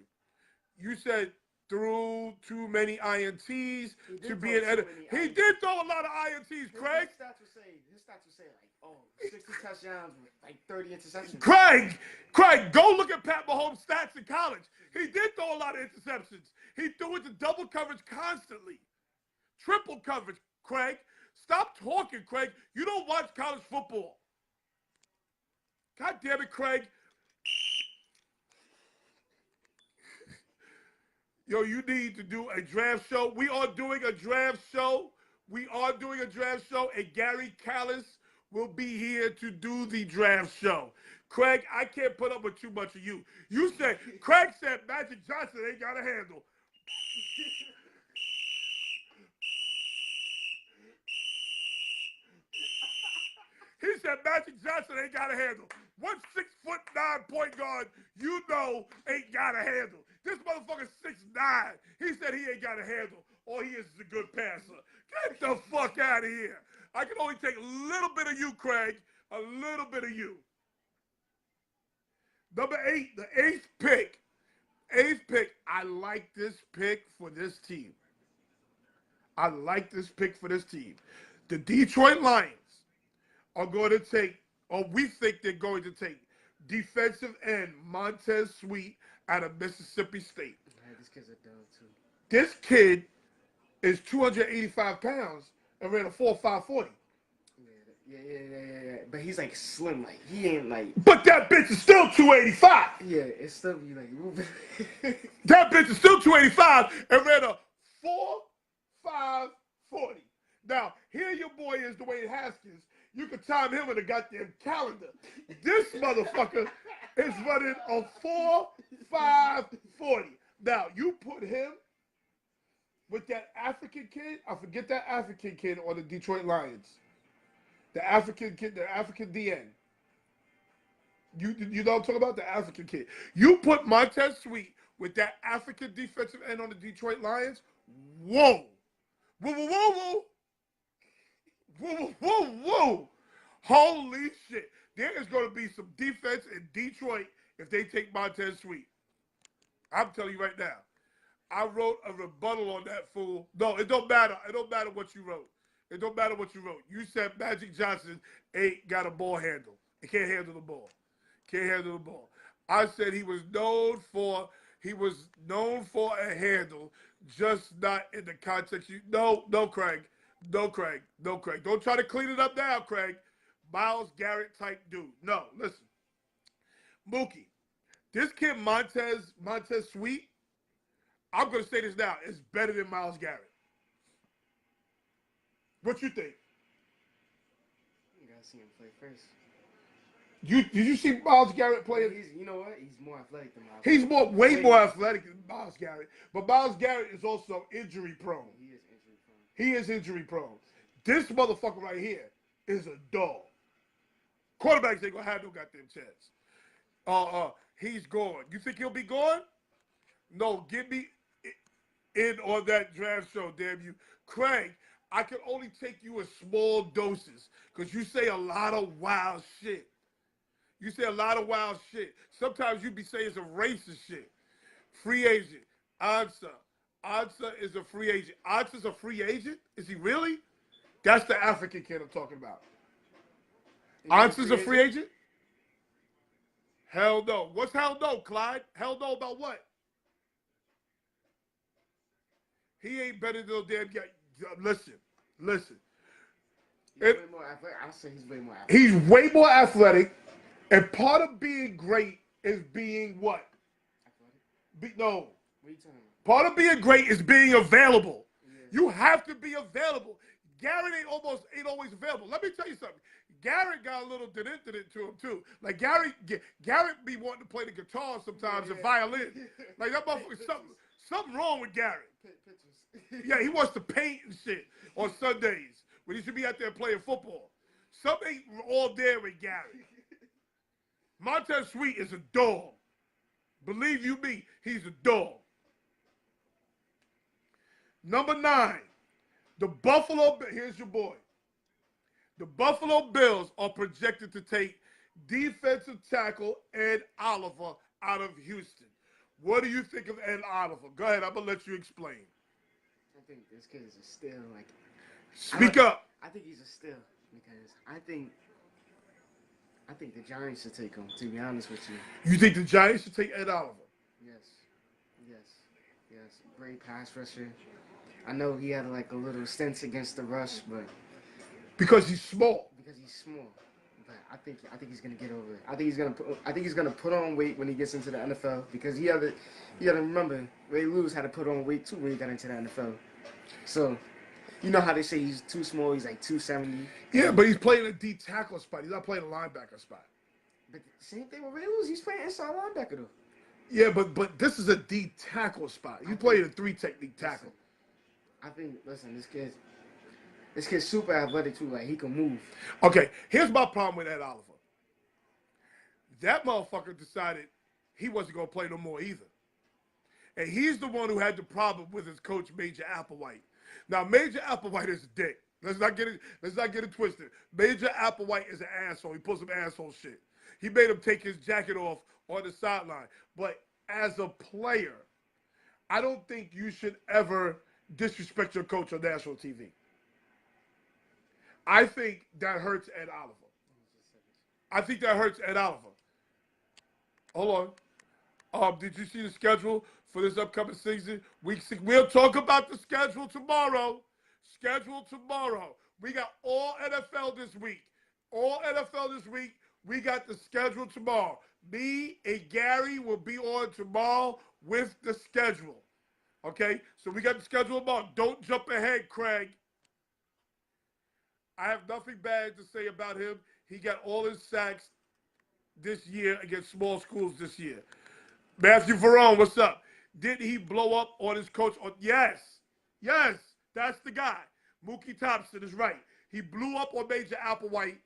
You said threw too many INTs to be an editor. He
INTs.
did throw a lot of INTs, Craig.
His stats would say like, oh, 60 touchdowns with like 30 interceptions.
Craig, go look at Pat Mahomes' stats in college. He did throw a lot of interceptions. He threw into double coverage constantly. Triple coverage, Craig. Stop talking, Craig. You don't watch college football. God damn it, Craig. Yo, you need to do a draft show. We are doing a draft show. And Gary Callis will be here to do the draft show. Craig, I can't put up with too much of you. Craig said Magic Johnson ain't got a handle. He said Magic Johnson ain't got a handle. What 6'9" point guard you know ain't got a handle? This motherfucker's 6'9". He said he ain't got a handle. All he is a good passer. Get the fuck out of here. I can only take a little bit of you, Craig. A little bit of you. Number 8, the 8th pick. 8th pick. I like this pick for this team. The Detroit Lions are going to take, or we think they're going to take, defensive end Montez Sweet out of Mississippi State.
Man, these kids are dumb too.
This kid is 285 pounds and ran a 4.5 40.
Yeah. But he's like slim, like he ain't like.
But that bitch is still 285.
Yeah, it's still be like moving.
That bitch is still 285 and ran a 4.5 40. Now, here your boy is Dwayne Haskins. You can time him in the goddamn calendar. This motherfucker is running a 4.5 40. Now, you put him with that African kid. I forget that African kid on the Detroit Lions. The African kid, the African DN. You know what I'm talking about? The African kid. You put Montez Sweet with that African defensive end on the Detroit Lions. Whoa. Whoa. Holy shit. There is going to be some defense in Detroit if they take Montez Sweet. I'm telling you right now. I wrote a rebuttal on that fool. No, it don't matter. It don't matter what you wrote. You said Magic Johnson ain't got a ball handle. He can't handle the ball. I said he was known for a handle, just not in the context. No, Craig. Don't try to clean it up now, Craig. Myles Garrett type dude. No, listen. Mookie, this kid Montez Sweet, I'm going to say this now, is better than Myles Garrett. What you think?
You gotta see him play first.
Did you see Myles Garrett play?
You know what? He's more athletic than Myles.
He's way more athletic than Myles Garrett. But Myles Garrett is also injury prone. He is injury prone. This motherfucker right here is a dog. Quarterbacks ain't gonna have no goddamn chance. He's gone. You think he'll be gone? No, get me in on that draft show, damn you. Craig, I can only take you in small doses because you say a lot of wild shit. Sometimes you be saying some racist shit. Free agent. Answer is a free agent. Answer's a free agent? Is he really? That's the African kid I'm talking about. Answer's a free agent? Hell no. What's hell no, Clyde? Hell no about what? He ain't better than no damn guy. Listen.
He's way more athletic. I'll say he's way more athletic.
He's way more athletic, and part of being great is being what?
Athletic?
No.
What are you talking about?
Part of being great is being available. Yeah. You have to be available. Garrett ain't always available. Let me tell you something. Garrett got a little to him too. Like Garrett be wanting to play the guitar sometimes and violin. Like that motherfucker, something wrong with Garrett.
Pictures.
Yeah, he wants to paint and shit on Sundays when he should be out there playing football. Something ain't all there with Garrett. Montez Sweet is a dog. Believe you me, he's a dog. Number 9, here's your boy. The Buffalo Bills are projected to take defensive tackle Ed Oliver out of Houston. What do you think of Ed Oliver? Go ahead. I'm gonna let you explain.
I think this kid is a steal. Like,
Speak up.
I think he's a steal because I think the Giants should take him. To be honest with you.
You think the Giants should take Ed Oliver?
Yes, yes, yes. Great pass rusher. I know he had like a little stint against the rush, but
Because he's small.
because he's small. But I think he's gonna get over it. I think he's gonna put on weight when he gets into the NFL because you gotta remember Ray Lewis had to put on weight too when he got into the NFL. So you know how they say he's too small. He's like 270.
Yeah, but he's playing a D tackle spot. He's not playing a linebacker spot.
But same thing with Ray Lewis. He's playing inside linebacker though.
Yeah, but this is a D tackle spot. You playing a 3 technique tackle.
I think this kid's super athletic too. Like he can move.
Okay, here's my problem with Ed Oliver. That motherfucker decided he wasn't gonna play no more either. And he's the one who had the problem with his coach, Major Applewhite. Now, Major Applewhite is a dick. Let's not get it twisted. Major Applewhite is an asshole. He pulls some asshole shit. He made him take his jacket off on the sideline. But as a player, I don't think you should ever disrespect your coach on national TV. I think that hurts Ed Oliver. I think that hurts Ed Oliver. Hold on. Did you see the schedule for this upcoming season? We'll talk about the schedule tomorrow. We got all NFL this week. We got the schedule tomorrow. Me and Gary will be on tomorrow with the schedule. Okay? So we got the schedule tomorrow. Don't jump ahead, Craig. I have nothing bad to say about him. He got all his sacks this year against small schools this year. Matthew Verone, what's up? Didn't he blow up on his coach? Yes, that's the guy. Mookie Thompson is right. He blew up on Major Applewhite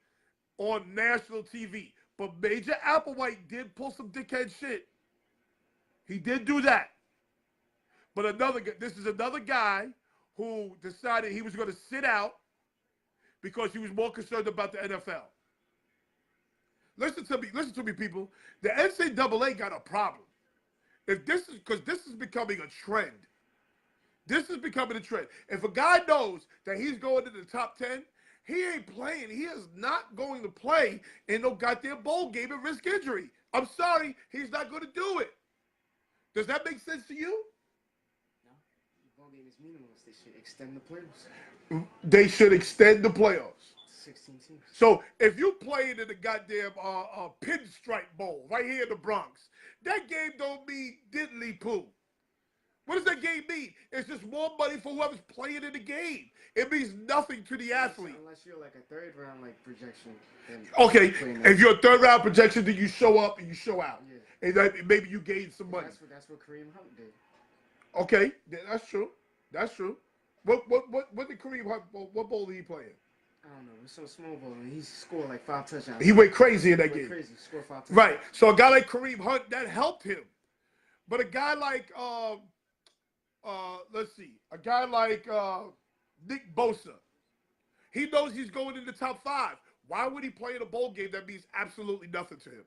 on national TV. But Major Applewhite did pull some dickhead shit. He did do that. But this is another guy who decided he was going to sit out because he was more concerned about the NFL. Listen to me, people. The NCAA got a problem. Because this is becoming a trend. If a guy knows that he's going to the top 10, he ain't playing. He is not going to play in no goddamn bowl game and risk injury. I'm sorry, he's not going to do it. Does that make sense to you?
No. The bowl game is meaningless. They should extend the playoffs.
They should extend the playoffs.
16 teams.
So if you played in the goddamn pinstripe bowl right here in the Bronx, that game don't mean diddly poo. What does that game mean? It's just more money for whoever's playing in the game. It means nothing to the athlete.
Unless you're like a third round projection.
Okay, if you're a third round projection, then you show up and you show out.
Yeah.
And that, maybe you gain some money.
That's what Kareem Hunt did.
Okay, that's true. What did Kareem Hunt, what bowl did he play in?
I don't know. It's so small ball. He scored like 5 touchdowns.
He went crazy in that game.
Crazy. Scored 5 touchdowns.
Right. So a guy like Kareem Hunt, that helped him. But a guy like a guy like Nick Bosa, he knows he's going in the top 5. Why would he play in a bowl game that means absolutely nothing to him?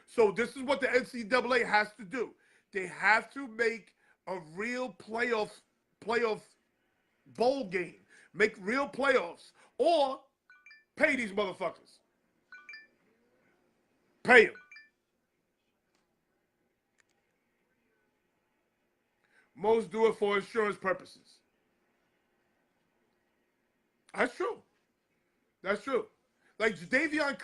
So this is what the NCAA has to do. They have to make a real playoff bowl game. Make real playoffs. Or pay these motherfuckers. Pay them. Most do it for insurance purposes. That's true. Like Jadeveon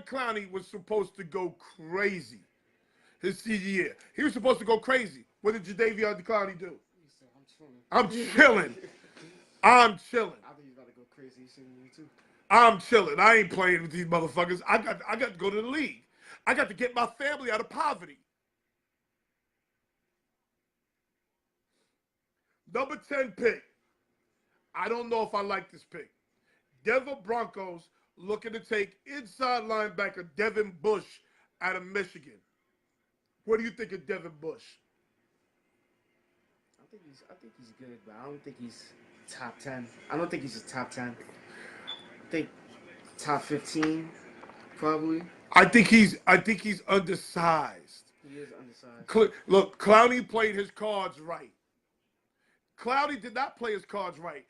Clowney was supposed to go crazy his senior year. He was supposed to go crazy. What did Jadeveon Clowney do?
He said,
I'm chilling.
I think he's about to go crazy senior year too.
I'm chilling. I ain't playing with these motherfuckers. I got to go to the league. I got to get my family out of poverty. Number 10 pick. I don't know if I like this pick. Denver Broncos looking to take inside linebacker Devin Bush out of Michigan. What do you think of Devin Bush?
I think he's good, but I don't think he's top 10. I don't think he's a top 10. I think top 15, probably.
I think he's undersized.
He is undersized.
Look, Clowney played his cards right. Clowney did not play his cards right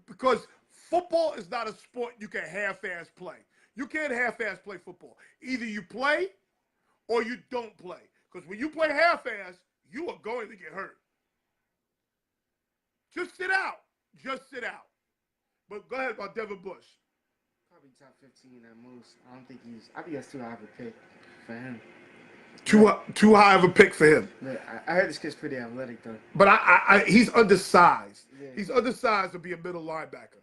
because football is not a sport you can half-ass play. You can't half-ass play football. Either you play or you don't play. Because when you play half-ass, you are going to get hurt. Just sit out. Just sit out. But go ahead about Devin Bush.
Probably top 15 at most. I think that's too high of a pick for him.
Too high of a pick for him.
But I heard this kid's pretty athletic, though.
But he's undersized.
Yeah.
He's undersized to be a middle linebacker.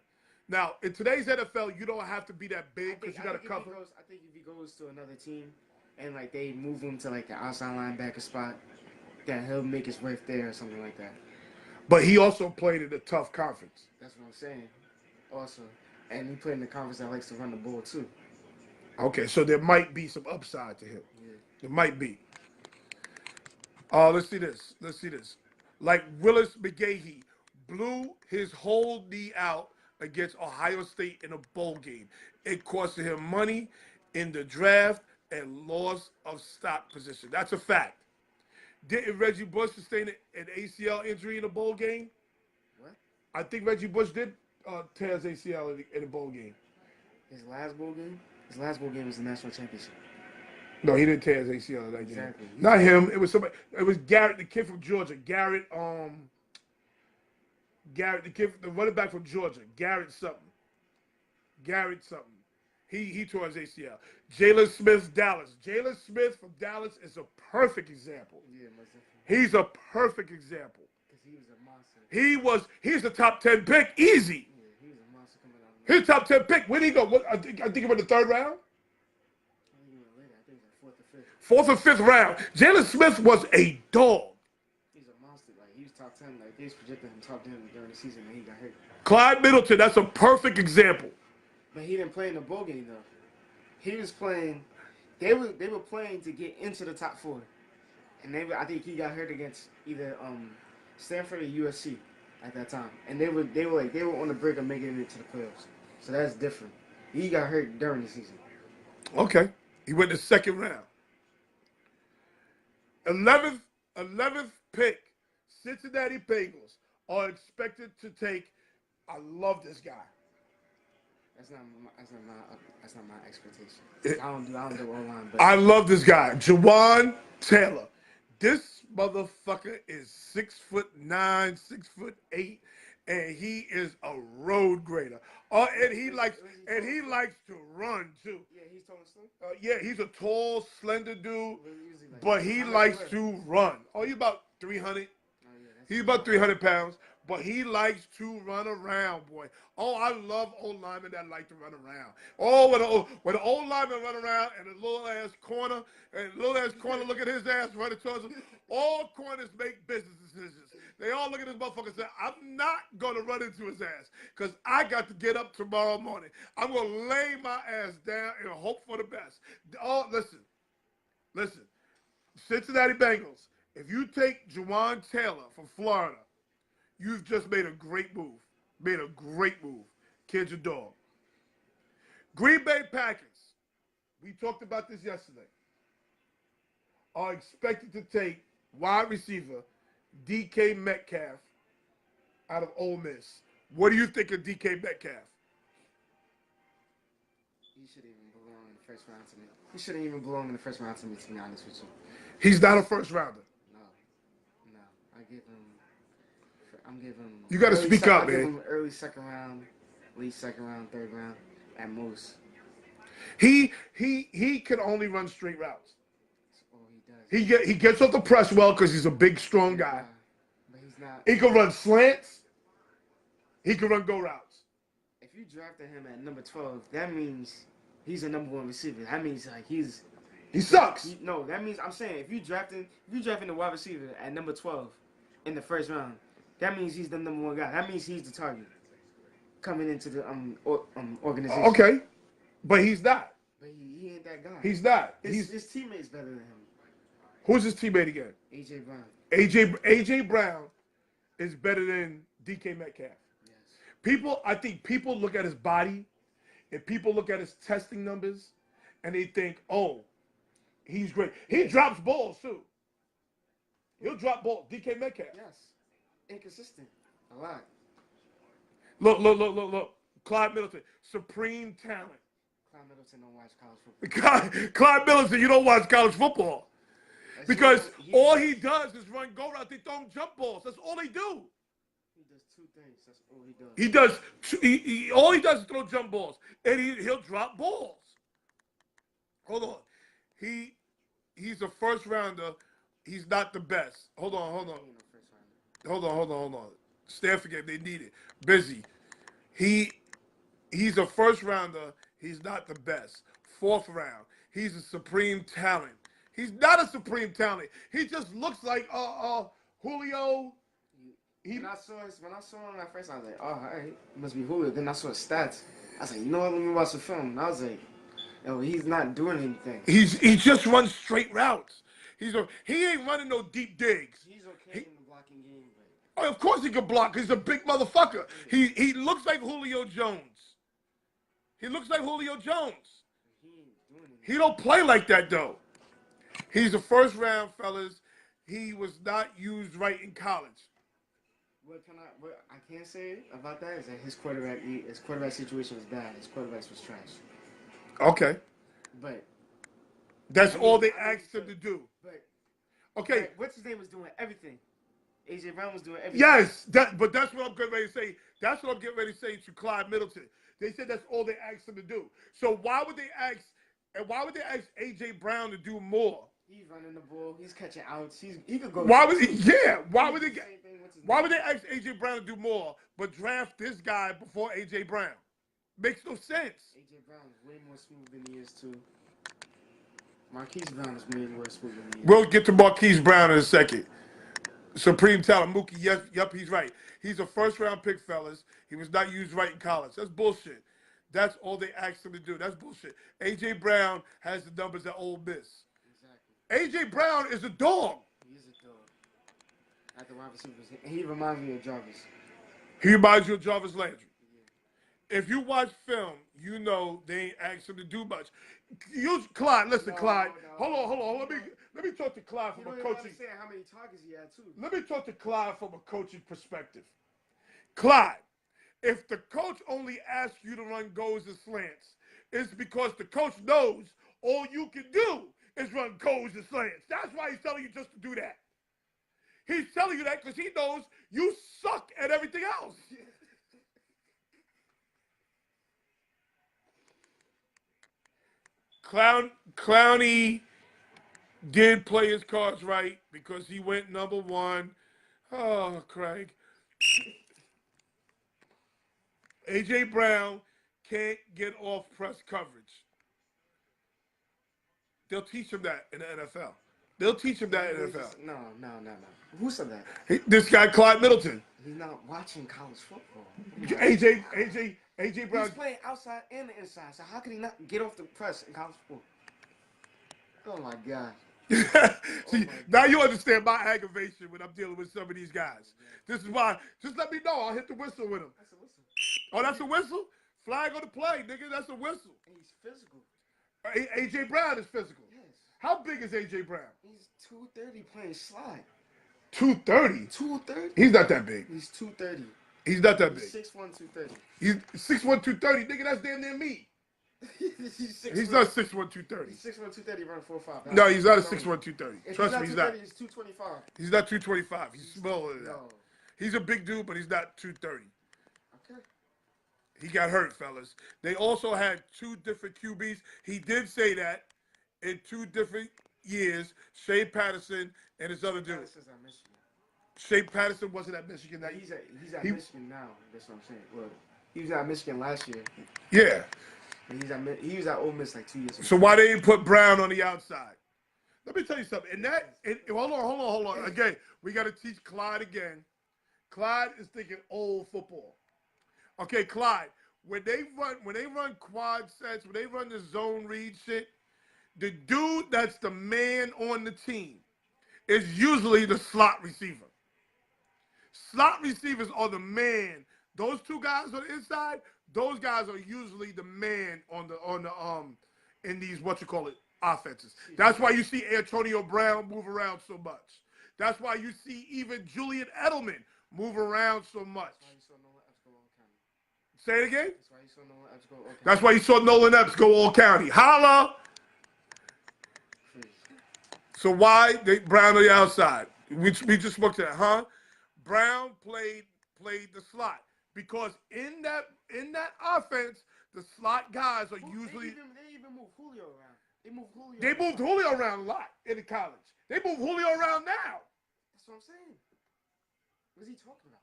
Now, in today's NFL, you don't have to be that big because you got to cover.
I think if he goes to another team and, like, they move him to, like, the outside linebacker spot, that he'll make his worth there or something like that.
But he also played in a tough conference.
That's what I'm saying. Also. And he played in the conference that likes to run the ball, too.
Okay, so there might be some upside to him.
Yeah.
There might be. Let's see this. Like Willis McGahee blew his whole knee out against Ohio State in a bowl game. It cost him money in the draft and loss of stock position. That's a fact. Didn't Reggie Bush sustain an ACL injury in a bowl game?
What?
I think Reggie Bush did tear his ACL in a bowl game.
His last bowl game? His last bowl game was the national championship.
No, he didn't tear his ACL in that game.
Exactly.
Not him. It was somebody. It was Garrett, the kid from Georgia. Garrett, the kid, the running back from Georgia. Garrett something. He tore his ACL. Jalen Smith's Dallas. Jalen Smith from Dallas is a perfect example.
Yeah, most definitely.
He's a perfect example.
Because he was a monster.
He's a top 10 pick, easy.
Yeah, he was a monster coming out of the
He's a top 10 pick. Where did he go? I think he went the third round.
I think he went later. I think it was like 4th or 5th.
Fourth or fifth round. Jalen Smith was a dog.
He's a monster. Like, he was top 10. Like, they was projecting him top 10 during the season, and he got hurt.
Clyde Middleton, that's a perfect example.
But he didn't play in the bowl game, though. He was playing. They were playing to get into the top 4, and I think he got hurt against either Stanford or USC at that time, and they were on the brink of making it to the playoffs. So that's different. He got hurt during the season.
Okay, he went the second round. 11th pick, Cincinnati Bengals are expected to take. I love this guy.
That's not my expectation. I don't do online, but
I love this guy, Jawan Taylor. This motherfucker is 6'9", 6'8", and he is a road grader. And he likes to run too.
Yeah, he's tall and slim.
Yeah, he's a tall, slender dude,
Like,
but he likes to run. Oh, he's about 300. He's about 300 pounds, but he likes to run around, boy. Oh, I love old linemen that like to run around. Oh, when the old lineman run around and the little ass corner look at his ass running towards him. All corners make business decisions. They all look at this motherfucker and say, I'm not going to run into his ass because I got to get up tomorrow morning. I'm going to lay my ass down and hope for the best. Oh, listen. Cincinnati Bengals, if you take Jawan Taylor from Florida, you've just made a great move. Kid's a dog. Green Bay Packers, we talked about this yesterday, are expected to take wide receiver DK Metcalf out of Ole Miss. What do you think of DK Metcalf?
He shouldn't even belong in the first round to me. He shouldn't even belong in the first round to me, to be honest with you.
He's not a first rounder.
No. I'm giving him.
You got to speak up, man.
I give him early second round, late second round, third round, at most.
He can only run straight routes.
Oh, he does.
He gets off the press well because he's a big, strong guy.
But he's not.
He can run slants. He can run go routes.
If you drafted him at number 12, that means he's a number 1 receiver. That means like he
sucks.
That means I'm saying if you drafting the wide receiver at number 12 in the first round, that means he's the number 1 guy. That means he's the target coming into the organization.
Okay, but he's not.
But he ain't that guy.
He's not.
His teammate's better than him.
Who's his teammate again?
AJ Brown.
AJ Brown is better than DK Metcalf.
Yes.
I think people look at his body and people look at his testing numbers and they think, oh, he's great. He drops balls too. He'll drop balls. DK Metcalf.
Yes. Inconsistent. A lot.
Look. Clyde Middleton, supreme talent.
Clyde Middleton don't watch college football.
Clyde Middleton, you don't watch college football.
That's
Because
he
all he does is run go routes. They throw him jump balls. That's all they do.
He does two things. That's all he does.
All he does is throw jump balls. And he'll drop balls. Hold on. He's a first rounder. He's not the best. Hold on.
He ain't no first rounder.
Hold on. Stanford game, they need it. Busy. He's a first rounder. He's not the best. Fourth round. He's a supreme talent. He's not a supreme talent. He just looks like Julio.
When I saw him at first, I was like, oh, all right, it must be Julio. Then I saw his stats. I was like, you know what? Let me watch the film. And I was like, yo, he's not doing anything.
He just runs straight routes. He ain't running no deep digs.
He's okay in the blocking game, but
Oh, of course he can block. He's a big motherfucker. He looks like Julio Jones. He looks like Julio Jones.
he ain't doing anything.
He don't play like that though. He's a first round, fellas. He was not used right in college.
What I can say about that is that his quarterback situation was bad. His quarterbacks was trash.
Okay.
But
That's all they asked him to do.
But
Okay.
what's his name was doing everything. AJ Brown was doing everything.
Yes, but that's what I'm getting ready to say. That's what I'm getting ready to say to Clyde Middleton. They said that's all they asked him to do. So why would they ask AJ Brown to do more?
He's running the ball. He's catching outs. He could go.
Why would they
Why
ask AJ Brown to do more but draft this guy before AJ Brown? Makes no sense.
AJ Brown is way more smooth than he is too. Marquise Brown is way more smooth than he is.
We'll get to Marquise Brown in a second. Supreme talent, Mookie. Yes, yep, he's right. He's a first-round pick, fellas. He was not used right in college. That's bullshit. That's all they asked him to do. That's bullshit. AJ Brown has the numbers at Ole Miss.
Exactly.
AJ Brown is a dog.
He is a dog. At the wide receivers, he reminds me of Jarvis.
He reminds you of Jarvis Landry. If you watch film, you know they ain't asked him to do much. Clyde, listen, Clyde.
No.
Hold on. Let me talk to Clyde
You
from
don't
a
even
coaching.
understand how many targets he had too.
Let me talk to Clyde from a coaching perspective. Clyde, if the coach only asks you to run goals and slants, it's because the coach knows all you can do is run goals and slants. That's why he's telling you just to do that. He's telling you that because he knows you suck at everything else. Clowney did play his cards right because he went number one. Oh, Craig. AJ Brown can't get off press coverage. They'll teach him that in the NFL. They'll teach him that in the NFL.
No. Who said that?
This guy, Clyde Middleton.
He's not watching college football.
AJ Brown.
He's playing outside and the inside, so how can he not get off the press in college football? Oh my God.
See, now you understand my aggravation when I'm dealing with some of these guys. This is why, just let me know. I'll hit the whistle with him.
That's a whistle.
Oh, that's a whistle? Flag on the play, nigga. That's a whistle.
And he's physical.
AJ Brown is physical.
Yes.
How big is AJ Brown?
He's 230 playing slide.
230?
230?
He's not that big.
He's 230.
He's not that big.
He's 6'1", 230.
He's 6'1", 230. Nigga, that's damn near me. He's not 6'1", 230.
He's 6'1", 230, running 4.5.
No, he's not a 6'1", 230.
If
Trust me, he's not.
He's 225.
He's not 225. He's smaller than that.
No.
He's a big dude, but he's not 230.
Okay.
He got hurt, fellas. They also had two different QBs. He did say that in 2 different years. Shea Patterson and his other dude.
Patterson's at Michigan.
Shea Patterson wasn't at Michigan.
He's at Michigan now. That's what I'm saying. Well, he was at Michigan last year.
Yeah.
And he was at Ole Miss like 2 years ago.
So why they didn't put Brown on the outside? Let me tell you something. Hold on. Again, we got to teach Clyde again. Clyde is thinking old football. Okay, Clyde. When they run quad sets, when they run the zone read shit, the dude that's the man on the team is usually the slot receiver. Slot receivers are the man. Those two guys on the inside, those guys are usually the man on the in these offenses. That's why you see Antonio Brown move around so much. That's why you see even Julian Edelman move around so much. Say it again? That's why you saw Nolan Epps go all county. Holla! So why they Brown on the outside? We just looked at it, huh? Brown played the slot because in that offense, the slot guys are usually
They even move Julio around.
they moved Julio around a lot in the college. They move Julio around now.
That's what I'm saying. What is he talking about?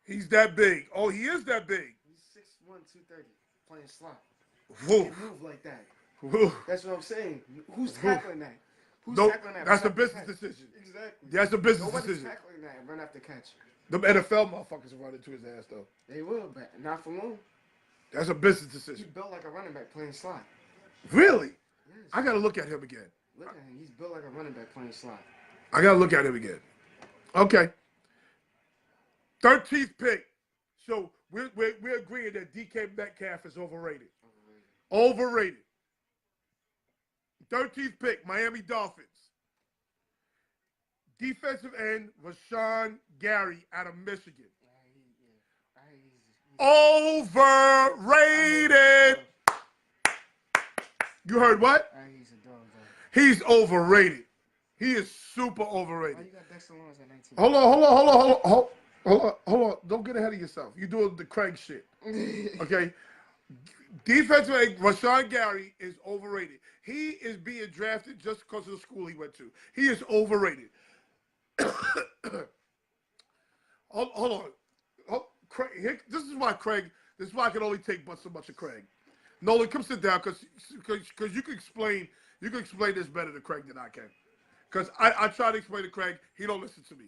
He's that big. Oh, he is that big.
He's 6'1", 230, playing slot.
Woof.
He move like that.
Woof.
That's what I'm saying. Who's tackling that? Who's
No,
tackling that?
that's a
Run after
business
catch.
decision.
Exactly.
That's a business
Nobody's
decision.
tackling that and run after catch.
The NFL motherfuckers will run into his ass though.
They will, but not for long.
That's a business
He's
decision.
built like a running back playing slot.
Really?
Yes.
I gotta look at him again.
Look at him. He's built like a running back playing slot.
I gotta look at him again. Okay. 13th pick. So we're agreeing that DK Metcalf is overrated. Overrated. 13th pick, Miami Dolphins. Defensive end, Rashawn Gary out of Michigan. Overrated. You heard what?
He's a dog, though.
He's overrated. He is super
Why
overrated.
you got Dexter Lawrence at 19?
Hold on. Don't get ahead of yourself. You're doing the Craig shit. Okay? Defensive end, Rashawn Gary is overrated. He is being drafted just because of the school he went to. He is overrated. Hold on. Craig, this is why I can only take but so much of Craig. Nolan, come sit down because you can explain this better to Craig than I can. Because I try to explain to Craig, he don't listen to me.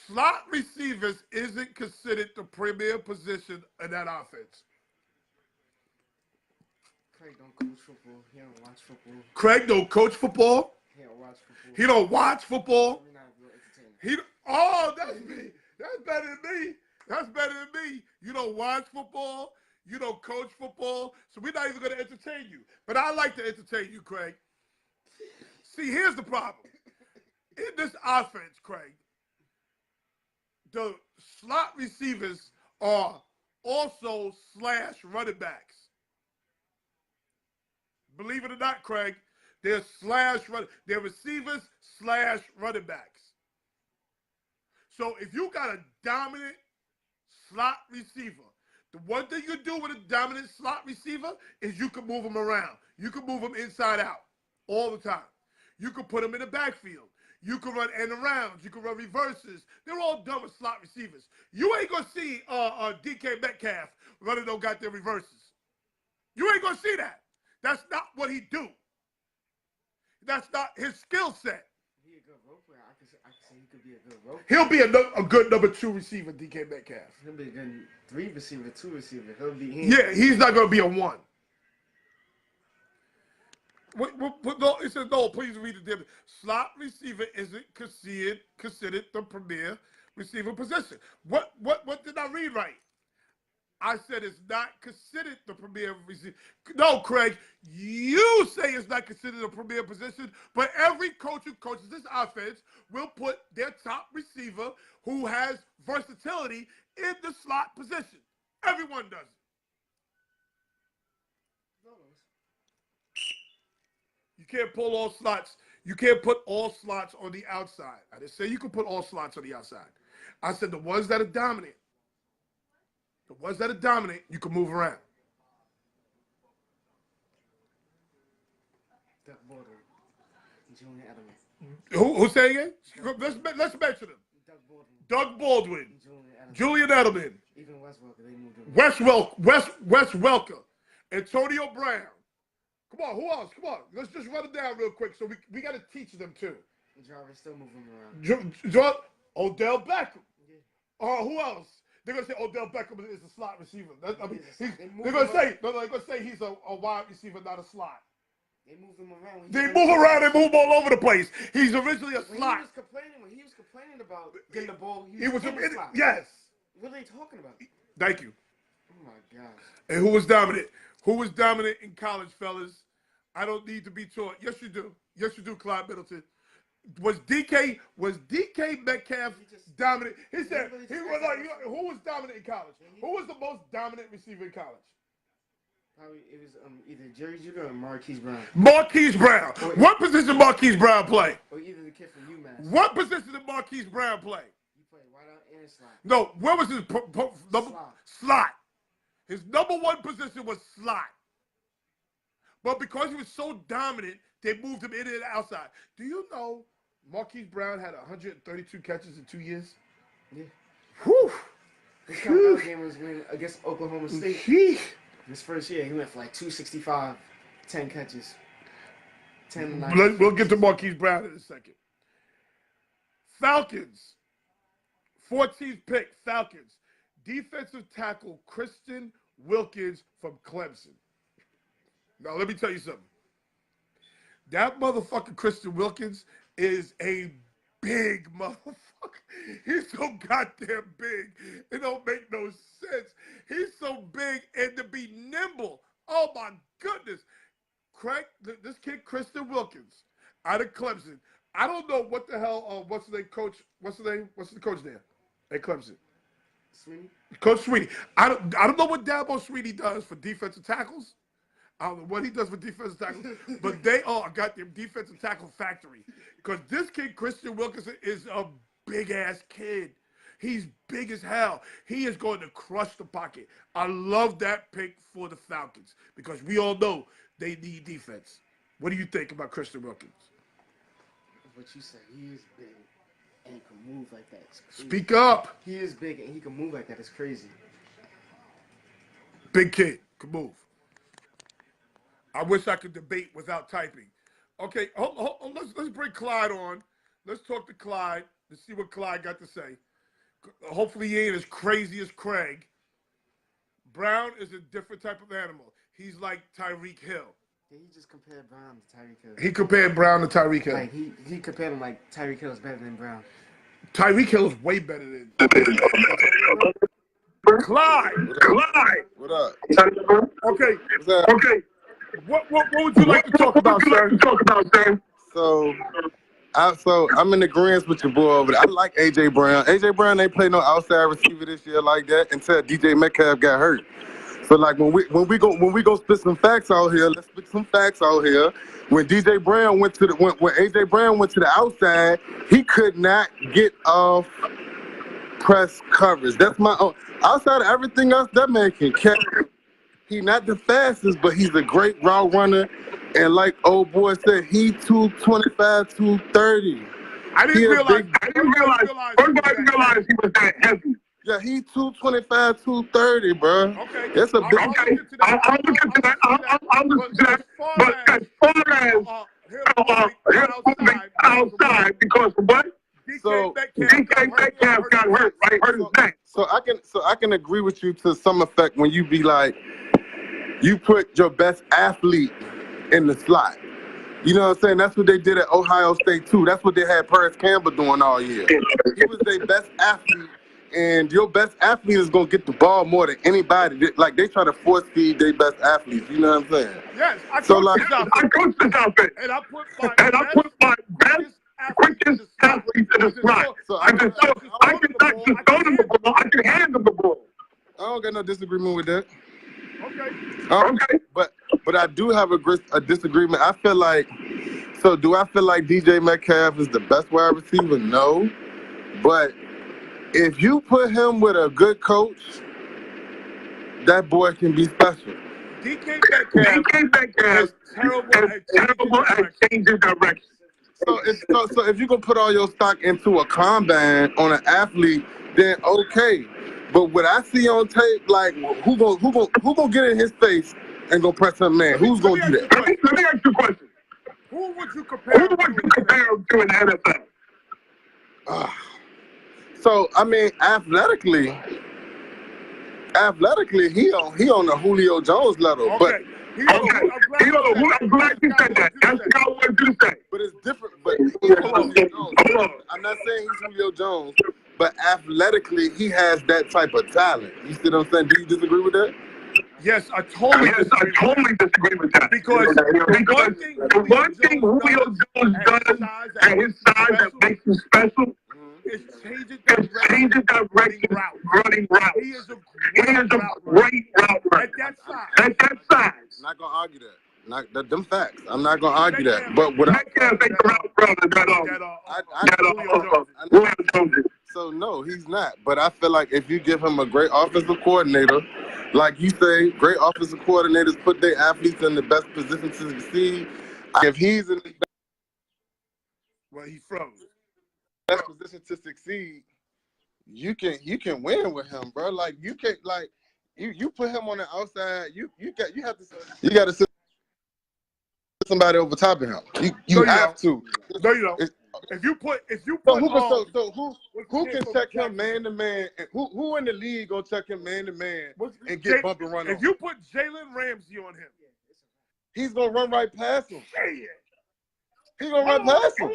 Slot receivers isn't considered the premier position in that offense.
Craig don't coach football. He don't watch football.
Craig don't coach football.
He don't watch football.
He don't watch football.
We're not real entertainment.
That's me. That's better than me. That's better than me. You don't watch football. You don't coach football. So we're not even going to entertain you. But I like to entertain you, Craig. See, here's the problem. In this offense, Craig, the slot receivers are also slash running backs. Believe it or not, Craig, they're they're receivers slash running backs. So if you got a dominant slot receiver, the one thing you do with a dominant slot receiver is you can move them around. You can move them inside out all the time. You can put them in the backfield. You can run end arounds. You can run reverses. They're all done with slot receivers. You ain't going to see DK Metcalf running no goddamn reverses. You ain't going to see that. That's not what he do. That's not his skill set.
He a good rope player. I can say he could be a good rope.
He'll be a good number 2 receiver, DK Metcalf.
He'll be a good 3 receiver, 2 receiver.
He's not going to be a 1. No, it says, no, please read the difference. Slot receiver isn't considered the premier receiver position. What did I read right? I said it's not considered the premier receiver. No, Craig, you say it's not considered a premier position, but every coach who coaches this offense will put their top receiver who has versatility in the slot position. Everyone does it. You can't pull all slots. You can't put all slots on the outside. I didn't say you can put all slots on the outside. I said the ones that are dominant. The ones that are dominant, you can move around.
Doug Baldwin, Julian Edelman.
Who's saying it? Let's mention them. Doug Baldwin, Julian Edelman,
even Wes Welker. They moved him.
Wes Welker, Antonio Brown. Come on, who else? Come on, let's just run it down real quick. So we got to teach them too.
Jarvis still moving around.
Odell Beckham.
Yeah.
Who else? They're gonna say Odell Beckham is a slot receiver. They're
gonna
say he's a wide receiver, not a slot.
They move him around.
They move around. They move all over the place. He's originally a slot.
When he was complaining about getting the ball,
he was
in the slot.
Yes.
What are they talking about?
Thank you.
Oh my gosh.
And who was dominant? Who was dominant in college, fellas? I don't need to be taught. Yes, you do. Yes, you do, Clyde Middleton. Was DK Metcalf dominant? He said he was like, who was dominant in college? Who was the most dominant receiver in college?
Probably it was either Jerry Judy or Marquise Brown.
Marquise Brown. What position Marquise Brown play?
Or either the kid from UMass.
What position did Marquise Brown play?
He played wide out and slot.
No, where was his slot? His number one position was slot. But because he was so dominant, they moved him in and outside. Do you know Marquise Brown had 132 catches in 2 years?
Yeah.
Whew.
His comeback game was against Oklahoma State. His first year, he went for like 265, 10 catches. 10 9.
We'll get to Marquise Brown in a second. Falcons. 14th pick, Falcons. Defensive tackle Christian Wilkins from Clemson. Now, let me tell you something. That motherfucking Christian Wilkins is a big motherfucker. He's so goddamn big. It don't make no sense. He's so big, and to be nimble. Oh, my goodness. Craig, this kid, Christian Wilkins, out of Clemson. I don't know what the hell, what's the name, coach? What's the name? What's the coach there at Clemson?
Sweeney?
Coach Sweeney. I don't know what Dabo Sweeney does for defensive tackles. I don't know what he does for defensive tackles, but they are got their defensive tackle factory. Because this kid, Christian Wilkinson, is a big-ass kid. He's big as hell. He is going to crush the pocket. I love that pick for the Falcons because we all know they need defense. What do you think about Christian Wilkins?
What you said, he is big and he can move like that.
Speak up.
He is big and he can move like that. It's crazy.
Big kid, can move. I wish I could debate without typing. Okay, let's bring Clyde on. Let's talk to Clyde to see what Clyde got to say. Hopefully he ain't as crazy as Craig. Brown is a different type of animal. He's like Tyreek Hill.
Yeah, he just compared Brown to Tyreek Hill.
He compared Brown to Tyreek Hill.
Like he compared him like Tyreek Hill is better than Brown.
Tyreek Hill is way better than Clyde.
What up?
Okay.
What's up?
Okay. What would you like to talk about, sir?
So I'm in agreement with your boy over there. I like AJ Brown. AJ Brown ain't play no outside receiver this year like that until DJ Metcalf got hurt. So like when we go spit some facts out here, let's spit some facts out here. When AJ Brown went to the outside, he could not get off press coverage. That's my own. Outside of everything else, that man can catch. He's not the fastest, but he's a great route runner. And like old boy said, he 225, 230.
I didn't realize he was that heavy.
Yeah, he 225, 230, bro.
Okay.
That's a big.
I'll look into that. But as far as outside, because what?
So
DK Metcalf got hurt, right? Hurt his neck.
So I can agree with you to some effect when you be like, you put your best athlete in the slot. You know what I'm saying? That's what they did at Ohio State too. That's what they had Paris Campbell doing all year. He was their best athlete, and your best athlete is gonna get the ball more than anybody. Like they try to force feed their best athletes. You know what I'm saying?
Yes, I
coached this outfit,
and I put my best quickest athletes in the slot. So I can not just throw them the ball. I can hand them the ball.
I don't got no disagreement with that.
Okay.
But I do have a disagreement. I feel like, so do I feel like DJ Metcalf is the best wide receiver? No. But if you put him with a good coach, that boy can be special.
DK Metcalf is terrible at changing direction.
So if you can put all your stock into a combine on an athlete, then okay. But what I see on tape, like who gonna get in his face and go press him, man? Who's gonna do that?
Let me ask you a question. Who would you compare him to in the NFL?
So I mean, athletically, he on the Julio Jones level, but.
I'm glad you said that. That's what I wanted you to say.
But it's different. But I'm not saying he's Julio Jones, but athletically, he has that type of talent. You see what I'm saying? Do you disagree with that?
Yes, I totally disagree with that. Because the one thing Julio Jones does at his size that makes him special is changing direction, running routes. He is a great route runner. At that size.
I'm not gonna argue that. Them facts. I'm not gonna argue that. But what I can't think so no, he's not. But I feel like if you give him a great offensive coordinator, like you say, great offensive coordinators put their athletes in the best position to succeed. If he's in the best position to succeed, you can win with him, bro. Like you can you put him on the outside. You got to sit somebody over top of him. You have to.
No, you don't. If you put
who can check him man to man? Who in the league gonna check him man to man and get bump and run?
If you put Jalen Ramsey on him,
he's gonna run right past him. He's gonna run past him.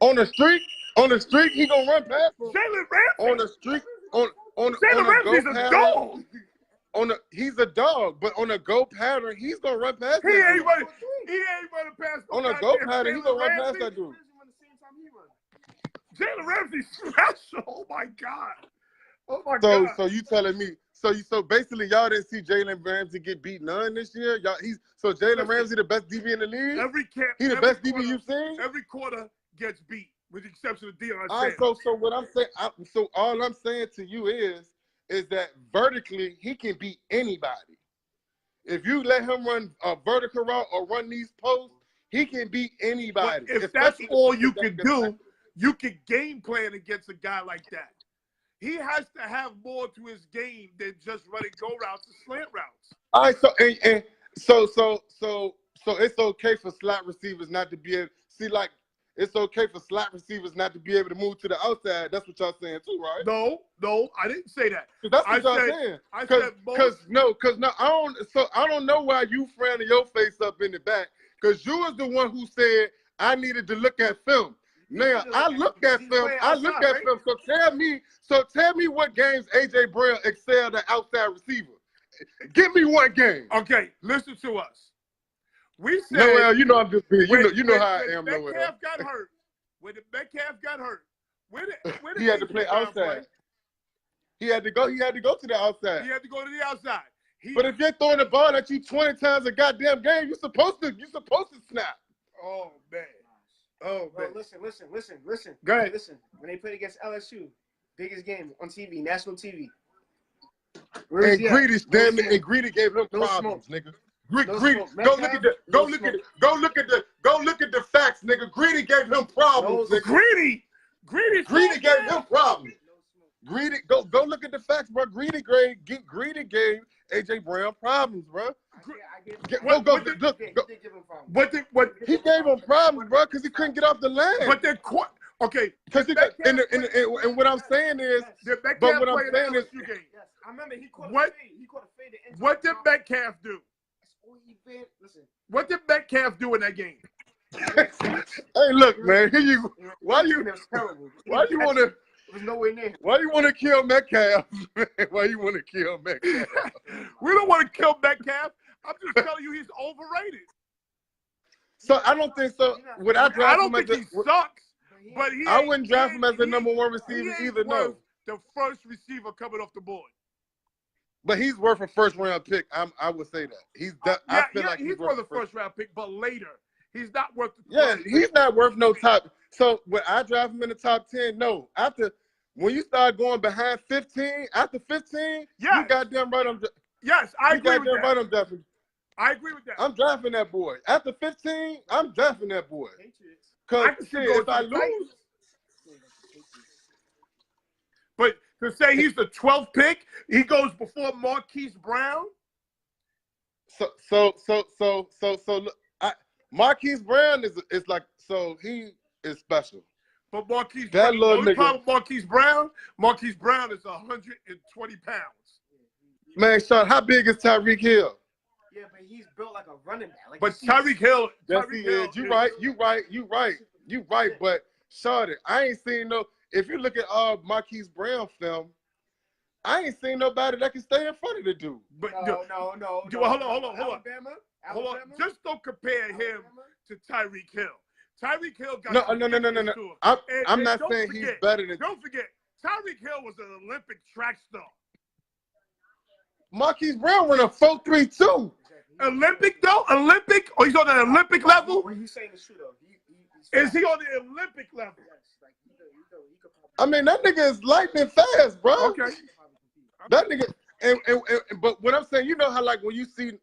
On the street, he gonna run past him.
Jalen Ramsey
on the street, on
Jalen Ramsey's a dog.
He's a dog, but on a go pattern, he's gonna run past.
He ain't running past.
On a go pattern, he's gonna run past that dude.
Jalen Ramsey's special. Oh my God.
So you telling me? So basically, y'all didn't see Jalen Ramsey get beat none this year. So Jalen Ramsey the best DB in the league. He the best DB you've seen.
Every quarter gets beat, with the exception of Deion.
All right. So what I'm saying. So all I'm saying to you is that vertically he can beat anybody. If you let him run a vertical route or run these posts, he can beat anybody.
But if that's all you can do, you can game plan against a guy like that. He has to have more to his game than just running go routes and slant routes.
All right, so it's okay for slot receivers not to be able it's okay for slot receivers not to be able to move to the outside. That's what y'all saying too, right?
No, I didn't say that.
That's what y'all saying. I don't know why you frowning your face up in the back, because you was the one who said I needed to look at film. Now I looked at film. So tell me what games AJ Brown excelled at outside receiver. Give me one game.
Okay, listen to us. We said
Noel, you know I'm just being. You know how I am, Noel.
Metcalf got hurt. When the Metcalf got hurt, where did
he had to play outside. He had to go to the outside.
He had to go to the outside.
But if you're throwing the ball at you 20 times a goddamn game, you're supposed to snap.
Oh man.
Bro, listen.
Go ahead.
Listen, when they played against LSU, biggest game on TV, national TV. And
Greedy gave him problems, nigga. Greedy, go look at the facts, nigga. Greedy gave him problems.
Greedy
gave him problems. Greedy, go look at the facts, bro. Greedy gave AJ Brown problems, bro. He gave him problems, bro, because he couldn't get off the line.
But they're okay.
And what I'm saying is,
I remember he caught a fade.
What did Metcalf do? What did Metcalf do in that game?
Hey, look, man. Why you want to?
It was nowhere near.
Why you want to kill Metcalf? Why you want to kill Metcalf?
We don't want to kill Metcalf. I'm just telling you he's overrated.
So I don't think so.
I don't think he sucks. But
I wouldn't draft him as the number one receiver either. No,
the first receiver coming off the board.
But he's worth a first round pick. I would say that. I feel like
he's worth a first round pick, but later he's not worth.
He's not worth no top. So when I draft him in the top 10, no. When you start going behind 15, after 15, you goddamn right.
I agree with that.
Right, I'm drafting.
I agree with that.
I'm drafting that boy. After 15, I'm drafting that boy. Because if I lose.
But to say he's the 12th pick, he goes before Marquise Brown.
Marquise Brown is like, so he is special.
But Marquise Brown, the only problem with Marquise Brown is 120 pounds.
Man, Sean, how big is Tyreek Hill?
Yeah, but he's built like a running back.
But Tyreek Hill,
you right. But Sean, I ain't seen no. If you look at Marquise Brown film, I ain't seen nobody that can stay in front of the dude.
But
No.
hold on.
Alabama.
Hold on. Just don't compare him to Tyreek Hill. Tyreek Hill got
No.
to him.
I'm not
don't
saying
forget,
he's better than.
Don't forget, Tyreek Hill was an Olympic track star.
Marquise Brown run a 4.32.
Olympic though? Olympic? Or he's on an Olympic level?
What you saying is true though.
Is he on the Olympic level?
Yes, like he could
I mean, that nigga is lightning fast, bro.
Okay.
That nigga, and but what I'm saying, you know how like when you see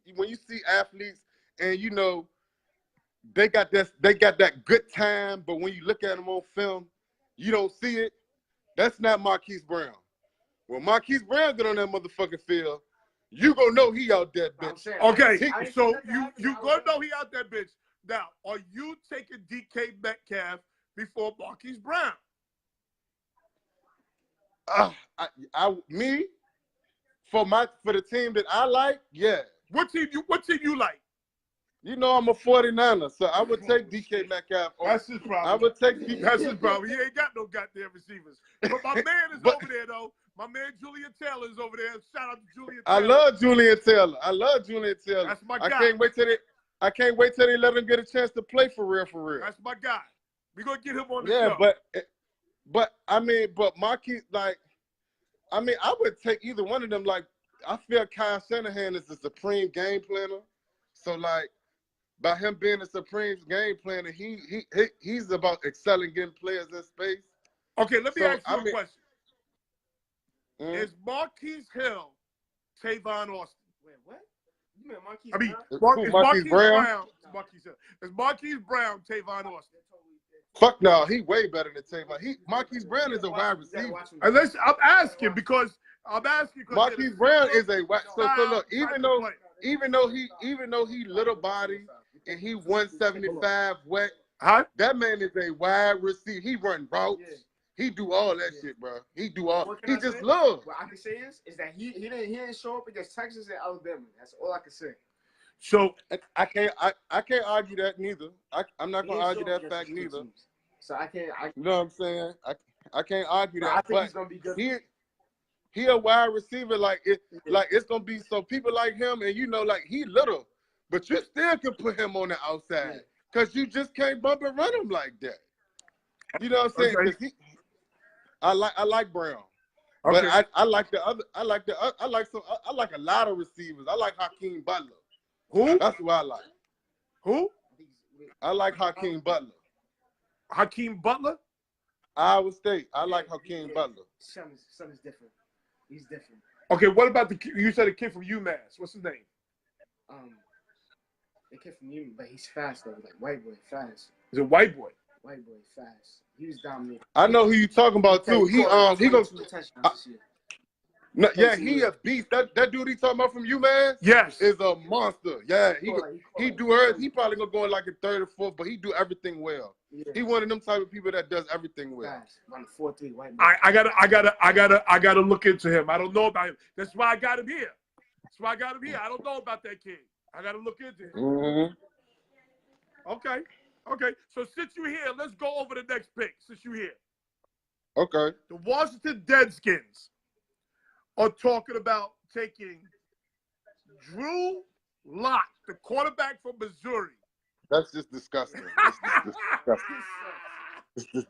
athletes and you know they got that good time, but when you look at them on film, you don't see it. That's not Marquise Brown. When Marquise Brown get on that motherfucking field, you gonna know he out there, bitch.
Okay, so you gonna know he out there, bitch. Now, are you taking DK Metcalf before Marquise Brown?
Me for the team that I like, yeah.
What team you like?
You know I'm a 49er, so I would take DK Metcalf.
That's his problem.
I would take DK.
That's his problem. He ain't got no goddamn receivers. But my man is over there though. My man Julian Taylor is over there. Shout out to Julian Taylor.
I love Julian Taylor.
That's my guy.
I can't wait till they let him get a chance to play for real.
That's my guy. We're gonna get him on the show.
Yeah, but Marquise, like, I mean, I would take either one of them. Like, I feel Kyle Shanahan is the supreme game planner. So, like, by him being a supreme game planner, he's about excelling, getting players in space.
Okay, let me ask you a question. Is Marquise Hill Tavon Austin?
Wait, what? You mean Marquise
Marquise
Brown?
Marquise Hill. Is Marquise Brown Tavon Austin?
Fuck no, he way better than Tavon. Marquise Brown is a wide receiver.
I'm asking because
Marquise Brown is a wide. So look, even though he little body and he 175 wet, that man is a wide receiver. He run routes. Yeah. He do all that shit, bro. He do all. He just love.
What I can say is that he didn't show up against Texas and Alabama. That's all I can say.
So
I can't argue that neither. I'm not gonna argue that fact neither.
So I can't.
You know what I'm saying? I can't argue that.
I think he's gonna be good.
He a wide receiver. Like it's gonna be so people like him, and you know, like he little, but you still can put him on the outside because you just can't bump and run him like that. You know what I'm saying?
Okay.
I like Brown,
okay.
but I like the other. I like a lot of receivers. I like Hakeem Butler.
Who?
That's who I like.
Who?
I like Hakeem Butler.
Hakeem Butler?
Iowa State. I like Hakeem Butler.
Something's different. He's different.
Okay, what about you said a kid from UMass? What's his name?
The kid from UMass, but he's fast though. Like white boy, fast.
He's a white boy.
White boy, fast. He was dominating.
I know who you talking about too. He goes. No, yeah, he a beast. That dude he talking about from UMass,
yes,
is a monster. Yeah, he do her. He probably gonna go in like a third or fourth, but he do everything well. Yeah. He one of them type of people that does everything well.
Run 4-3 white boy.
I gotta look into him. I don't know about him. That's why I got him here. I don't know about that kid. I gotta look into him.
Mm-hmm.
Okay. So since you're here, let's go over the next pick. Since you're here.
Okay.
The Washington Redskins are talking about taking Drew Lock, the quarterback from Missouri.
That's just disgusting.
Yo,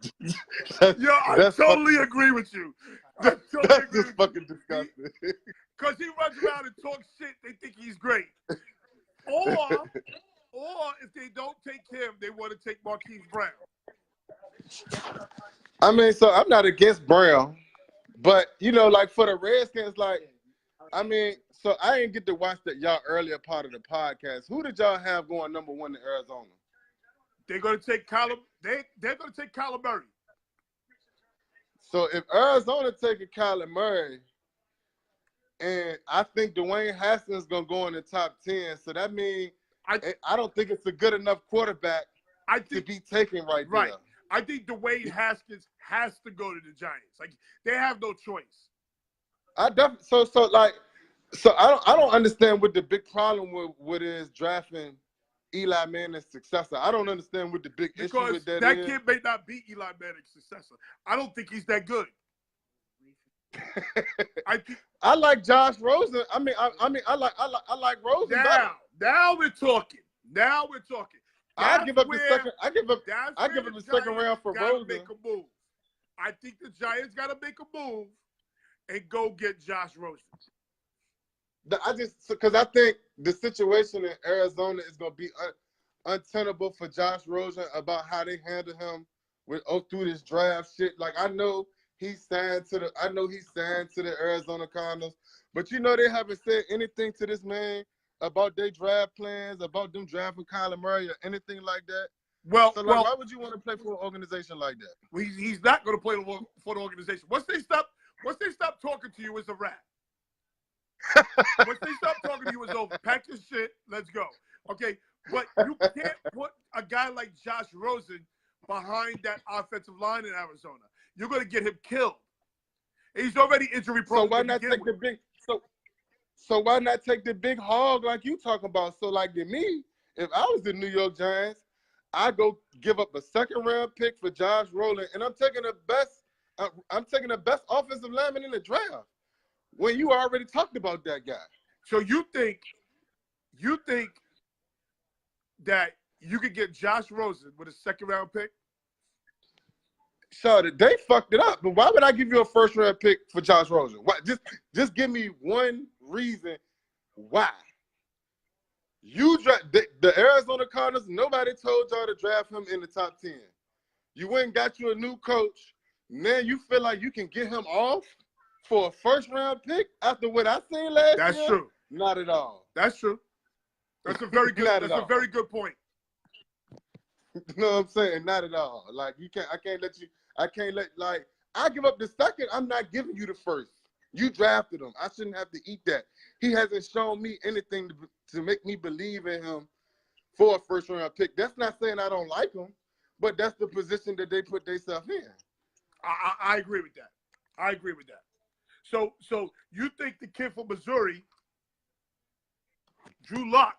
I totally agree with you.
That's just fucking disgusting.
Because he runs around and talks shit, they think he's great. Or if they don't take him, they want to take Marquise Brown.
I mean, so I'm not against Brown. But, you know, like for the Redskins, like, I mean, so I didn't get to watch y'all earlier part of the podcast. Who did y'all have going number one in Arizona?
They're going to take Kyler. They're going to take Kyler Murray.
So if Arizona taking Kyler Murray, and I think Dwayne Haskins is going to go in the top 10, so that means I don't think it's a good enough quarterback to be taken right there.
I think Dwayne Haskins has to go to the Giants. Like they have no choice.
I don't understand what the big problem with is drafting Eli Manning's successor. I don't understand what the big issue with that is.
That kid may not be Eli Manning's successor. I don't think he's that good.
I like Josh Rosen. I like Rosen better.
Now we're talking.
I give up the second. I give up the second round for Rosen.
Make a move. I think the Giants got to make a move and go get Josh Rosen.
Because I think the situation in Arizona is going to be untenable for Josh Rosen about how they handle him through this draft shit. Like I know he signed to the Arizona Cardinals, but they haven't said anything to this man about their draft plans, about them drafting Kyler Murray or anything like that.
Well,
why would you want to play for an organization like that?
Well, he's not going to play for the organization. Once they stop talking to you, it's a wrap. Once they stop talking to you, it's over. Pack your shit. Let's go. Okay, but you can't put a guy like Josh Rosen behind that offensive line in Arizona. You're going to get him killed. He's already injury prone.
So why not take the big? So why not take the big hog like you talking about? So like to me, if I was the New York Giants, I go give up a second round pick for Josh Rosen, and I'm taking the best. I'm taking the best offensive lineman in the draft. When you already talked about that guy.
So you think that you could get Josh Rosen with a second round pick?
Sure, they fucked it up. But why would I give you a first round pick for Josh Rosen? Why? Just give me one reason why. You the Arizona Cardinals, nobody told y'all to draft him in the top 10. You went and got you a new coach. Now you feel like you can get him off for a first round pick after what I seen last year?
That's true.
Not at all.
That's true. That's a very good. That's a very good point.
You know what I'm saying? Not at all. Like I can't let I give up the second. I'm not giving you the first. You drafted him. I shouldn't have to eat that. He hasn't shown me anything to make me believe in him for a first round pick. That's not saying I don't like him, but that's the position that they put themselves in.
I agree with that. I agree with that. So you think the kid from Missouri, Drew Lock,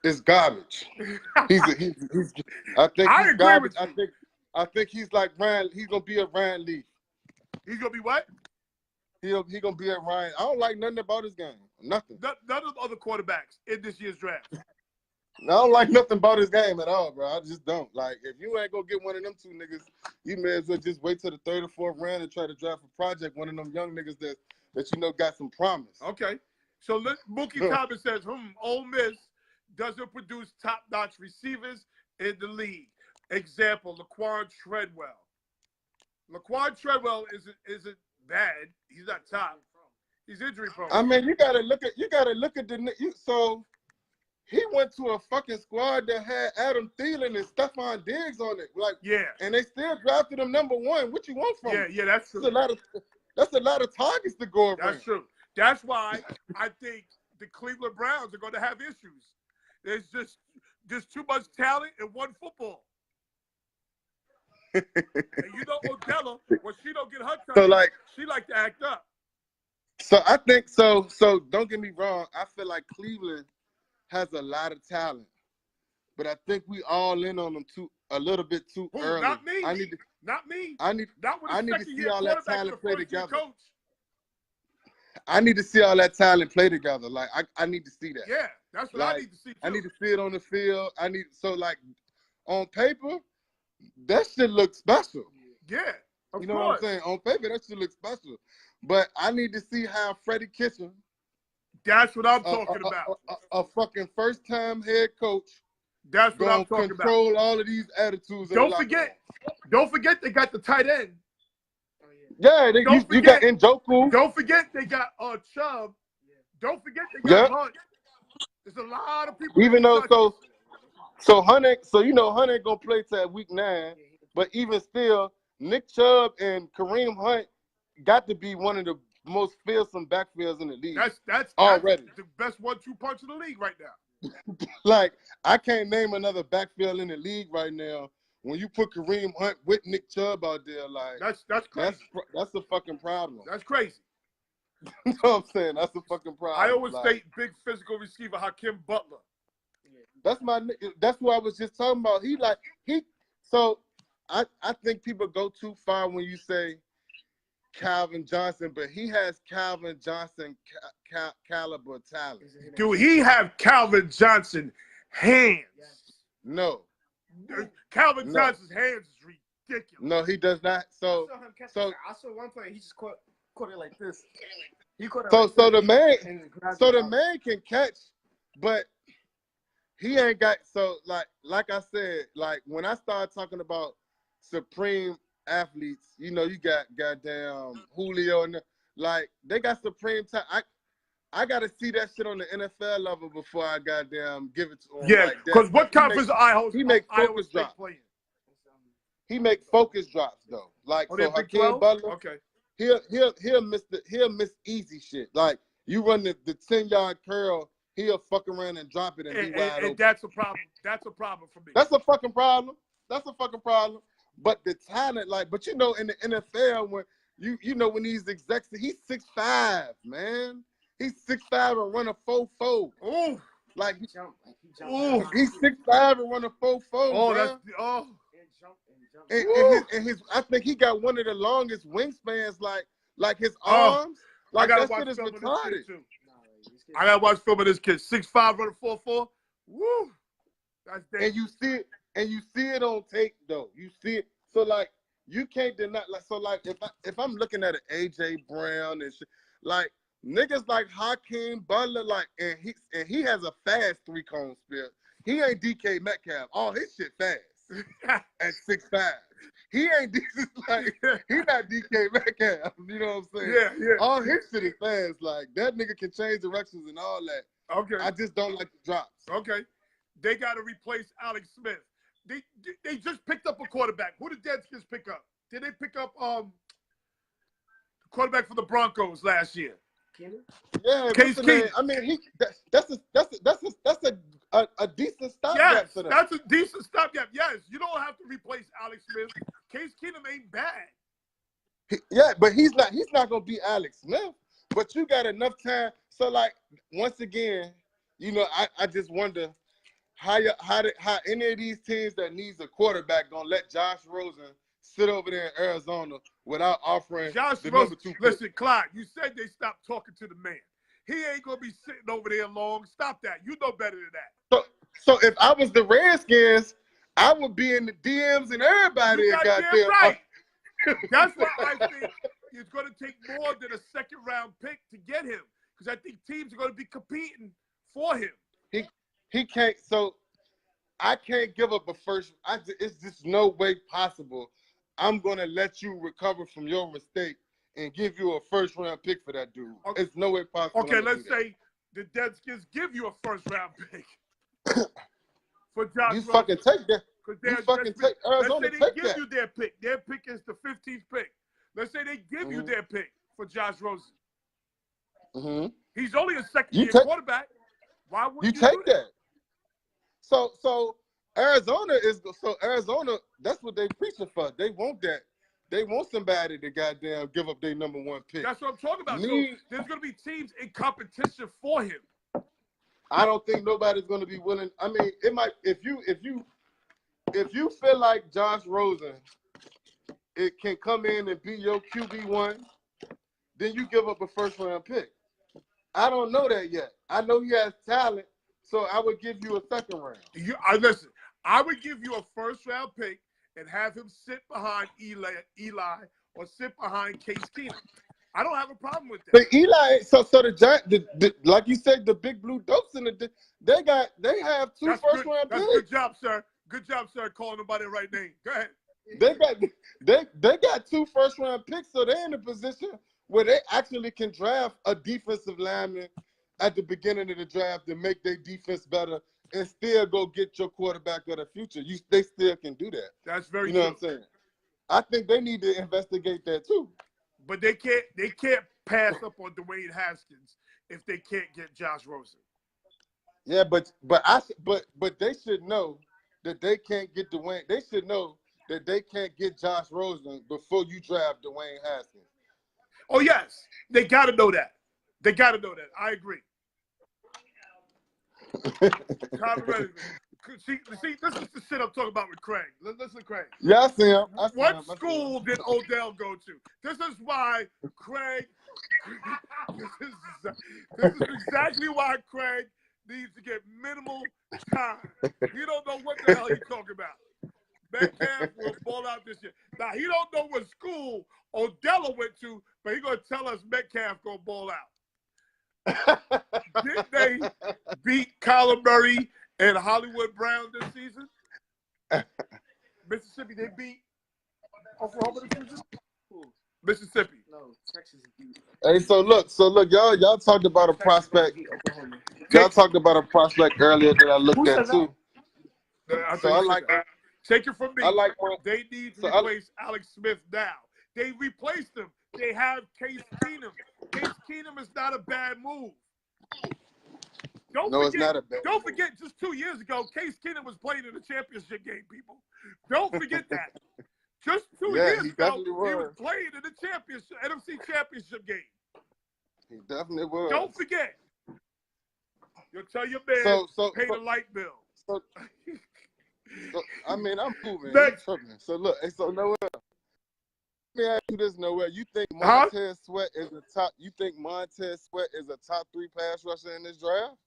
is garbage? I think he's garbage. I think he's like Ryan. He's gonna be a Ryan Leaf.
He's gonna be what?
He gonna be a Ryan. I don't like nothing about his game. Nothing.
None of the other quarterbacks in this year's draft.
I don't like nothing about his game at all, bro. I just don't. Like, if you ain't gonna get one of them two niggas, you may as well just wait till the third or fourth round and try to draft a project, one of them young niggas that got some promise.
Okay. So Mookie Thomas says, Ole Miss doesn't produce top-notch receivers in the league. Example, Laquan Treadwell. Laquan Treadwell isn't bad. He's not top. He's injury prone.
I mean, you gotta look at so he went to a fucking squad that had Adam Thielen and Stephon Diggs on it. Like,
yeah.
And they still drafted him number 1. What you want from him?
Yeah, that's true.
That's a lot of targets to go around.
That's true. That's why I think the Cleveland Browns are going to have issues. There's just too much talent in one football. And Odella, when she don't get her time, she like to act up.
So I think so don't get me wrong. I feel like Cleveland has a lot of talent, but I think we all in on them a little bit too early.
Not me. Not
I need to see all that talent play together. I need to see all that talent play together. Like I need to see that.
Yeah, that's what I need to see too.
I need to see it on the field. On paper, that shit looks special.
Yeah, of
you know
course.
what I'm saying? On paper, that shit looks special. But I need to see how Freddie Kitchen.
That's what I'm talking about.
A fucking first-time head coach.
That's what I'm talking about.
Control all of these attitudes.
Don't forget they got the tight end.
Yeah, you got Njoku.
Don't forget they got Chubb. Don't forget they got Hunt. There's a lot of people.
Even though Hunter ain't gonna play till week 9. But even still, Nick Chubb and Kareem Hunt got to be one of the most fearsome backfields in the league.
That's
already
the best 1-2 punch in the league right now.
Like, I can't name another backfield in the league right now. When you put Kareem Hunt with Nick Chubb out there, like
that's crazy.
That's a fucking problem.
That's crazy.
You know what I'm saying? That's a fucking problem.
I always state big physical receiver Hakeem Butler.
That's what I was just talking about. So I think people go too far when you say Calvin Johnson, but he has Calvin Johnson caliber talent.
Do he have Calvin Johnson hands?
No.
Calvin
No.
Johnson's hands is ridiculous.
No, he does not. So
I saw one play. He just caught it like this. He caught it
so
like
so
this
the man
and
the man can catch, but he ain't got like I said, like when I started talking about supreme athletes, you know, you got goddamn Julio and like they got supreme talent. I gotta see that shit on the NFL level before I goddamn give it to him.
Yeah,
like that.
because what conference
he make
Iowa
focus
State
drops.
playing?
He make focus drops though. Like
Oh,
so
Big
Hakeem
12?
Butler,
Okay.
he'll miss easy shit. Like you run the 10-yard curl, he'll fuck around and drop it and be wide open.
And that's a problem. That's a problem for me.
That's a fucking problem. That's a fucking problem. But the talent, like, but you know, in the NFL, when you know when these execs, he's 6'5", man. He's 6'5" and run a 4.4.
Ooh.
Like
he jumped.
Ooh.
he's 6'5" and run a 4.4.
Oh,
bruh.
that's
And his I think he got one of the longest wingspans, like his arms. Like
I gotta
that
watch
shit is
film of this
retarded.
kid too. I gotta watch film of this kid. 6'5", running 4.4. Woo. That's dangerous.
And you see it on tape though. You see it. So like you can't deny like if I'm looking at an AJ Brown and shit, like niggas like Hakeem Butler, like and he has a fast 3-cone spear. He ain't DK Metcalf. All his shit fast at 6'5". He ain't like he not DK Metcalf. You know what I'm saying?
Yeah.
All his shit is fast. Like that nigga can change directions and all that.
Okay.
I just don't like the drops.
Okay. They got to replace Alex Smith. They just picked up a quarterback. Who did Redskins pick up? Did they pick up the quarterback for the Broncos last year?
Yeah,
Case Keenum.
I mean, that's a decent stopgap for them.
That's a decent stopgap. Yes, you don't have to replace Alex Smith. Case Keenum ain't bad.
Yeah, but he's not gonna be Alex Smith. But you got enough time. So like once again, you know, I just wonder how any of these teams that needs a quarterback gonna let Josh Rosen sit over there in Arizona without offering
Josh
the
Rosen.
number 2 pick.
Listen, Clyde, you said they stopped talking to the man. He ain't gonna be sitting over there long. Stop that. You know better than that.
So if I was the Redskins, I would be in the DMs and everybody.
You goddamn right. That's why I think it's going to take more than a second-round pick to get him, because I think teams are going to be competing for him.
He can't. So I can't give up a first. It's just no way possible. I'm gonna let you recover from your mistake and give you a first-round pick for that dude.
Okay.
It's no way possible.
Okay, let's say the Redskins give you a first-round pick for Josh
You
Rosen.
fucking take that.
You
fucking take Arizona.
Let's say they give
that.
you their pick. Their pick is the 15th pick. Let's say they give you their pick for Josh Rosen.
Mm-hmm.
He's only a second-year quarterback. Why would you
take
do
that? So Arizona, that's what they preaching for. They want that. They want somebody to goddamn give up their number 1 pick.
That's what I'm talking about. So there's going to be teams in competition for him.
I don't think nobody's going to be willing. I mean, it might if you feel like Josh Rosen, it can come in and be your QB1, then you give up a first-round pick. I don't know that yet. I know he has talent, so I would give you a second round.
Listen, I would give you a first-round pick and have him sit behind Eli or sit behind Case Keenum. I don't have a problem with that.
But Eli, so the Giant, like you said, the big blue dopes in the they have 2 first-round picks.
That's good job, sir. Good job, sir, calling them by the right name. Go ahead.
They got 2 first-round picks, so they're in a position where they actually can draft a defensive lineman at the beginning of the draft to make their defense better and still go get your quarterback of the future. They still can do that.
That's very
true. You know
true.
what I'm saying? I think they need to investigate that too.
But they can't pass up on Dwayne Haskins if they can't get Josh Rosen.
Yeah, but they should know that they can't get Dwayne. They should know that they can't get Josh Rosen before you draft Dwayne Haskins.
Oh yes, they got to know that. They got to know that. I agree. See, this is the shit I'm talking about with Craig. Listen to Craig.
Yeah, I see him.
What school did Odell go to? This is why Craig. This is exactly why Craig needs to get minimal time. He don't know what the hell he's talking about. Metcalf will ball out this year. Now he don't know what school Odell went to, but he gonna tell us Metcalf gonna ball out. Did they beat Kyler Murray and Hollywood Brown this season? Mississippi, they beat Oklahoma this season? Mississippi.
No, Texas beat.
Hey, so look, y'all talked about a prospect. Y'all talked about a prospect earlier that I looked at too. So I like.
Take it from me.
I like.
They need to replace Alex Smith now. They replaced him. They have Case Keenum. Case Keenum is not a bad move. It's not a bad move. Don't forget, just 2 years ago, Case Keenum was playing in the championship game, people. Don't forget that. Just 2 years ago, he was playing in the championship, NFC championship game.
He definitely was.
Don't forget. You'll tell your man, pay the light bill.
So, I mean, I'm moving.
Next.
So look, so Noel, let me ask you this, Noel. You think Montez Sweat is a top? You think Montez Sweat is a top 3 pass rusher in this draft?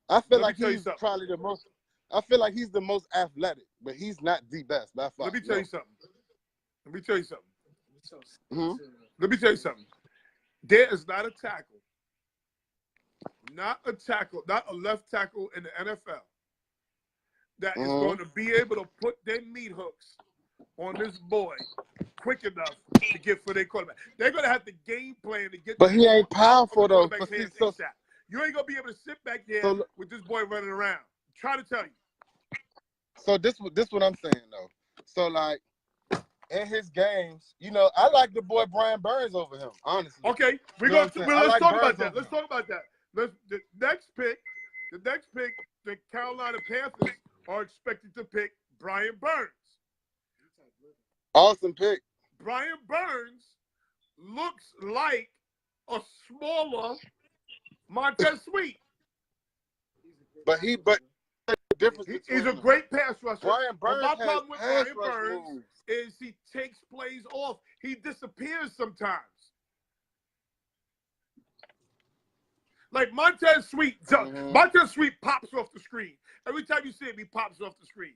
I feel like he's probably the most. I feel like he's the most athletic, but he's not the best by far.
Let me tell you something. Let me tell you something.
Mm-hmm.
Let me tell you something. There is not a tackle, not a left tackle in the NFL that is going to be able to put their meat hooks on this boy quick enough to get for their quarterback. They're going to have to game plan to get.
But he ain't powerful though.
But see, you ain't going to be able to sit back there with this boy running around. I'm trying to tell you.
So this what I'm saying though. So like in his games, you know, I like the boy Brian Burns over him, honestly.
Okay, let's talk about that. Let's talk about that. The next pick, the Carolina Panthers are expected to pick Brian Burns.
Awesome pick.
Brian Burns looks like a smaller Montez Sweat.
But the difference
he's a great pass rusher.
Brian Burns
my problem with Brian Burns
moves.
is he takes plays off. He disappears sometimes. Like Montez Sweat, Montez Sweat pops off the screen. Every time you see him, he pops off the screen.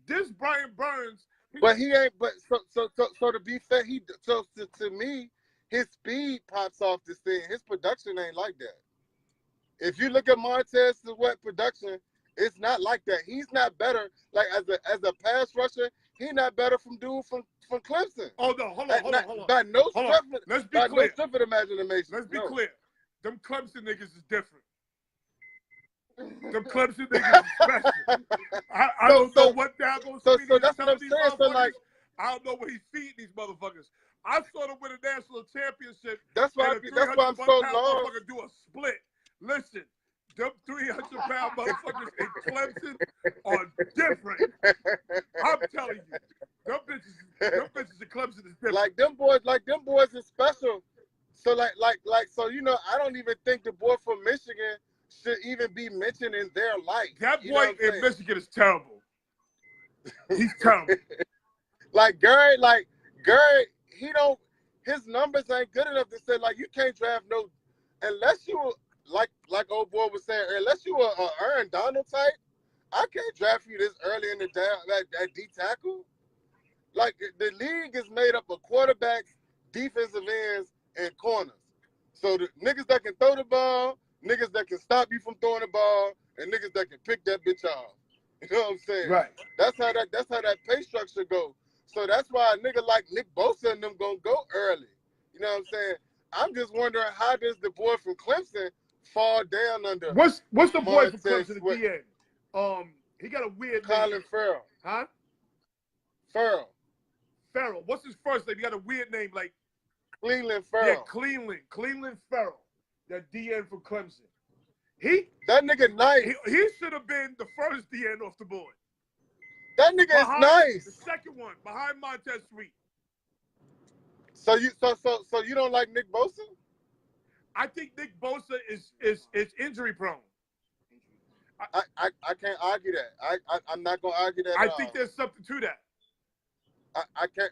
This Brian Burns,
but he ain't. But so to be fair, to me, his speed pops off the scene. His production ain't like that. If you look at Montez Sweat production, it's not like that. He's not better. Like as a pass rusher, he's not better from Clemson.
Oh no, hold on.
By no stretch.
Let's be clear.
No stretch of imagination.
Let's be clear. Them Clemson niggas is different. Them Clemson niggas is special. I don't know what they're going to
so that's what I'm saying. So like,
I don't know what he's feeding these motherfuckers. I saw them win a national championship.
That's why I'm so long.
Motherfucker do a split. Listen, them 300-pound motherfuckers in Clemson are different. I'm telling you, them bitches in Clemson is different.
Like them boys is special. So so you know, I don't even think the boy from Michigan should even be mentioned in their life.
That boy in Michigan is terrible. He's terrible.
Gary, his numbers ain't good enough to say like you can't draft unless you like old boy was saying, unless you a Aaron Donald type. I can't draft you this early in the down at D tackle. Like the league is made up of quarterbacks, defensive ends, and corners. So the niggas that can throw the ball, niggas that can stop you from throwing the ball, and niggas that can pick that bitch off. You know what I'm saying?
Right.
That's how that pay structure goes. So that's why a nigga like Nick Bosa and them gonna go early. You know what I'm saying? I'm just wondering how does the boy from Clemson fall down under?
What's the boy from Clemson at the end? He got a weird name.
Colin Farrell.
Huh? Farrell. What's his first name? He got a weird name like
Cleveland Farrell.
Yeah, Cleveland Farrell. That DN from Clemson.
That nigga nice.
He should have been the first DN off the board.
That nigga is nice.
The second one behind Montez Sweat.
So you don't like Nick Bosa?
I think Nick Bosa is injury prone.
I can't argue that. I'm not gonna argue that.
I think there's something to that.
I can't.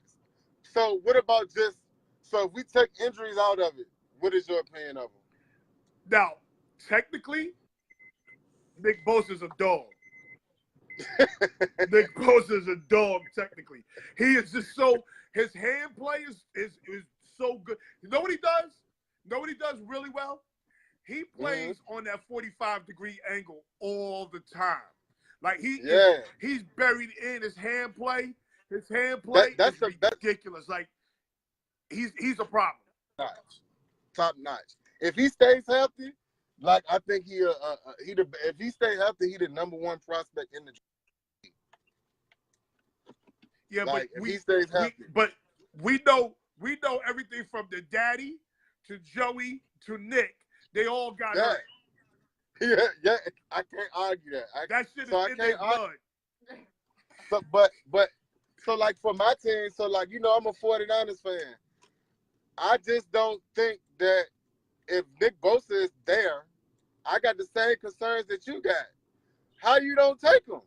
So what about just so if we take injuries out of it, what is your opinion of them?
Now, technically, Nick Bosa's a dog. Nick Bosa is a dog, technically. He is just so, his hand play is so good. You know what he does? You know what he does really well? He plays on that 45-degree angle all the time. Like he's buried in his hand play. His hand play is ridiculous. Like he's a problem.
Top notch. If he stays healthy, like I think if he stays healthy, he the #1 prospect in the league.
Yeah,
like,
but
if he stays healthy.
We know everything from the daddy to Joey to Nick. They all got hurt.
Yeah, I can't argue that.
That shit is in their blood.
So, but so like for my team, so like I'm a 49ers fan. I just don't think that if Nick Bosa is there, I got the same concerns that you got. How you don't take him?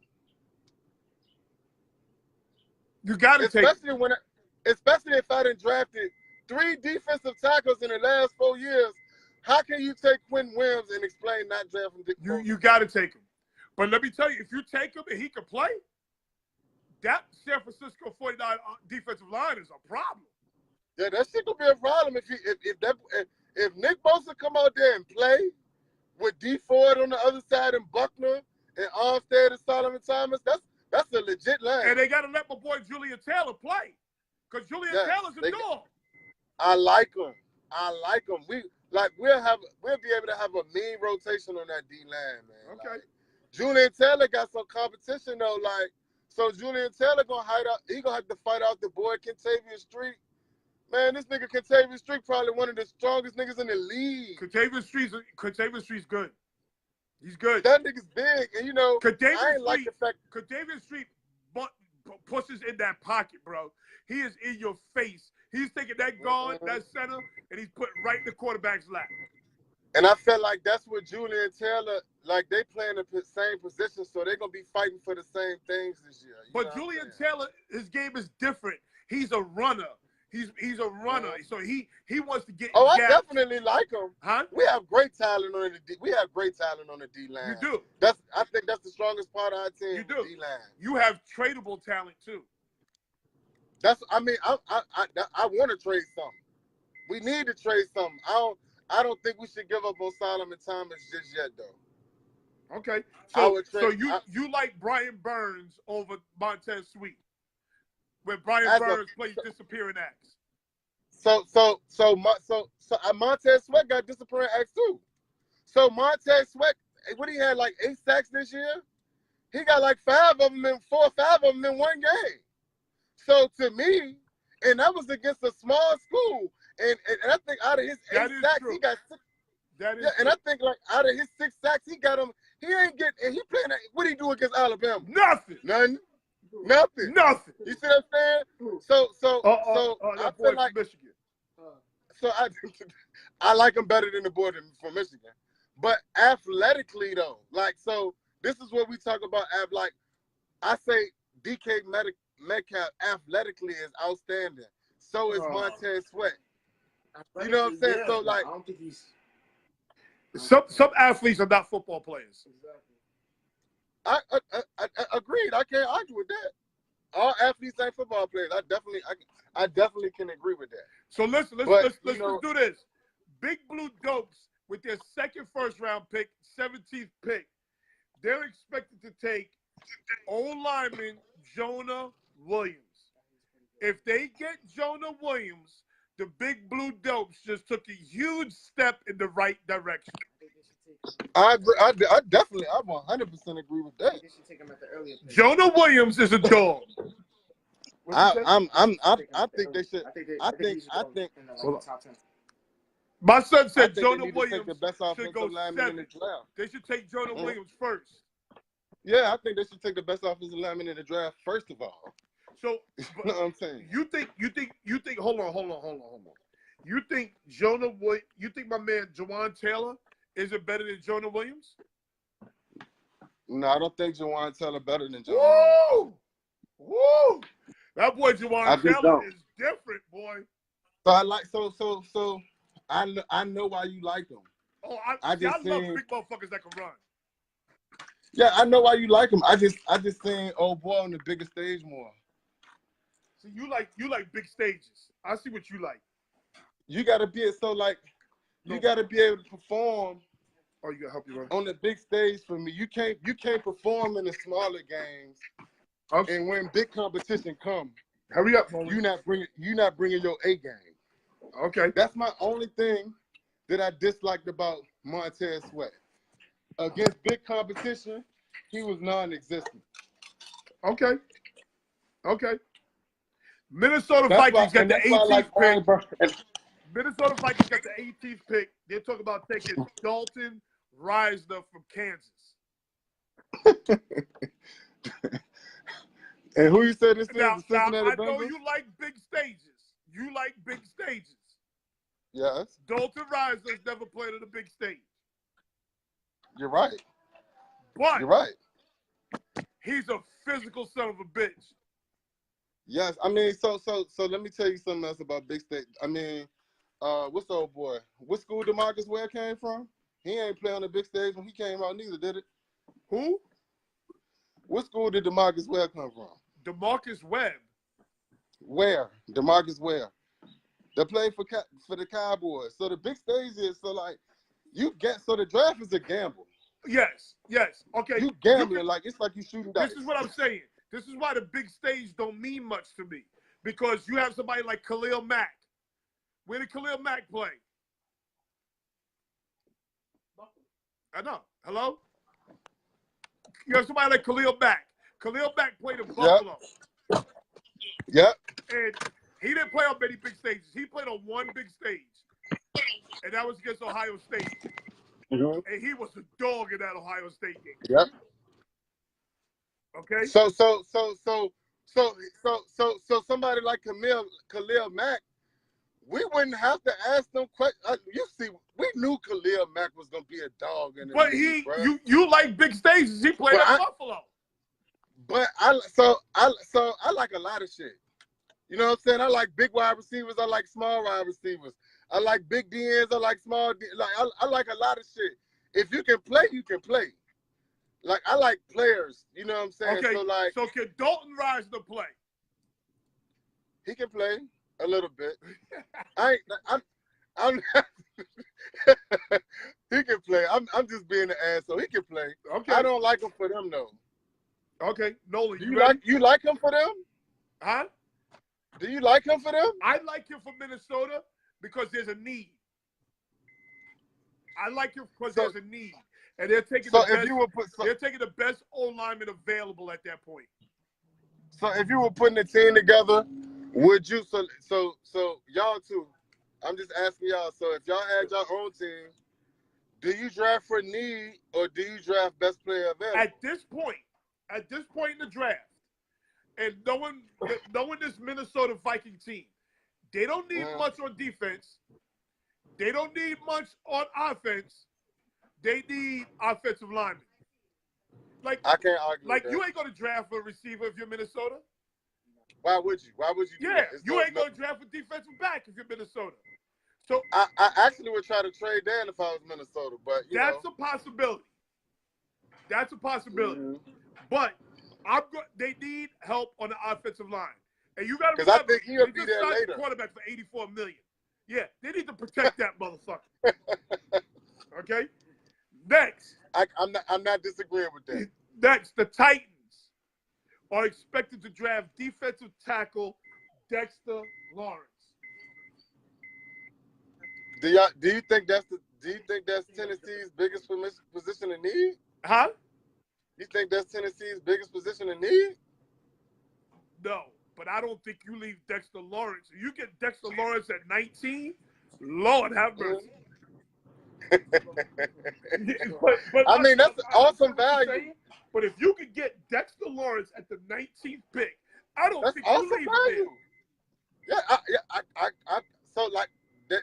You got to take him.
Especially if I done drafted 3 defensive tackles in the last 4 years. How can you take Quentin Williams and explain not drafting Nick Bosa?
You got to take him. But let me tell you, if you take him and he can play, that San Francisco 49 defensive line is a problem.
Yeah, that shit gonna be a problem if Nick Bosa come out there and play with D Ford on the other side and Buckner and Armstead and Solomon Thomas. That's a legit line.
And they gotta let my boy Julian Taylor play, because Julian Taylor's a dog.
I like him. We'll be able to have a mean rotation on that D line, man.
Okay.
Like, Julian Taylor got some competition though. Like, so Julian Taylor he gonna have to fight out the boy Kentavious Street. Man, this nigga Kentavious Street probably one of the strongest niggas in the league.
Kentavious Street's good. He's good.
That nigga's big, and I ain't like the fact
Kentavious Street pushes in that pocket, bro. He is in your face. He's taking that guard, that center, and he's putting right in the quarterback's lap.
And I felt like that's what Julian Taylor, like they playing the same position, so they're gonna be fighting for the same things this year.
But Julian Taylor, his game is different. He's a runner. He's a runner, so he wants to get.
I definitely like him.
Huh?
We have great talent on the D. We have great talent on the D line.
You do.
I think that's the strongest part of our team.
You do.
D line.
You have tradable talent too.
I want to trade something. We need to trade something. I don't think we should give up on Solomon Thomas just yet, though.
Okay. You like Brian Burns over Montez Sweet, where Brian Burns plays disappearing acts.
So Montez Sweat got disappearing acts too. So Montez Sweat, what he had like 8 sacks this year? He got like 4 or 5 of them in one game. So to me, and that was against a small school, and I think out of his 8 sacks, he got 6.
That is
true. And I think like out of his 6 sacks, he got him. He ain't getting. And he playing. What did he do against Alabama?
Nothing.
Nothing. You see what I'm saying? So I feel like
Michigan.
So I like him better than the boy from Michigan. But athletically though, like so, this is what we talk about. Like I say, DK Metcalf athletically is outstanding. So is Montez Sweat. You know what I'm saying? So like,
I don't think he's.
Some athletes are not football players.
Exactly.
I agreed. I can't argue with that. All athletes ain't football players. I definitely can agree with that.
So let's do this. Big Blue Dopes with their second first-round pick, 17th pick. They're expected to take O-lineman Jonah Williams. If they get Jonah Williams, the Big Blue Dopes just took a huge step in the right direction.
I agree. I definitely, I 100% agree with that.
They should take him at the earlier pick.
Jonah Williams is a dog.
I think they should. I think.
Top 10.
My son said
they
Jonah
need to take
Williams
the best
should
offensive
go
lineman in
7.
the draft.
They should take Jonah Williams first.
Yeah, I think they should take the best offensive lineman in the draft first of all.
So,
you know what I'm saying?
You think? Hold on. You think my man Jawan Taylor is it better than Jonah Williams?
No, I don't think Jawan Taylor better than John Wall.
Woo! Woo! That boy Jawan Taylor is different, boy.
So I like so I know why you like him.
Oh, I love big motherfuckers that can run.
Yeah, I know why you like him. I just seen old boy on the bigger stage more.
So you like big stages. I see what you like.
You gotta be you gotta be able to perform.
Oh, you gotta help you run
on the big stage for me. You can't perform in the smaller games. Okay. And when big competition comes,
hurry up,
you not bringing your A game.
Okay.
That's my only thing that I disliked about Montez Sweat. Against big competition, he was non-existent.
Okay. Minnesota Vikings got the 18th pick. Minnesota Vikings got the 18th pick. They're talking about taking Dalton Risner from Kansas.
And who you said this is?
Now I know you like big stages.
Yes.
Dalton Risner's never played on a big stage.
You're right.
But
you're right.
He's a physical son of a bitch.
Yes, I mean, so let me tell you something else about big stage. I mean, what's the old boy? What school DeMarcus Ware came from? He ain't play on the big stage when he came out neither, did it?
Who?
What school did DeMarcus Ware come from?
DeMarcus Webb.
Where? DeMarcus Ware. They played for the Cowboys. So the big stage is so the draft is a gamble.
Yes. Okay.
You gambling it's like you shooting dice.
This is what I'm saying. This is why the big stage don't mean much to me. Because you have somebody like Khalil Mack. Where did Khalil Mack play? I know. Hello? You have somebody like Khalil Mack. Khalil Mack played in Buffalo.
Yep.
And he didn't play on many big stages. He played on one big stage. And that was against Ohio State.
Mm-hmm.
And he was a dog in that Ohio State game.
Yep.
Okay.
So somebody like Khalil Mack, we wouldn't have to ask them questions. You see, we knew Khalil Mack was gonna be a dog in the league, bro.
You like big stages. He played at Buffalo.
But I like a lot of shit. You know what I'm saying? I like big wide receivers. I like small wide receivers. I like big DNs. I like small D. I like a lot of shit. If you can play, you can play. Like I like players. You know what I'm saying?
Okay.
So
can Dalton Risner play?
He can play a little bit. I'm he can play. I'm just being an asshole. He can play.
Okay.
I don't like him for them though.
Okay, Nolan.
You like him for them?
Huh?
Do you like him for them?
I like him for Minnesota because there's a need. I like him because there's a need, and they're taking they're taking the best O-lineman available at that point.
So if you were putting a team together, would you? So y'all two. I'm just asking y'all. So if y'all had your own team, do you draft for need or do you draft best player available?
At this point in the draft, and knowing this Minnesota Viking team, they don't need much on defense. They don't need much on offense. They need offensive linemen. Like
I can't argue.
Like you ain't gonna draft for a receiver if you're Minnesota.
Why would you? Why would you?
Yeah, you ain't gonna draft for defensive back if you're Minnesota. So
I actually would try to trade Dan if I was Minnesota, but
that's a possibility. That's a possibility.
Mm-hmm.
But they need help on the offensive line, and you got to
remember. Because I think he'll be there later.
Quarterback for $84 million. Yeah, they need to protect that motherfucker. Okay. Next,
I'm not disagreeing with that.
Next, the Titans are expected to draft defensive tackle Dexter Lawrence.
Do you think that's Tennessee's biggest position in need?
Huh?
You think that's Tennessee's biggest position in need?
No, but I don't think you leave Dexter Lawrence. If you get Dexter Lawrence at 19, Lord have mercy. but
I mean, that's awesome value.
But if you could get Dexter Lawrence at the 19th pick, I don't think
awesome
you leave
value.
him
Yeah, so like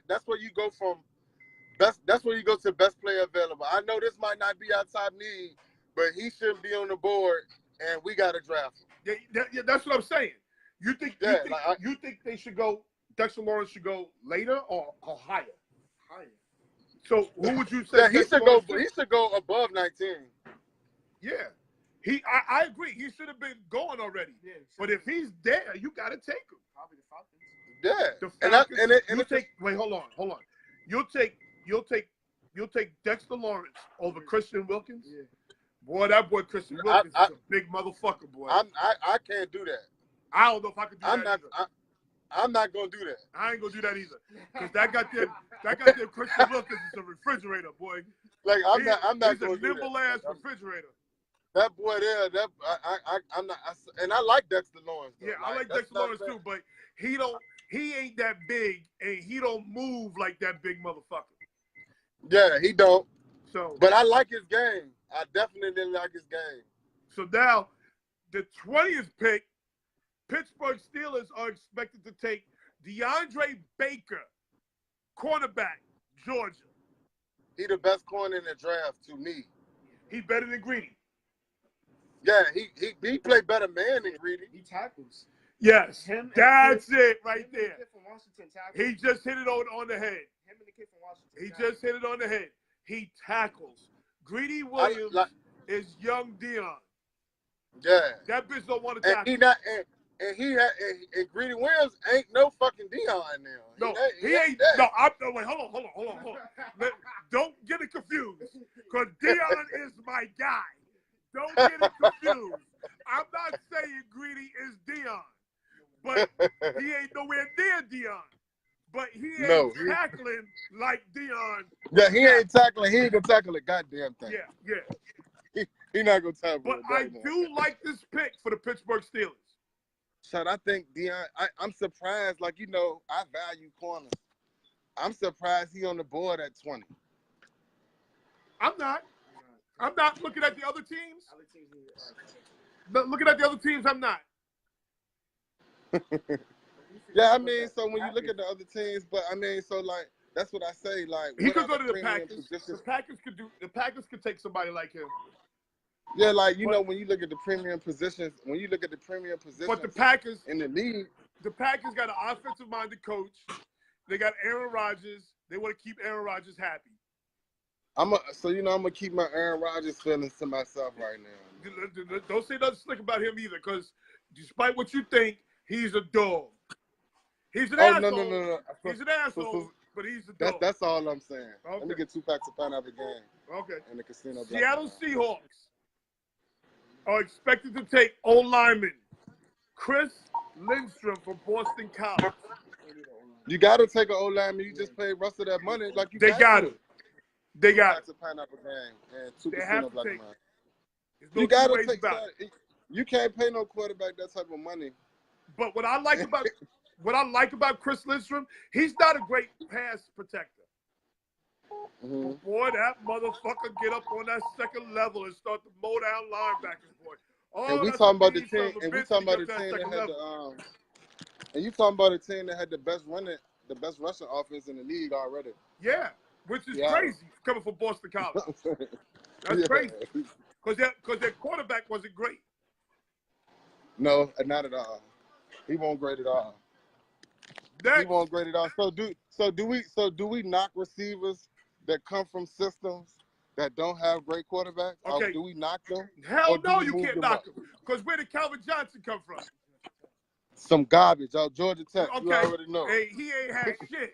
that's where you go from. That's where you go to best player available. I know this might not be our top need, but he shouldn't be on the board, and we got to draft him.
Yeah, that's what I'm saying. You think you think they should go? Dexter Lawrence should go later or higher?
Higher.
So who would you say?
Yeah, he should go. He should go above 19.
Yeah, I agree. He should have been going already. Yeah, but if he's there, you got to take him.
Probably the Falcons.
Yeah, the Falcons. Wait, hold on. You'll take Dexter Lawrence over Christian Wilkins. Yeah. Boy, that boy Christian Wilkins is a big motherfucker, boy.
I can't do that.
I don't know if I could do that either.
I'm not gonna do that.
I ain't gonna do that either. Cause that goddamn Christian Wilkins is a refrigerator, boy.
Like I'm not
he's
gonna
a
do
nimble
that.
ass refrigerator.
That boy there, I'm not, and I like Dexter Lawrence. Though.
Yeah, I like Dexter Lawrence too, but he ain't that big, and he don't move like that big motherfucker.
Yeah, he don't.
So,
but I like his game. I definitely like his game.
So now, the 20th pick, Pittsburgh Steelers are expected to take DeAndre Baker, cornerback, Georgia.
He the best corner in the draft to me.
He better than Greedy.
Yeah, he play better man than Greedy.
He tackles.
Yes, that's it right there.
The kid from Washington tackles.
He just hit it on the head.
Him and the kid from Washington.
He just hit it on the head. He tackles. Greedy Williams is young Dion.
Yeah.
That bitch don't want to tackle.
And Greedy Williams ain't no fucking Dion now.
No, he ain't. No, wait, hold on. Don't get it confused. Because Dion is my guy. Don't get it confused. I'm not saying Greedy is Dion. But he ain't nowhere near Dion. But he ain't tackling like Dion.
Yeah, he ain't tackling. He ain't gonna tackle a goddamn thing.
Yeah.
He not gonna tackle.
But I do like this pick for the Pittsburgh Steelers.
So I think Dion. I'm surprised. Like I value corners. I'm surprised he on the board at 20.
I'm not looking at the other teams. Looking at the other teams, I'm not.
Yeah, I mean, so when you look at the other teams, but I mean, so like that's what I say. Like
he could go to the Packers. The Packers could take somebody like him.
Yeah, like when you look at the premium positions,
but the Packers
in the league,
the Packers got an offensive-minded coach. They got Aaron Rodgers. They want to keep Aaron Rodgers happy.
I'm gonna keep my Aaron Rodgers feelings to myself right now.
Don't say nothing slick about him either, because despite what you think, he's a dog. He's an asshole. No. He's an asshole, but he's a dog.
That's all I'm saying.
Okay.
Let me get 2 packs of pineapple game.
Okay.
In the casino.
Seattle Seahawks are expected to take O-lineman Chris Lindstrom from Boston College.
You got to take an O-lineman. You just pay Russell that money like you.
They got it. They got it.
Pineapple game and 2
they have to take.
No you got to take that. You can't pay no quarterback that type of money.
But what I like about Chris Lindstrom, he's not a great pass protector.
Mm-hmm.
Boy, that motherfucker get up on that second level and start to mow down linebackers, boy.
And we talking about the team. And we talking about the team that had the And you talking about a team that had the best rushing offense in the league already.
Yeah, which is crazy coming from Boston College. That's crazy. Because their quarterback wasn't great.
No, not at all. He won't great at all. He won't great at all. So do we knock receivers that come from systems that don't have great quarterbacks?
Okay.
Or do we knock them?
Hell no, you can't knock them. Because where did Calvin Johnson come from?
Some garbage out Georgia Tech.
Okay.
You already know.
Hey, he ain't had shit.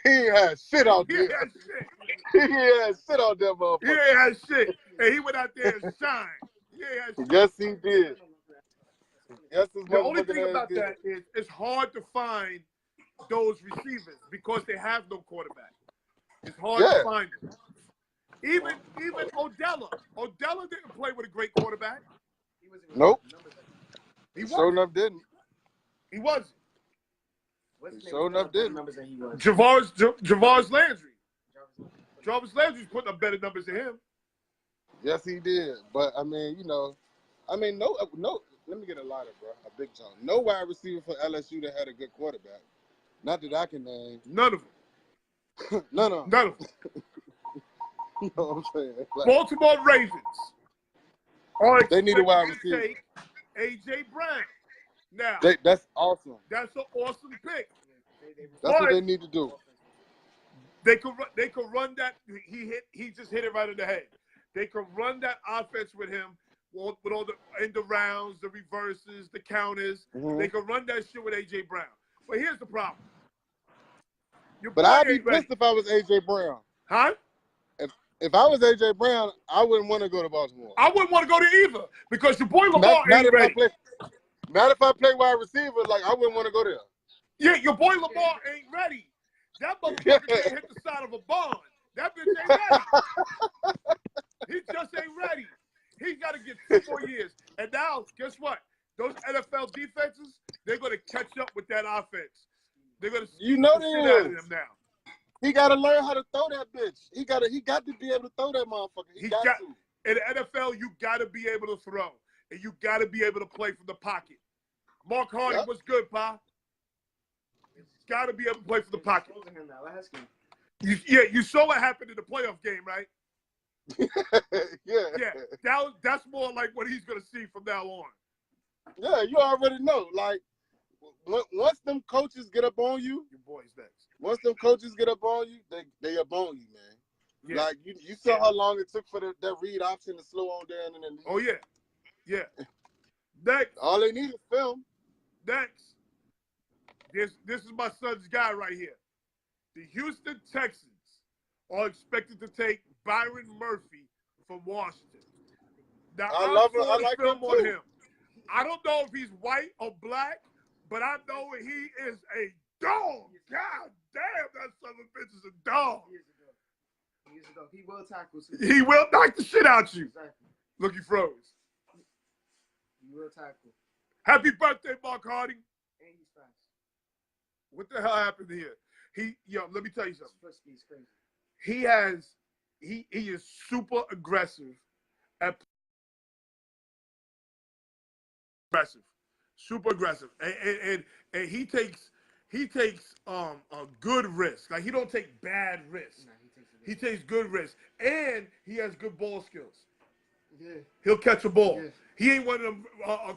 He ain't had shit out there.
He ain't had shit.
He ain't had shit out there, motherfucker.
He ain't had shit. Hey, he went out there and shined. He ain't had shit.
Yes, he did. Yes,
the only thing about that is it's hard to find those receivers because they have no quarterback. It's hard to find them. Even Odella. Odella didn't play with a great quarterback.
Nope.
He
sure enough didn't.
He wasn't.
He sure enough didn't.
Jarvis Landry. Jarvis Landry's putting up better numbers than him.
Yes, he did. But I mean, no. Let me get a lighter, bro. A big chunk. No wide receiver for LSU that had a good quarterback. Not that I can name.
None of them.
None of them.
None of them.
You know what I'm saying?
Baltimore Ravens are
They need a wide
expected to
receiver.
take A.J. Brown. Now,
That's awesome.
that's an awesome pick.
That's what
But
they need to do.
they could run that. He just hit it right in the head. They could run that offense with him with all the end rounds, the reverses, the counters.
Mm-hmm.
They could run that shit with A.J. Brown. But here's the problem. Your
But
boy
I'd be
ain't ready.
pissed if I was AJ Brown.
Huh?
If I was AJ Brown, I wouldn't want to go to Baltimore.
I wouldn't want to go there either because your boy Lamar ain't ready.
Not if I play wide receiver, like I wouldn't want to go there.
Yeah, your boy Lamar ain't ready. That motherfucker can't hit the side of a barn. That bitch ain't ready. He just ain't ready. He got to get 2 more years. And now, guess what? Those NFL defenses, they're going to catch up with that offense. They're going to shit out of them now.
He got to learn how to throw that bitch. He got to be able to throw that motherfucker. He got to.
In the NFL, you got to be able to throw. And you got to be able to play from the pocket. Mark Hardy was good, Pa. Got to be able to play from the pocket. You saw what happened in the playoff game, right? Yeah. That's more like what he's going to see from now on.
Yeah, you already know. Like, once them coaches get up on you,
your boy's next.
Once them coaches get up on you, they up on you, man. Yeah. Like, you saw how long it took for that read option to slow on down in the league.
Oh, yeah. Yeah. Next.
All they need is film.
Next. This is my son's guy right here. The Houston Texans are expected to take Byron Murphy from Washington. Now, I like film on him. I don't know if he's white or black, but I know he is a dog. God damn, that son of a bitch is a dog.
He is a dog. He will tackle.
He will knock the shit out you.
Exactly.
Look, he froze.
He will tackle.
Happy birthday, Mark Hardy.
And he's fast.
What the hell happened here? Let me tell you something.
He's crazy.
He is super aggressive super aggressive, and he takes a good risk. Like, he don't take bad risks.
No,
he takes good risks, and he has good ball skills.
Yeah.
He'll catch a ball.
Yeah.
He ain't one of them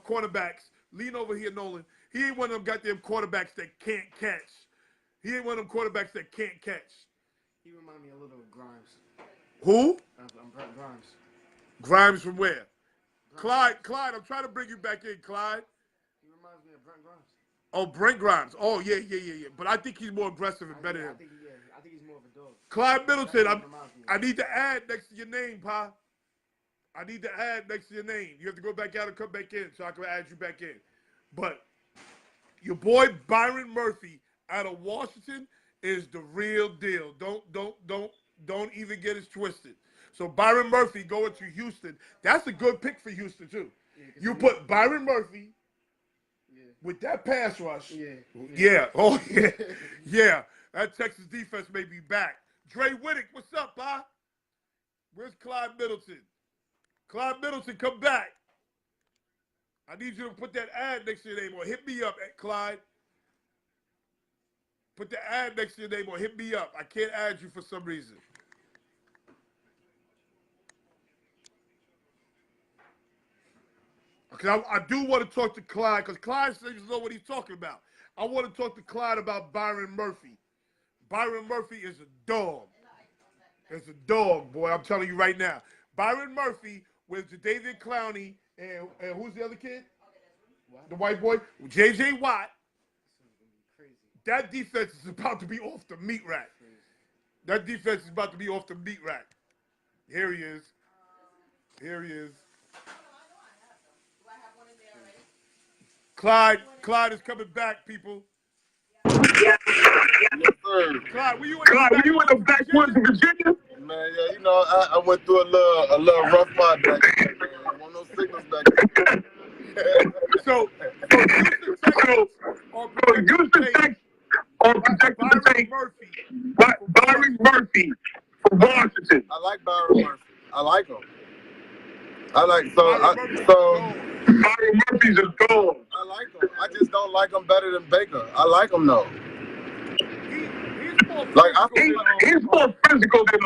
cornerbacks. Lean over here, Nolan. He ain't one of them goddamn quarterbacks that can't catch. He ain't one of them quarterbacks that can't catch.
He reminds me a little of Grimes.
Who?
Grimes.
Grimes from where? Clyde, I'm trying to bring you back in, Clyde.
He reminds me of Brent Grimes.
Oh, Brent Grimes. Oh, yeah. But I think he's more aggressive and better than him.
I think he's more of a dog.
Clyde Middleton, I need to add next to your name, Pa. I need to add next to your name. You have to go back out and come back in so I can add you back in. But your boy Byron Murphy out of Washington is the real deal. Don't even get it twisted. So Byron Murphy going to Houston. That's a good pick for Houston too. Yeah, you put Byron Murphy with that pass rush. Yeah. Oh yeah. Yeah. That Texas defense may be back. Dre Whittick, what's up, Pa? Where's Clyde Middleton? Clyde Middleton, come back. I need you to put that ad next to your name or hit me up, Clyde. Put the ad next to your name or hit me up. I can't add you for some reason. Because I do want to talk to Clyde, because Clyde seems to know what he's talking about. I want to talk to Clyde about Byron Murphy. Byron Murphy is a dog. It's a dog, boy. I'm telling you right now. Byron Murphy with Jadeveon Clowney and who's the other kid? The white boy? J.J. Watt. That defense is about to be off the meat rack. That defense is about to be off the meat rack. Here he is. Here he is. Clyde is coming back, people.
Yes, sir.
Clyde, were you in the backwoods of Virginia?
Man, yeah, you know, I went through a little rough spot back then. There weren't no signals back then.
So Houston Texans are projected to take Byron Murphy from Washington.
I like Byron Murphy. I like him. Byron
Murphy's a dog.
I like him. I just don't like him better than Baker. I like him though.
He's more physical than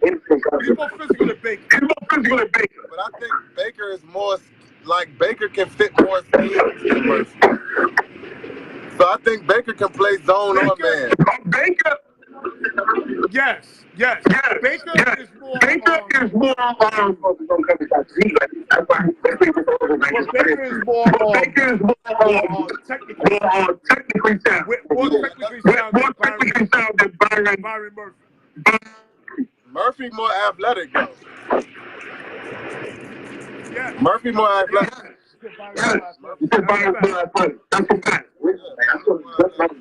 He's more physical than Baker.
But I think Baker is more like Baker can fit more schemes than Murphy. So I think Baker can play zone or man.
Yes. Baker is more. Baker is more technically sound than Byron Murphy.
Murphy more athletic though.
Yeah.
Murphy more athletic.
That's a fact.
I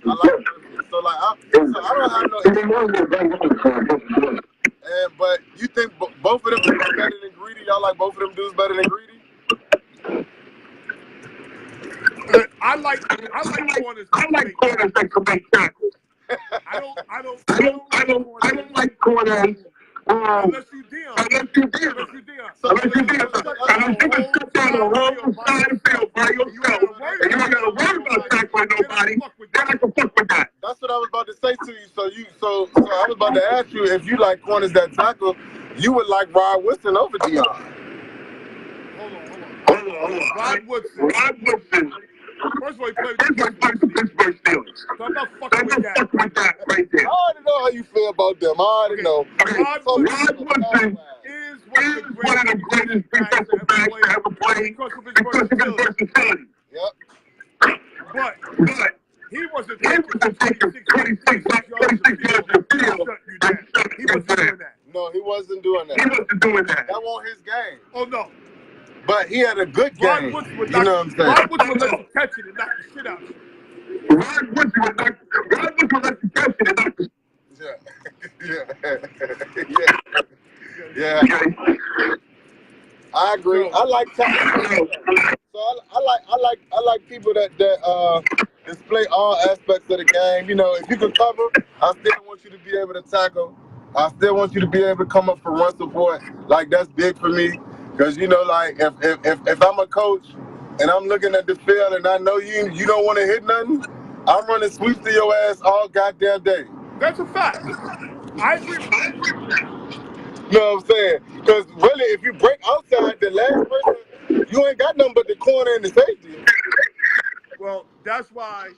like Murphy. So like I don't have no. But you think both of them are better than Greedy? Y'all like both of them dudes better than Greedy?
I like corners that can make tackles. I don't like corners. Unless you Dion. So you can step down the whole side of the field by yourself, and you don't gotta worry about tackling nobody. Then I can fuck with that.
That's what I was about to say to you. So I was about to ask you if you like corners that tackle, you would like Rod Woodson over Dion.
Hold on. Rod Woodson. First of all, he played with the Pittsburgh Steelers. So I'm not fucking with that right there.
I already know how you feel about them. I already know.
Rod Woodson is one of the greatest defensive backs to ever play because of his versatility.
Yep.
But he wasn't taking 26 yards of the field. He wasn't doing that.
No, he wasn't doing that. That wasn't his game.
Oh, no.
But he had a good game. You know what I'm saying?
Rod Woodson would let you catch it and knock the shit out of you. Rod Woodson would let you catch it and knock the
Yeah. I agree. I like tackling. So I like people that display all aspects of the game. You know, if you can cover, I still want you to be able to tackle. I still want you to be able to come up for run support. Like that's big for me. Because you know, like if I'm a coach and I'm looking at the field and I know you don't want to hit nothing, I'm running sweeps to your ass all goddamn day.
That's a fact. I agree with that.
You know what I'm saying? Because really, if you break outside the last person, you ain't got nothing but the corner and the safety.
Well, that's why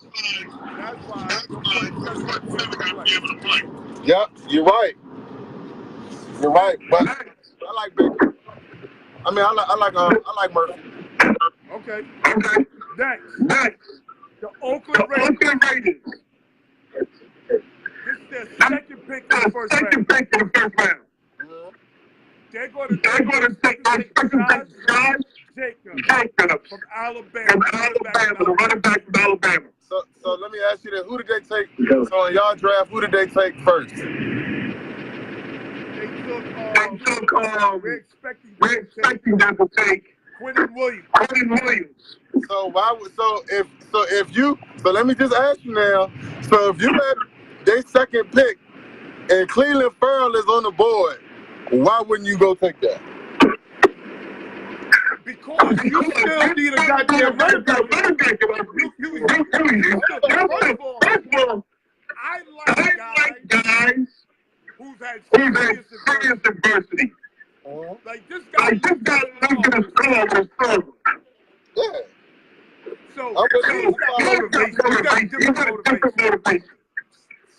Yep, you're right. But I like Baker. I mean, I like Murphy.
Okay. Next. The Oakland Raiders. This is their second pick in the first round. They're going to take Josh Jacobs from Alabama.
The running back from Alabama.
So let me ask you this: who did they take? So in y'all draft, who did they take first?
We're expecting them to take Quentin Williams.
So let me just ask you now. So if you had their second pick and Cleveland Farrell is on the board, why wouldn't you go take that?
Because you still need a goddamn running back. I like guys who's had serious adversity. Like this guy is
Yeah.
So he's got motivation.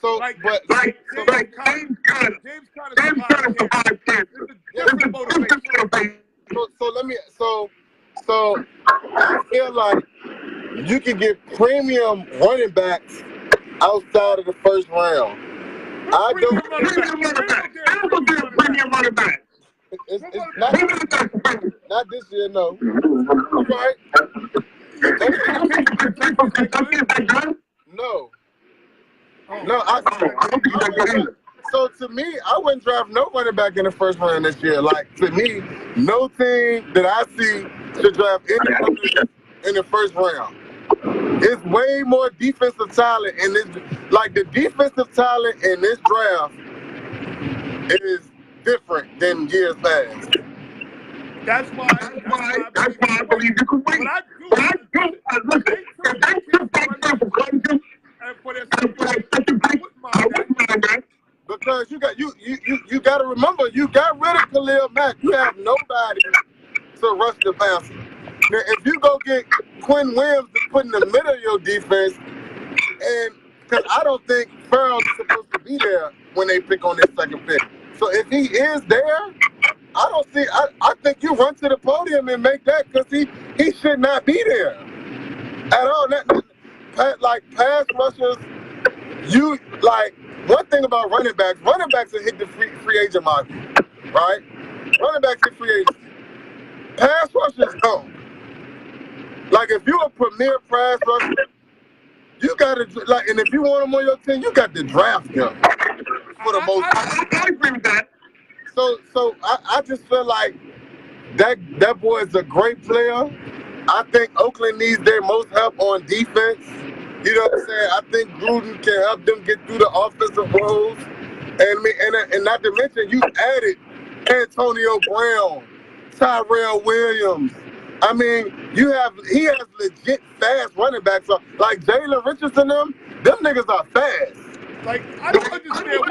So,
like,
but
James Conner survived camp. It's a different motivation.
So I feel like you can get premium running backs outside of the first round. I don't
premium running back.
It's not this year, no. You right? No. So to me, I wouldn't draft no running back in the first round this year. Like to me, no team that I see should draft anyone in the first round. It's way more defensive talent in this. Like the defensive talent in this draft is different than years past.
That's why I believe you can win. But I do. And for their second pick, I wouldn't mind that.
Because you got to remember, you got rid of Khalil Mack. You have nobody to rush the passer. Now, if you go get Quinn Williams to put in the middle of your defense, and because I don't think Farrell's supposed to be there when they pick on this second pick. So if he is there, I don't see. I think you run to the podium and make that, because he should not be there at all. Like pass rushers, you like one thing about running backs will hit the free agent market, right? Running backs hit free agency. Pass rushers don't. Like if you're a premier pass rusher, you gotta like, and if you want him on your team, you got to draft him for the most part. I agree with that. So I just feel like that boy is a great player. I think Oakland needs their most help on defense. You know what I'm saying? I think Gruden can help them get through the offensive roles. And not to mention, you added Antonio Brown, Tyrell Williams. I mean, he has legit fast running backs. Like Jalen Richardson, them niggas are fast.
Like, I don't understand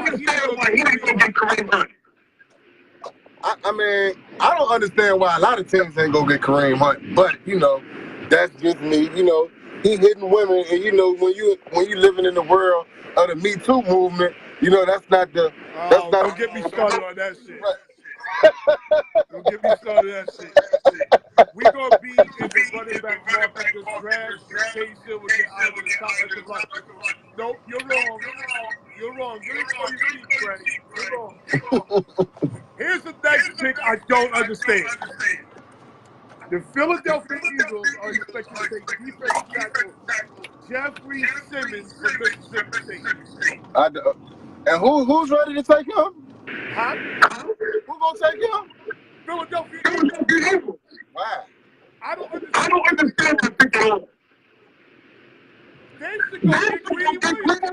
why he don't get Kareem Hunt.
I mean, I don't understand why a lot of teams ain't gonna get Kareem Hunt, but you know, that's just me. You know, he hitting women, and you know, when you living in the world of the Me Too movement, you know, that's not.
Don't get me started on that shit. Don't get me started on that shit. We gonna be in the running back market this draft. Chase Hill will get out of the top of the block. Nope, you're wrong. You're wrong. Give me 40 feet, Craig. You're wrong. Here's the next pick I don't understand. The Philadelphia Eagles are expected to take defensive tackle Jeffrey Simmons from Mississippi State.
And who's ready to take him?
Huh?
Who gonna take him?
Philadelphia Eagles.
Why?
I don't understand that pick at all. They should go get Greedy Williams.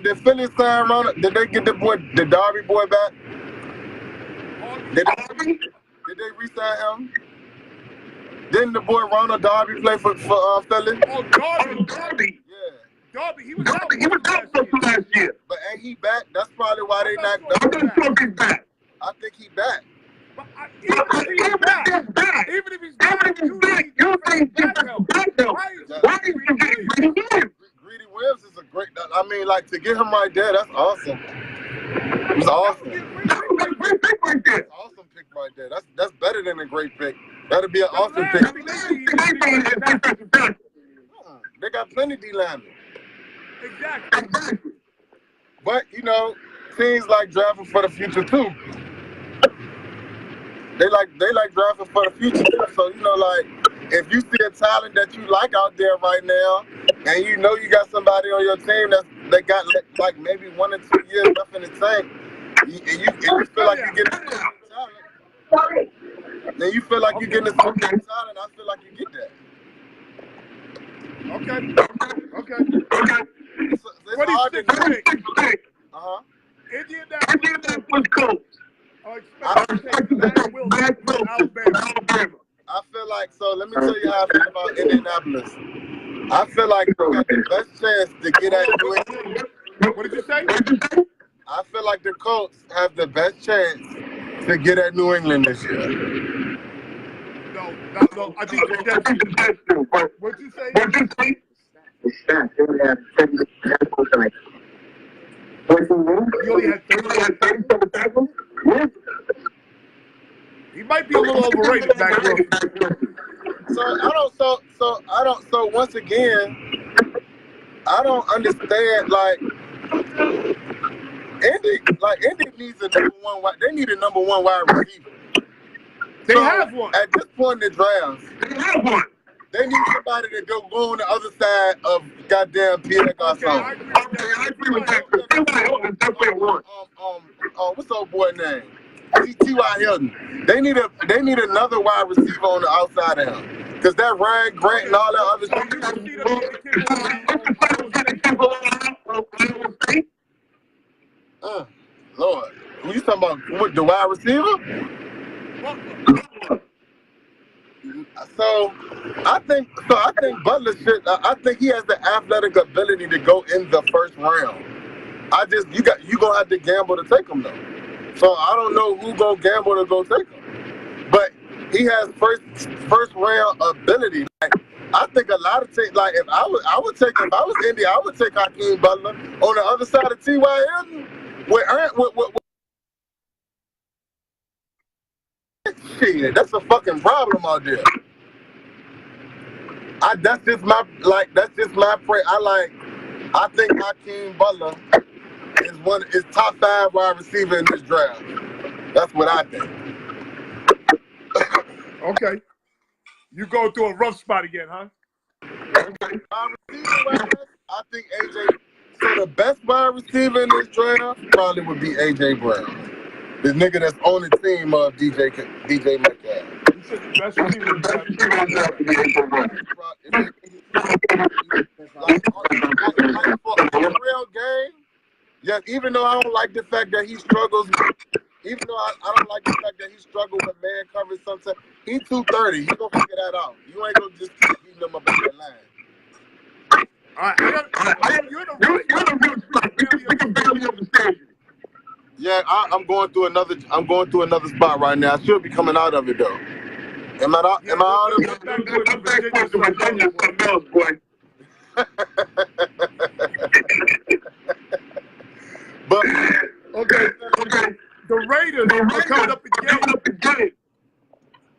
Did Philly sign Ronald? Did they get the Darby boy back? Did they re-sign him? Didn't the boy Ronald Darby play for Philly?
Oh, Darby.
Yeah.
Darby, he was out last year.
But ain't he back? That's probably why they not. I think he back.
But even if he's back, you need back help. Why is
Greedy Williams is a great. I mean, like, to get him right there, that's awesome. It's awesome. Awesome pick right there. That's better than a great pick. That'll be an awesome pick. They got plenty of D-linemen.
Exactly.
But you know, teams like drafting for the future too. They like drafting for the future too. So you know, like, if you see a talent that you like out there right now, and you know you got somebody on your team that got like maybe 1 or 2 years left in the tank, and you feel like you're getting talent, then you feel like you're getting some talent. I feel like you get that.
Okay.
It's hard to know.
Indianapolis Colts are expected to take Matt Wilson from Alabama.
I feel like, so let me tell you how I feel about Indianapolis. I feel like they got the best chance to get at New England.
What did you say?
I feel like the Colts have the best chance to get at New England this year.
No. I think the Jets. What'd you say? You only had 37 tackles? He might be a little overrated, Mac Wilson.
So once again, I don't understand, like, Indy needs a number one. They need a number one wide receiver.
They have one.
At this point in the draft,
they have one.
They need somebody to go on the other side of goddamn Pierre Garcon.
I agree with that.
What's old boy name? T.Y. Hilton. They need another wide receiver on the outside of him. Because that Ryan Grant and all that other shit. Lord. Who you talking about? What, the wide receiver? So I think Butler should. I think he has the athletic ability to go in the first round. You gonna have to gamble to take him though. So I don't know who gonna gamble to go take him. But he has first round ability. Like I think a lot of teams. Like if I was Indy, I would take Hakeem Butler on the other side of T.Y. Hilton. Shit, that's a fucking problem out there. That's just my prayer. I think Hakeem Butler is top 5 wide receiver in this draft. That's what I think.
Okay. You go through a rough spot again, huh?
Okay. Wide receiver, I think AJ. So the best wide receiver in this draft probably would be AJ Brown. The nigga that's on the team of DJ Metcalf.
You said the best receiver in the
like for a real game, yes, even though I don't like the fact that he struggles, even though I don't like the fact that he struggles with man coverage sometimes, he's 230. He gonna figure that out. You ain't gonna just keep beating him up in that line.
You're the real.
Yeah, I'm going through another spot right now. I should be coming out of it though. Am I out of it? But
okay. The Raiders are coming up again.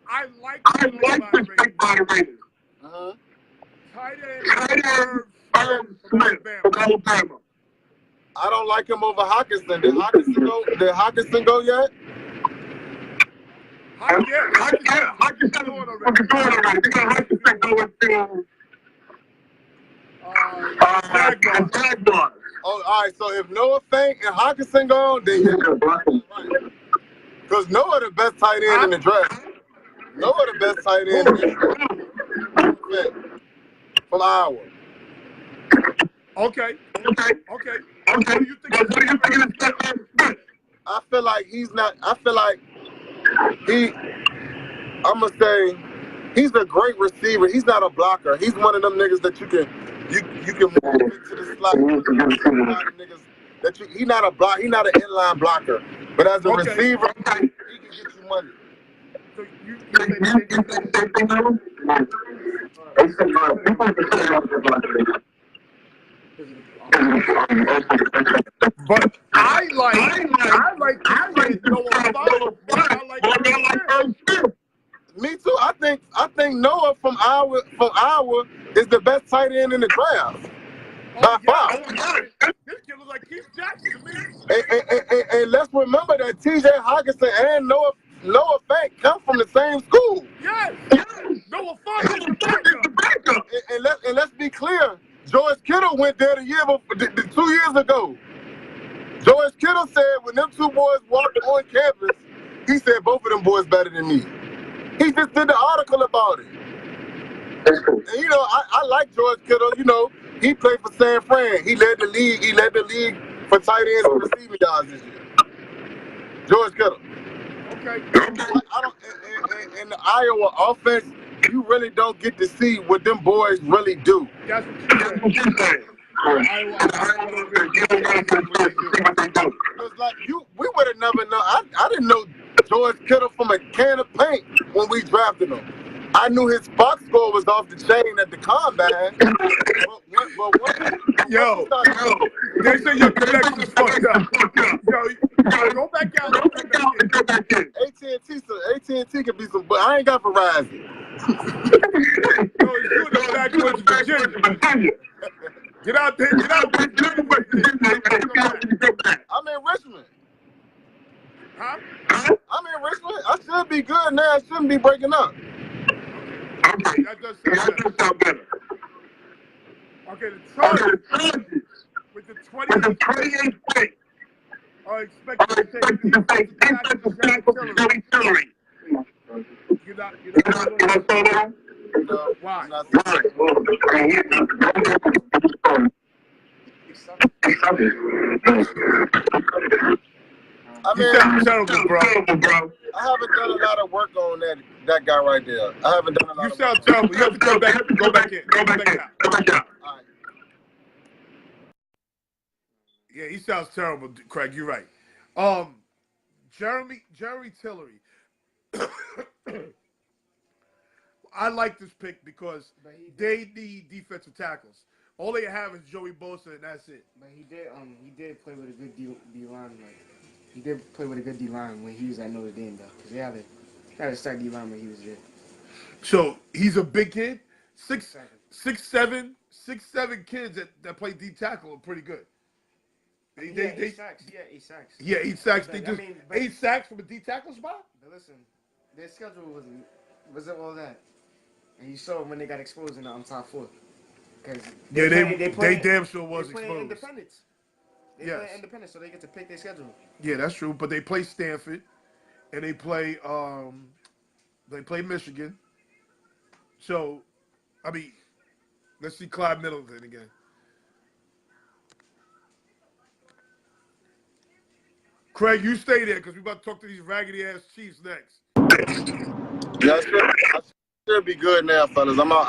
I like the Raiders. Tight end from Alabama.
I don't like him over Hawkinson. Did Hawkinson go yet?
Hawkinson going already. Jaguars.
Oh, all right. So if Noah Fant and Hawkinson gone, then you're right. Because Noah the best tight end in the draft. Noah the best tight end in the draft. From Iowa.
Okay. What do you think?
I feel like I'm going to say he's a great receiver. He's not a blocker. He's one of them niggas that you can move into the slot. He's not a block. He's not an inline blocker. But as a receiver, he can get you money.
So but I like
Me too. I think Noah from Iowa is the best tight end in the draft. By far.
This kid looks like Keith Jackson to me.
And let's remember that T.J. Hawkinson and Noah Fant come from the same school.
Yes. Noah Fant is the backup.
And let's be clear. George Kittle went there 2 years ago. George Kittle said when them two boys walked on campus, he said both of them boys better than me. He just did the article about it. And I like George Kittle. He played for San Fran. He led the league for tight ends and receiving yards this year. George Kittle.
Okay.
In the Iowa offense, you really don't get to see what them boys really do.
That's what you said.
Because we would have never known. I didn't know George Kittle from a can of paint when we drafted him. I knew his box score was off the chain at the combine.
Yo, they say your connection's fucked up. Yo, go back out. Go back in.
AT&T could be some, but I ain't got Verizon.
Yo, you in the backwoods of Virginia. Get out there.
I'm in Richmond.
Huh?
I'm in Richmond. I should be good now. I shouldn't be breaking up.
Okay, that does sound better. Okay, the Chargers with the 28th pick are expected to take the Hillary. You're not why?
I
You
mean,
sound terrible, bro.
I haven't done a lot of work on that guy right there. I haven't done a lot
You
of
sound
work.
terrible. You have to go back in. Go back out.
All right.
Yeah, he sounds terrible, Craig. You're right. Jeremy Tillery. I like this pick because they need defensive tackles. All they have is Joey Bosa, and that's it.
But he did play with a good D line. Like, he did play with a good D line when he was at Notre Dame, though. Because they had a start D line when he was there.
So he's a big kid. 6'7" kids that play D tackle are pretty good.
Eight sacks. Yeah, 8 sacks.
Yeah, 8 sacks.
But,
They just 8 sacks from a D tackle spot.
But listen, their schedule wasn't all that, and you saw when they got exposed in the top 4. Because
they damn sure was
they play
exposed.
Independence. They play Independence, so they get to pick their schedule.
Yeah, that's true. But they play Stanford, and they play Michigan. So, I mean, let's see Clyde Middleton again. Craig, you stay there because we're about to talk to these raggedy ass Chiefs next.
Yeah, I should be good now, fellas. I'm out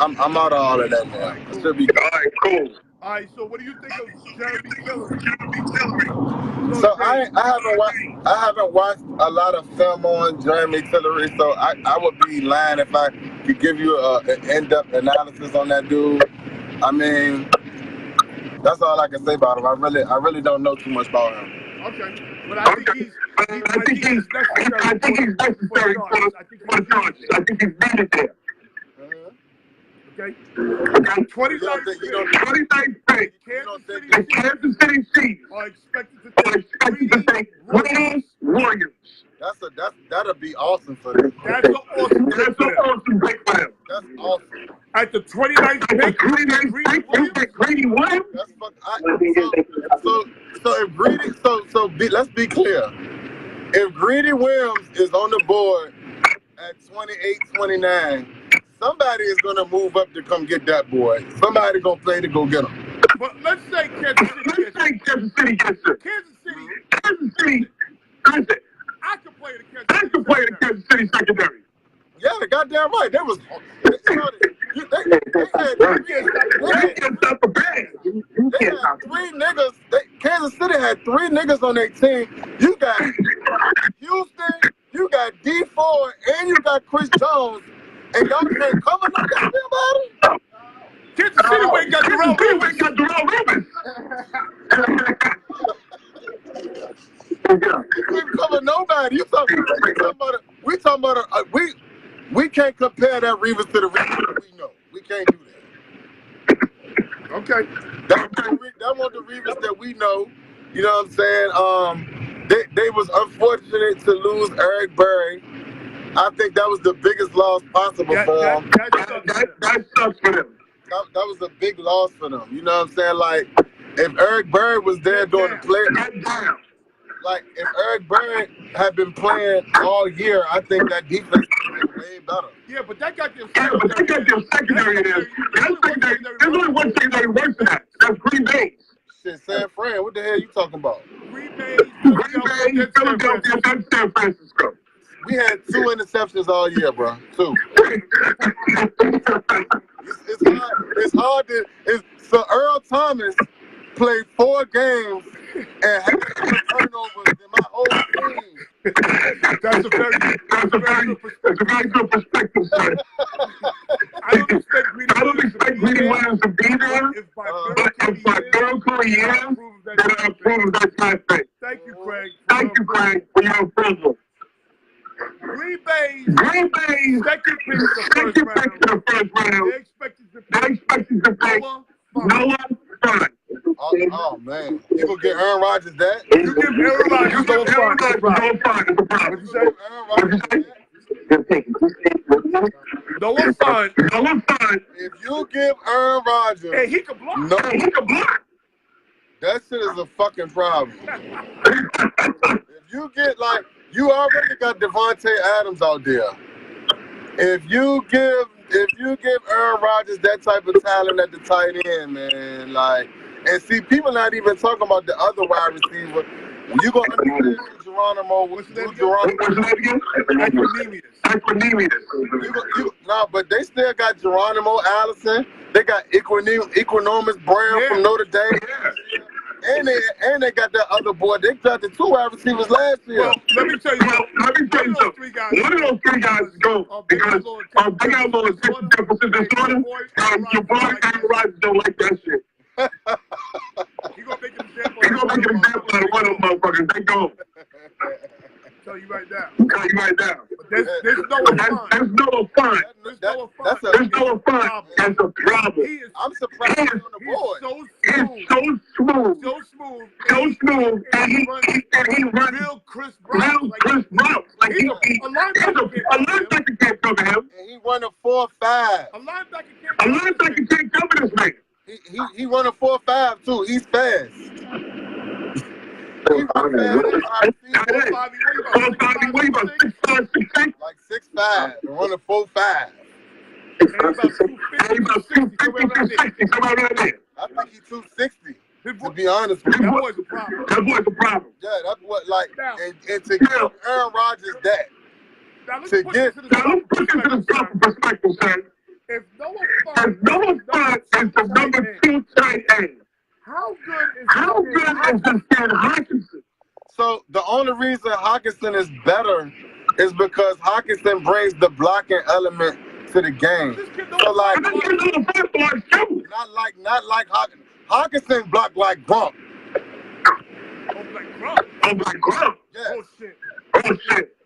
of all of that now. I should be good.
All right, cool.
All right, so what do you think of Jeremy Tillery?
So I haven't watched a lot of film on Jeremy Tillery, so I would be lying if I could give you an in-depth analysis on that dude. I mean, that's all I can say about him. I really don't know too much about him.
Okay, but I think he's necessary for the Chargers. I think he's needed there. Okay. 29th pick. Kansas City Chiefs are expected to take Greedy Williams.
That'll be awesome for them.
That's an awesome pick for them.
That's awesome.
At the 29th pick, Greedy Williams.
That's so if Greedy, let's be clear. If Greedy Williams is on the board at 28, 29, somebody is gonna move up to come get that boy. Somebody gonna play to go get him.
But let's say Kansas City gets him. Kansas City. Listen, I could play the Kansas City secondary.
Yeah, goddamn right. They had three niggas. Kansas City had 3 niggas on their team. You got Houston, you got D4, and you got Chris Jones, and y'all can't cover no goddamn body.
Kansas City ain't got Darrell Rivers.
You can't cover nobody. We can't compare that Revis to the Revis that we know. We can't do that.
Okay.
That was the Revis that we know. You know what I'm saying? They was unfortunate to lose Eric Berry. I think that was the biggest loss possible for them.
That sucks for them.
That was a big loss for them. You know what I'm saying? Like, if Eric Berry was there during the play, like if Eric Berry had been playing all year, I think that defense would have been way better.
Yeah, but that got their secondary. There's only one secondary worse than that. That's Green Bay.
Shit, San Fran, what the hell are you talking about?
Green Bay, Philadelphia, and San Francisco.
We had 2 interceptions all year, bro. 2. It's hard to. So Earl Thomas played 4 games and had more turnovers than my whole team.
That's a very good perspective, sir. I don't expect Greedy Williams to be there, but if by miracle he is, then I approve that kind of thing. Thank you, Craig, for your approval. Green Bay, second pick in the first round. They expected to pick Nolan.
Oh man, you gonna get Aaron Rodgers that?
You give Aaron Rodgers no fun. No fun.
If you give Aaron Rodgers,
hey, he can block.
That shit is a fucking problem. If you get you already got Devontae Adams out there. If you give Aaron Rodgers that type of talent at the tight end, man, and see, people not even talking about the other wide receiver. You gonna understand Geronimo.
What's the name again?
Geronimo.
What's the name again?
Equanimous. No, but they still got Geronimo Allison. They got Equanimous Brown from Notre Dame. And they got that other boy. They drafted 2 wide receivers last year.
Well, let me tell you something. One of those three guys go because big out little deficit disorder.
Your boy Aaron Rodgers don't like that shit.
He gonna make an example.
He gonna make an example out of one of them motherfuckers. They go.
Tell you right now.
Tell you right now.
But there's no fun.
There's no fun.
There's no fun.
There's no fun. That's a problem.
I'm surprised he's on the board.
He's so smooth. So smooth. And he runs
real Chris Brown.
Like he's a linebacker can't cover him.
And he run a 4.5.
A linebacker
can't cover this man.
He run a 4.5 too. He's fast. He run fast. Like 6'5". Run a 4.5.
About 250. Come out right there.
I think he's 260. To be honest with you.
That boy's a problem.
That boy's a problem.
Yeah, that's what and to give Aaron Rodgers that.
Now let's
To
put
get
this into the proper
perspective, son.
If Noah Fant
is the number 2 tight end,
how good is
this kid Hawkinson?
So the only reason Hawkinson is better is because Hawkinson brings the blocking element to the game. So like, not like Hawkinson. Hawkinson blocked like Gronk.
I'm like Gronk.
Yeah.
Oh shit.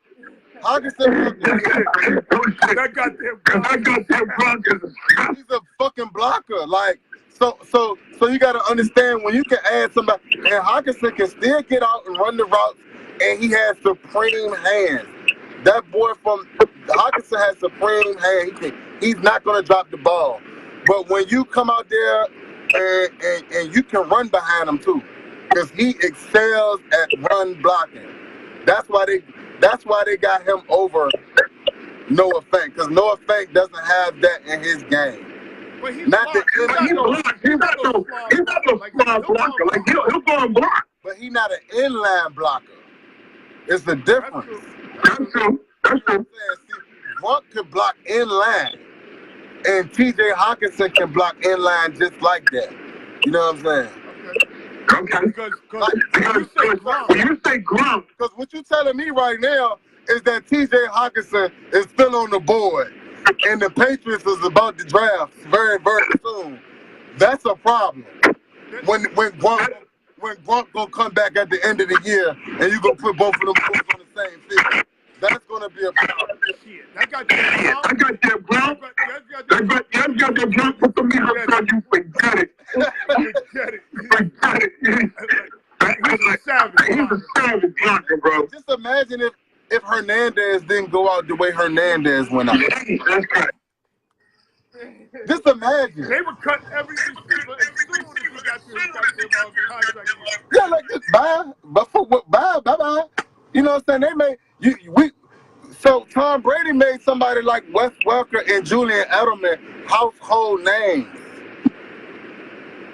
Hawkinson
that goddamn
Gronk. He's a fucking blocker. Like, so you gotta understand when you can add somebody, and Hawkinson can still get out and run the routes, and he has supreme hands. That boy from Hawkinson has supreme hands. He's not gonna drop the ball. But when you come out there and you can run behind him too, because he excels at run blocking. That's why they got him over Noah Fant, because Noah Fant doesn't have that in his game.
But he's not no
blocker. Like he'll go and block.
But he's not an inline blocker. It's the difference.
That's true.
See, Gronk can block inline, and T.J. Hawkinson can block inline just like that. You know what I'm saying?
Okay.
Because
when you say Gronk,
because what you're telling me right now is that T.J. Hawkinson is still on the board, and the Patriots is about to draft very, very soon. That's a problem. When Gronk gonna come back at the end of the year, and you gonna put both of them on the same field, that's gonna be a problem.
That got that
Gronk. That got that Gronk for some reason. You forget it. Forget it. He's a savage blocker, bro.
Just imagine if Hernandez didn't go out the way Hernandez went out.
That's right.
Just imagine.
They would cut every receiver as soon as he got to his contract.
Yeah, like just bye. You know what I'm saying? So Tom Brady made somebody like Wes Welker and Julian Edelman household names.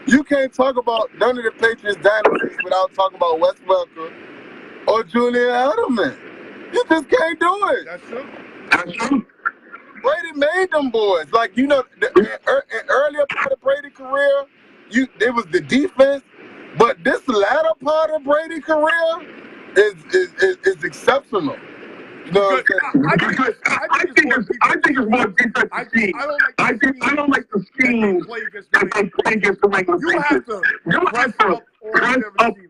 You can't talk about none of the Patriots dynasties without talking about Wes Welker or Julian Edelman. You just can't do it.
That's true.
That's true.
Brady made them boys. Like, you know, in earlier part of Brady's career, it was the defense, but this latter part of Brady's career is exceptional. You know what I'm saying?
I think it's more defensive scheme. I don't like the scheme that they play against the regular
You have to press up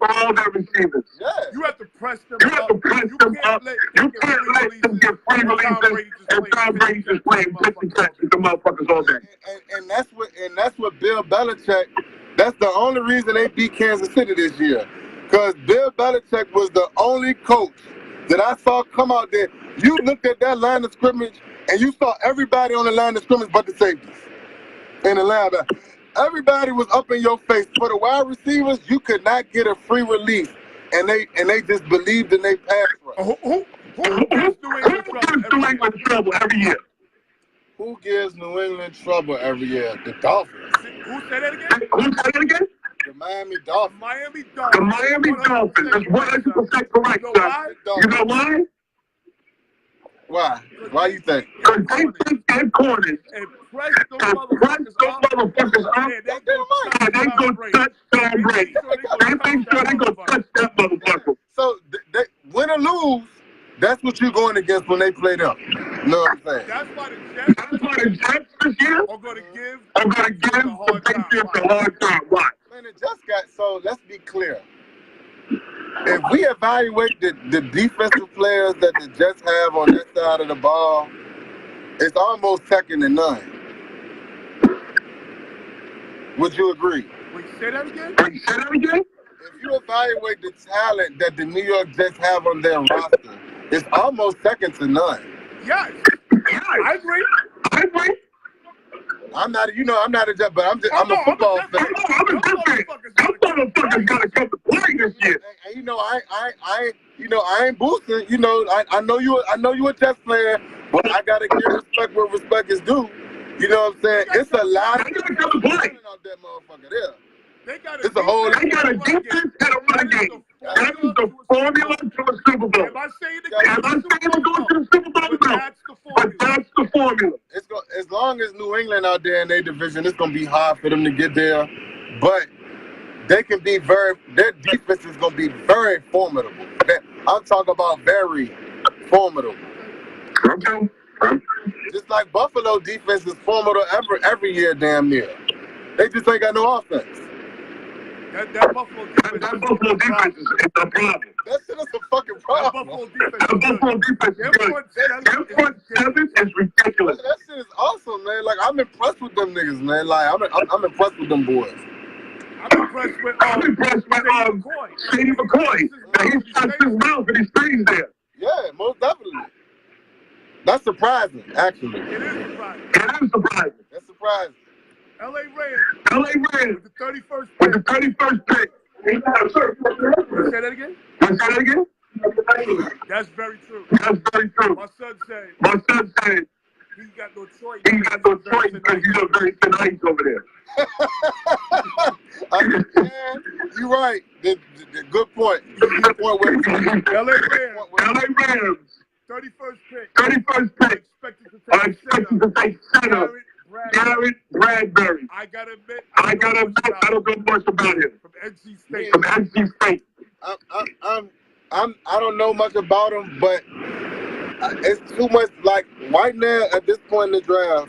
all their receivers.
Yeah.
You have to press them
You have to press them up. You can't let them get free releases and Tom Brady just playing 50 catch with the motherfuckers all day.
And that's what Bill Belichick. That's the only reason they beat Kansas City this year, because Bill Belichick was the only coach that I saw come out there. You looked at that line of scrimmage and you saw everybody on the line of scrimmage but the safeties and the linebacker. Everybody was up in your face. For the wide receivers, you could not get a free release, and they just believed in their pass rush.
Who gives New England trouble every year?
Who gives New England trouble every year? The Dolphins.
Who said that again?
Who said that again?
The Miami Dolphins.
Miami
The
Dolphins.
Miami Dolphins. That's 100% correct,
You know
son.
why?
You know why?
Why? Why you think?
Because they take their corners
And press them
and press
motherfuckers
those
up.
motherfuckers up.
And they go
And they go touch Tom Brady. They make sure they go touch that motherfucker.
So, they, win or lose, that's what you're going against when they play them. You know what I'm saying?
That's why the Jets
That's why the Jets this year
are going to give
are going to give the Patriots a hard time. Why?
Man, it just got, so let's be clear. If we evaluate the defensive players that the Jets have on that side of the ball, it's almost second to none. Would you agree?
Wait, say that again?
Say that again?
If you evaluate the talent that the New York Jets have on their roster, it's almost second to none.
Yes. I agree.
I agree.
I'm not a Jet, but I'm a football fan.
I'm a good fan. Them motherfuckers got to come to play this year.
And you know, I ain't boosting. You know, I know you a Jets player, but I gotta give respect where respect is due. You know what I'm saying? It's a lot of
They gotta come to play.
out that motherfucker there.
They got
It's a whole.
They got a defense and a run game. That is the formula to a Super Bowl.
Am I saying it
Am I saying we're going to the Super Bowl? No.
That's the
But
formula.
that's the formula.
As long as New England out there in their division, it's gonna be hard for them to get there. But they can be their defense is gonna be very formidable. I'm talking about very formidable.
Okay.
Just like Buffalo defense is formidable every year, damn near. They just ain't got no offense.
That Buffalo defense.
That Buffalo defense is a problem.
That shit is a fucking
That
problem.
Buffalo defense.
That Buffalo defense is good. Their front seven is ridiculous.
That shit is awesome, man. Like, I'm impressed with them niggas, man. Like, I'm impressed with them boys.
I'm impressed with
Shady McCoy. Now he shuts his mouth and he stays there.
Yeah, most definitely. That's surprising, actually.
It is surprising.
It is surprising.
That's surprising.
LA Rams.
LA Rams
With the 31st
with the
pick.
31st pick.
Say that again?
Say that again?
That's very true.
That's very true.
My son said
He
got no choice.
got no choice because you look very tonight over there.
You're right. The good point. Good point where
LA Rams.
LA Rams,
31st pick.
31st pick, are expected to take center. Garrett Bradbury.
I gotta admit,
I don't know much about him.
From NC State.
From NC State.
I don't know much about him, but it's too much. Like right now, at this point in the draft,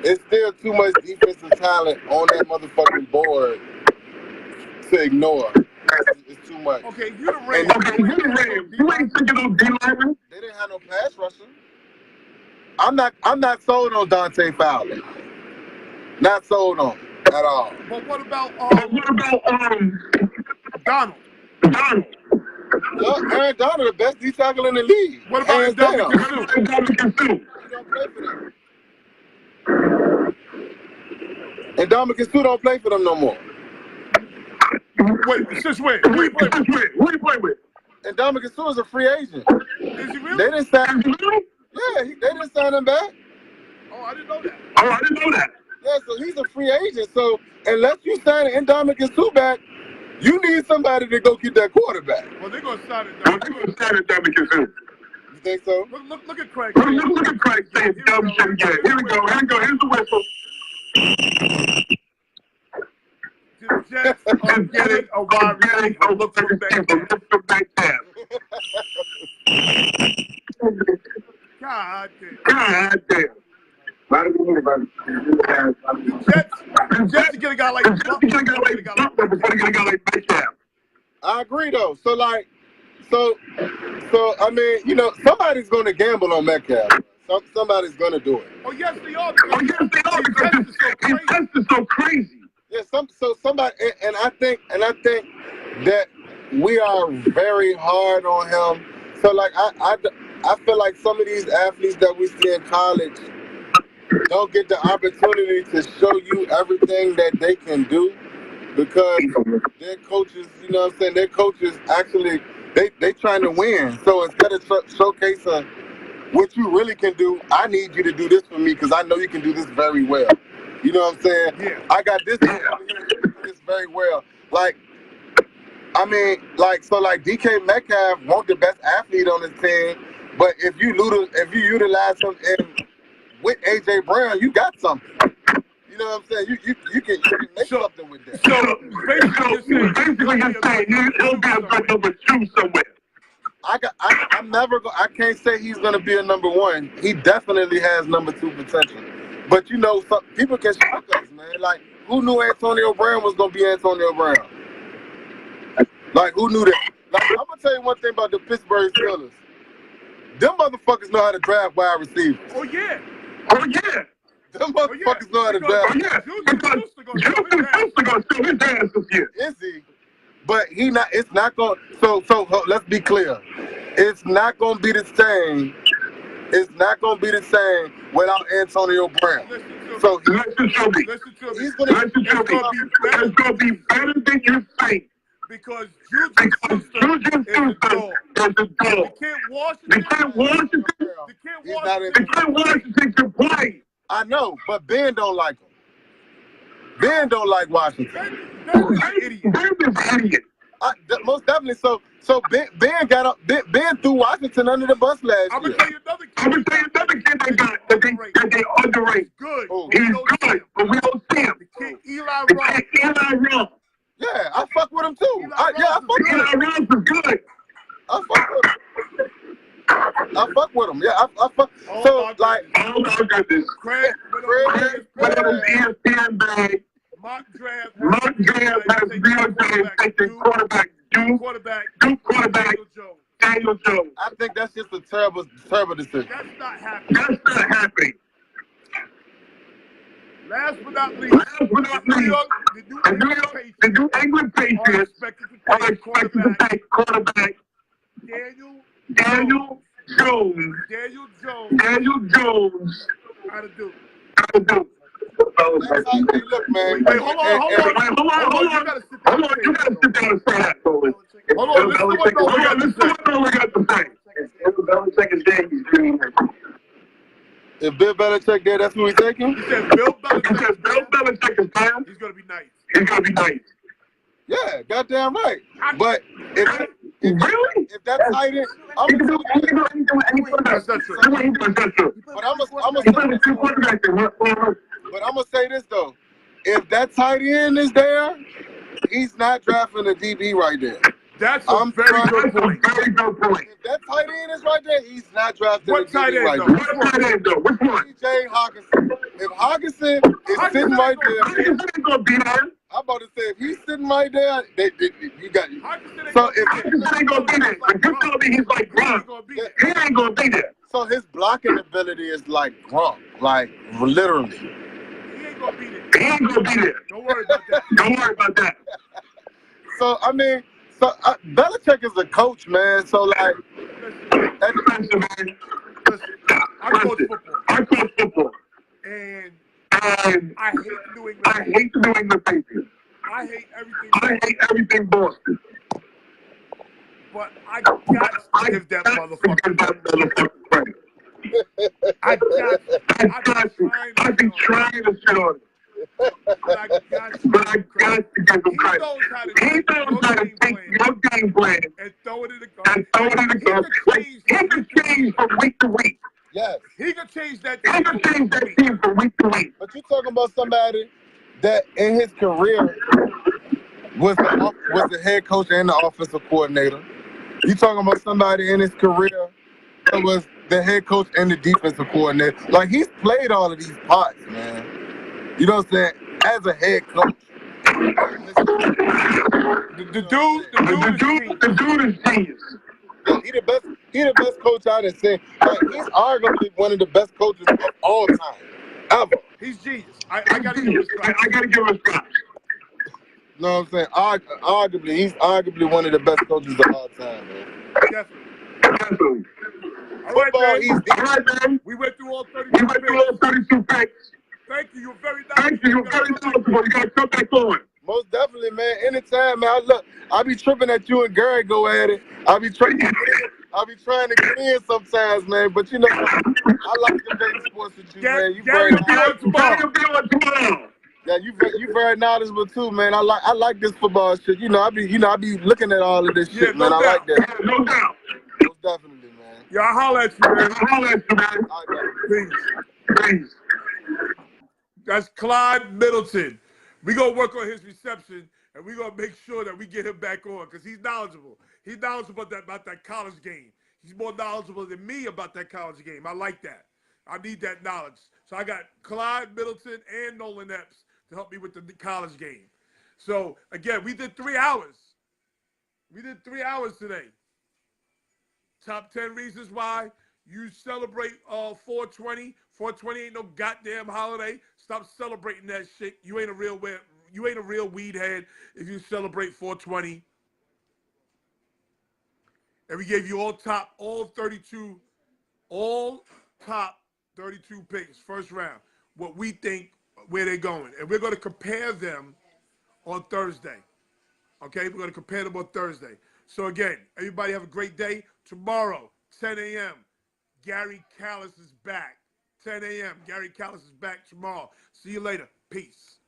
it's still too much defensive talent on that motherfucking board to ignore. It's too much.
Okay, you the Rams.
Okay, you the Rams. You ain't thinking of D-linemen?
They didn't have no pass rushing. I'm not sold on Dante Fowler. Not sold on him at all.
But what about
Donald?
Donald?
Look, Aaron Donald, the best D tackle in the league.
What about
Hands
Dominic
down.
Sue?
Dominic Sue.
He don't play for them. And Dominic Sue don't play for them no more.
Wait, since when? Who you play with?
Who you play with?
And Dominic Sue is a free agent.
Is he really?
They didn't sign. Yeah, they didn't sign him back.
Oh, I didn't know that.
Oh, I didn't know that.
Yeah, so he's a free agent. So unless you sign an Dominic Sue back, you need somebody to go get that quarterback.
Well, they're going to sign it.
They're going to sign it, Dominic Sue.
You think so?
Look at Craig.
Look at Craig saying dumb shit again. Here we go. Here's the whistle.
The Jets are getting a wide receiver. Look for the back half. God damn. The Jets are getting a guy like
Metcalf.
I agree though. So I mean, you know, somebody's going to gamble on Metcalf. Somebody's going to do it.
Oh yes, they are.
Because his test is so crazy.
Yeah, somebody, and I think that we are very hard on him. So like I feel like some of these athletes that we see in college don't get the opportunity to show you everything that they can do because their coaches, you know what I'm saying, their coaches actually they trying to win. So instead of showcasing what you really can do, I need you to do this for me because I know you can do this very well. You know what I'm saying?
Yeah.
I got this very well. Like, I mean, like, so like DK Metcalf won't the best athlete on his team, but if you utilize him with AJ Brown, you got something. You know what I'm saying? You can make something with that.
So basically you're saying he'll be a good number 2 somewhere.
I can't say he's gonna be a number 1. He definitely has number 2 potential. But you know, some people can shock us, man. Like, who knew Antonio Brown was gonna be Antonio Brown? Like, who knew that? Like, I'm gonna tell you one thing about the Pittsburgh Steelers. Them motherfuckers know how to draft wide receivers.
Oh yeah.
Them motherfuckers know how to draft.
Because Houston gonna show his ass this year.
Is he? But it's not going so let's be clear. It's not gonna be the same. It's not gonna be the same without Antonio Brown. So
listen to me.
He's gonna
It's gonna be better than you think.
Because Juju Schuster is a dog. The kid Washington
Can play.
I know, but Ben don't like him. Ben don't like Washington.
That's an idiot.
Most definitely. So Ben got up. Ben threw Washington under the bus last
I'm
year.
gonna tell you another kid
that they underrated.
Good.
He's good, but we don't see him.
The kid Eli Ross.
Yeah, I fuck with him too. I fuck with him.
Eli Ross is good.
I fuck with him. Yeah, I fuck. So like,
I got this.
Craig,
Whatever ESPN bag.
mock draft
has real James taking quarterback Duke quarterback Daniel Jones.
I think that's just a terrible decision.
That's not happening. Last but not least,
the New England Patriots are expected to take quarterback Daniel Jones.
How to do?
Look, man.
Hey, hold on. You gotta sit down
and say that, Nolan.
Hold on, listen to what
Nolan got to say.
If Bill Belichick there, that's who he's taking?
He said Bill
Belichick is down.
He's gonna be nice.
Yeah, goddamn right. But if that's tight end,
That's not true.
But I'm gonna say this though. If that tight end is there, he's not drafting a DB right there.
That's a very good point.
If that tight end is right there, he's not drafting a DB right
there. What tight end though? Which one?
DJ Hawkinson. If Hawkinson is sitting right there,
Hawkinson gonna be there.
I'm about to say if he's sitting right there, you got you.
So if Hawkinson ain't gonna be there, like you tell me he's like Gronk, he ain't gonna be there.
So his blocking ability is like Gronk, like literally.
He ain't gonna be there.
Don't worry about that.
So I mean, Belichick is a coach, man. So like,
Listen, I coach football. And I hate the New England Patriots. I hate everything Boston. But I got to give that motherfucker credit. I've been trying to shit on him. But I got to give him credit. He knows how to take your game plan and throw it in the garbage. He can change from week to week.
Yes.
He can change that
team from week to week.
But you're talking about somebody that in his career was the head coach and the offensive coordinator. You talking about somebody in his career that was the head coach and the defensive coordinator. Like, he's played all of these parts, man. You know what I'm saying? As a head coach.
The dude is genius.
He the best coach out there. Saying, like, he's arguably one of the best coaches of all time, ever.
He's genius. I gotta give him
his props.
You know what I'm saying? Arguably, he's arguably one of the best coaches of all time, man.
Definitely. All right, man. We went through all 32 picks. Thank you. You're very nice.
You're very knowledgeable. You gotta come back on.
Most definitely, man. Anytime, man. I be tripping at you and Gary go at it. I be trying to get in sometimes, man. But you know, I like debating sports with you, man. You
Gary will be on tomorrow.
Yeah, you very knowledgeable too, man. I like this football shit. I be looking at all of this
Yeah,
shit,
no
man. I like
doubt.
that.
No doubt.
Most definitely, man.
Yeah, I'll holler at you, man.
Holla at you, man.
All right, man.
Peace.
Peace.
That's Clyde Middleton. We gonna work on his reception, and we gonna make sure that we get him back on because he's knowledgeable. He's knowledgeable about that college game. He's more knowledgeable than me about that college game. I like that. I need that knowledge. So I got Clyde Middleton and Nolan Epps to help me with the college game. So again, we did 3 hours. We did 3 hours today. Top 10 reasons why you celebrate 420. 420 ain't no goddamn holiday. Stop celebrating that shit. You ain't a real weed head if you celebrate 420. And we gave you all top 32 picks first round. What we think where they're going, and we're going to compare them on Thursday. Okay, we're going to compare them on Thursday. So again, everybody have a great day. Tomorrow, 10 a.m. Gary Callis is back. 10 a.m. Gary Callis is back tomorrow. See you later. Peace.